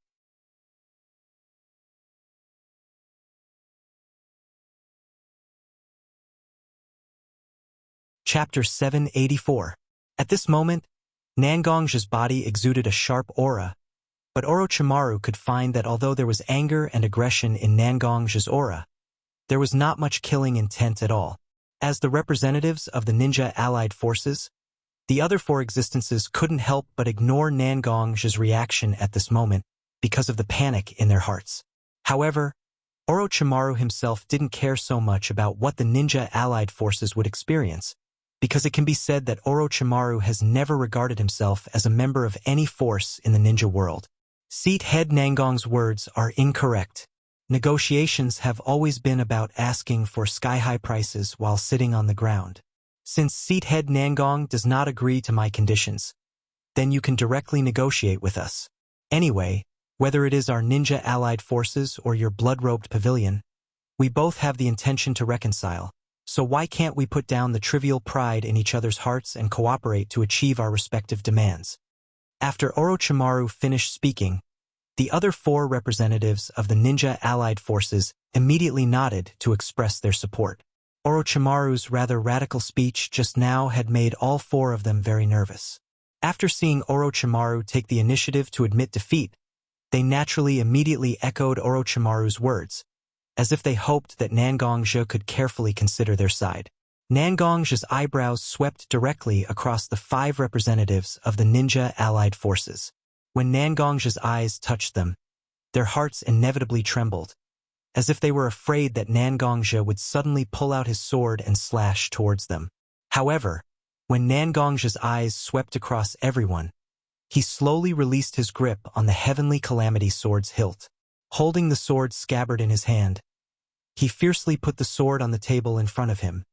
Chapter 784. At this moment, Nangongja's body exuded a sharp aura, but Orochimaru could find that although there was anger and aggression in Nangongja's aura, there was not much killing intent at all. As the representatives of the ninja allied forces, the other four existences couldn't help but ignore Nangongja's reaction at this moment because of the panic in their hearts. However, Orochimaru himself didn't care so much about what the ninja allied forces would experience, because it can be said that Orochimaru has never regarded himself as a member of any force in the ninja world. Seat Head Nangong's words are incorrect. Negotiations have always been about asking for sky-high prices while sitting on the ground. Since Seat Head Nangong does not agree to my conditions, then you can directly negotiate with us. Anyway, whether it is our ninja allied forces or your blood-robed pavilion, we both have the intention to reconcile. So why can't we put down the trivial pride in each other's hearts and cooperate to achieve our respective demands? After Orochimaru finished speaking, the other four representatives of the ninja allied forces immediately nodded to express their support. Orochimaru's rather radical speech just now had made all four of them very nervous. After seeing Orochimaru take the initiative to admit defeat, they naturally immediately echoed Orochimaru's words, as if they hoped that Nangongja could carefully consider their side. Nangongja's eyebrows swept directly across the five representatives of the ninja allied forces. When Nangongja's eyes touched them, their hearts inevitably trembled, as if they were afraid that Nangongja would suddenly pull out his sword and slash towards them. However, when Nangongja's eyes swept across everyone, he slowly released his grip on the Heavenly Calamity sword's hilt. Holding the sword scabbard in his hand, he fiercely put the sword on the table in front of him,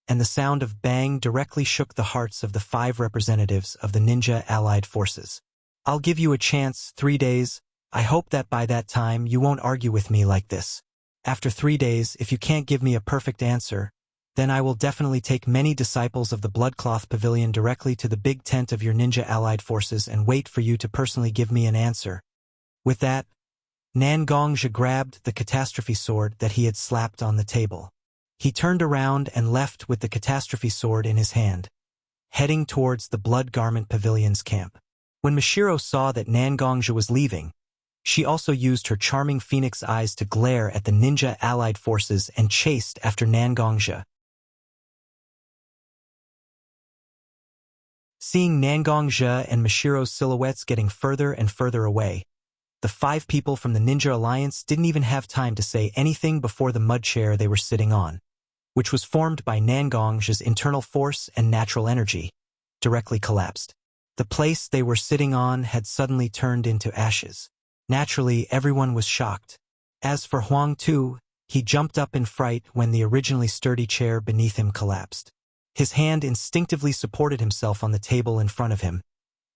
and the sound of bang directly shook the hearts of the five representatives of the ninja allied forces. I'll give you a chance, 3 days. I hope that by that time you won't argue with me like this. After 3 days, if you can't give me a perfect answer, then I will definitely take many disciples of the Bloodcloth Pavilion directly to the big tent of your ninja allied forces and wait for you to personally give me an answer. With that, Nangongja grabbed the catastrophe sword that he had slapped on the table. He turned around and left with the catastrophe sword in his hand, heading towards the Blood Garment Pavilion's camp. When Mashiro saw that Nangongja was leaving, she also used her charming phoenix eyes to glare at the ninja allied forces and chased after Nangongja. Seeing Nangong Zhe and Mashiro's silhouettes getting further and further away, the 5 people from the Ninja Alliance didn't even have time to say anything before the mud chair they were sitting on, which was formed by Nangong Zhe's internal force and natural energy, directly collapsed. The place they were sitting on had suddenly turned into ashes. Naturally, everyone was shocked. As for Huang Tu, he jumped up in fright when the originally sturdy chair beneath him collapsed. His hand instinctively supported himself on the table in front of him,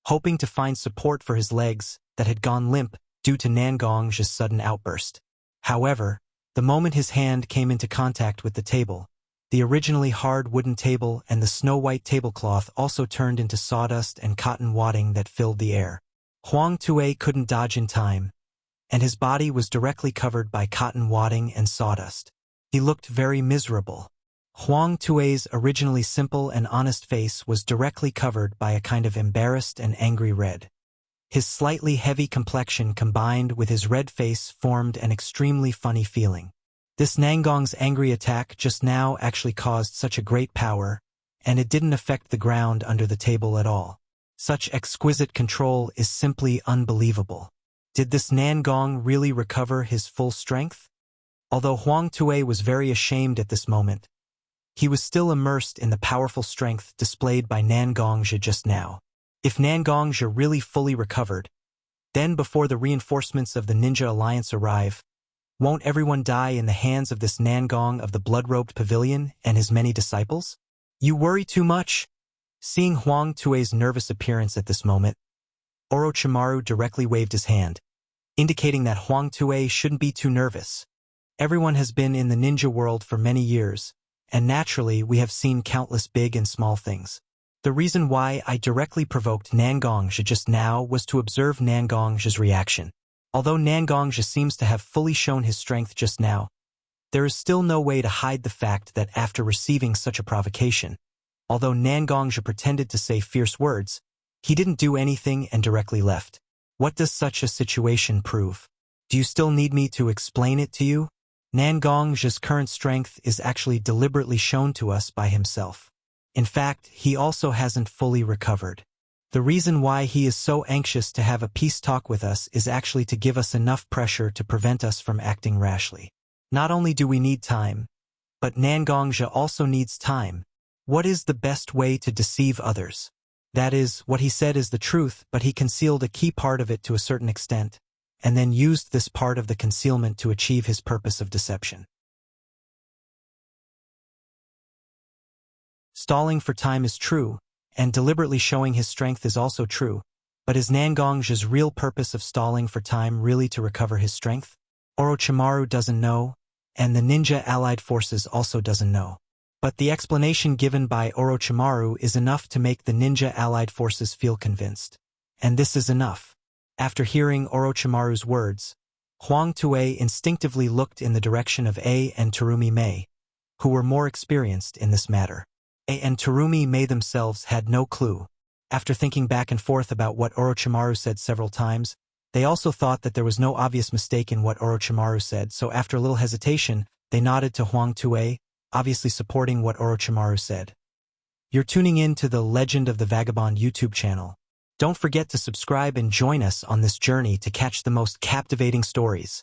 hoping to find support for his legs that had gone limp due to Nangong Zhe's sudden outburst. However, the moment his hand came into contact with the table, the originally hard wooden table and the snow-white tablecloth also turned into sawdust and cotton wadding that filled the air. Huang Tue couldn't dodge in time, and his body was directly covered by cotton wadding and sawdust. He looked very miserable. Huang Tue's originally simple and honest face was directly covered by a kind of embarrassed and angry red. His slightly heavy complexion combined with his red face formed an extremely funny feeling. This Nangong's angry attack just now actually caused such a great power, and it didn't affect the ground under the table at all. Such exquisite control is simply unbelievable. Did this Nangong really recover his full strength? Although Huang Tue was very ashamed at this moment, he was still immersed in the powerful strength displayed by Nangong Zhe just now. If Nangong Zhe really fully recovered, then before the reinforcements of the Ninja Alliance arrive, won't everyone die in the hands of this Nangong of the blood-robed pavilion and his many disciples? You worry too much. Seeing Huang Tue's nervous appearance at this moment, Orochimaru directly waved his hand, indicating that Huang Tue shouldn't be too nervous. Everyone has been in the ninja world for many years, and naturally we have seen countless big and small things. The reason why I directly provoked Nangong Zhe just now was to observe Nangong Zhe's reaction. Although Nangong Zhe seems to have fully shown his strength just now, there is still no way to hide the fact that after receiving such a provocation, although Nangong Zhe pretended to say fierce words, he didn't do anything and directly left. What does such a situation prove? Do you still need me to explain it to you? Nangong Zhe's current strength is actually deliberately shown to us by himself. In fact, he also hasn't fully recovered. The reason why he is so anxious to have a peace talk with us is actually to give us enough pressure to prevent us from acting rashly. Not only do we need time, but Nangong Zhe also needs time. What is the best way to deceive others? That is, what he said is the truth, but he concealed a key part of it to a certain extent, and then used this part of the concealment to achieve his purpose of deception. Stalling for time is true, and deliberately showing his strength is also true, but is Nangong Zhe's real purpose of stalling for time really to recover his strength? Orochimaru doesn't know, and the ninja allied forces also doesn't know. But the explanation given by Orochimaru is enough to make the ninja allied forces feel convinced. And this is enough. After hearing Orochimaru's words, Huang Tue instinctively looked in the direction of A and Terumi Mei, who were more experienced in this matter. A and Terumi Mei themselves had no clue. After thinking back and forth about what Orochimaru said several times, they also thought that there was no obvious mistake in what Orochimaru said, so after a little hesitation, they nodded to Huang Tue, obviously supporting what Orochimaru said. You're tuning in to the Legend of the Vagabond YouTube channel. Don't forget to subscribe and join us on this journey to catch the most captivating stories.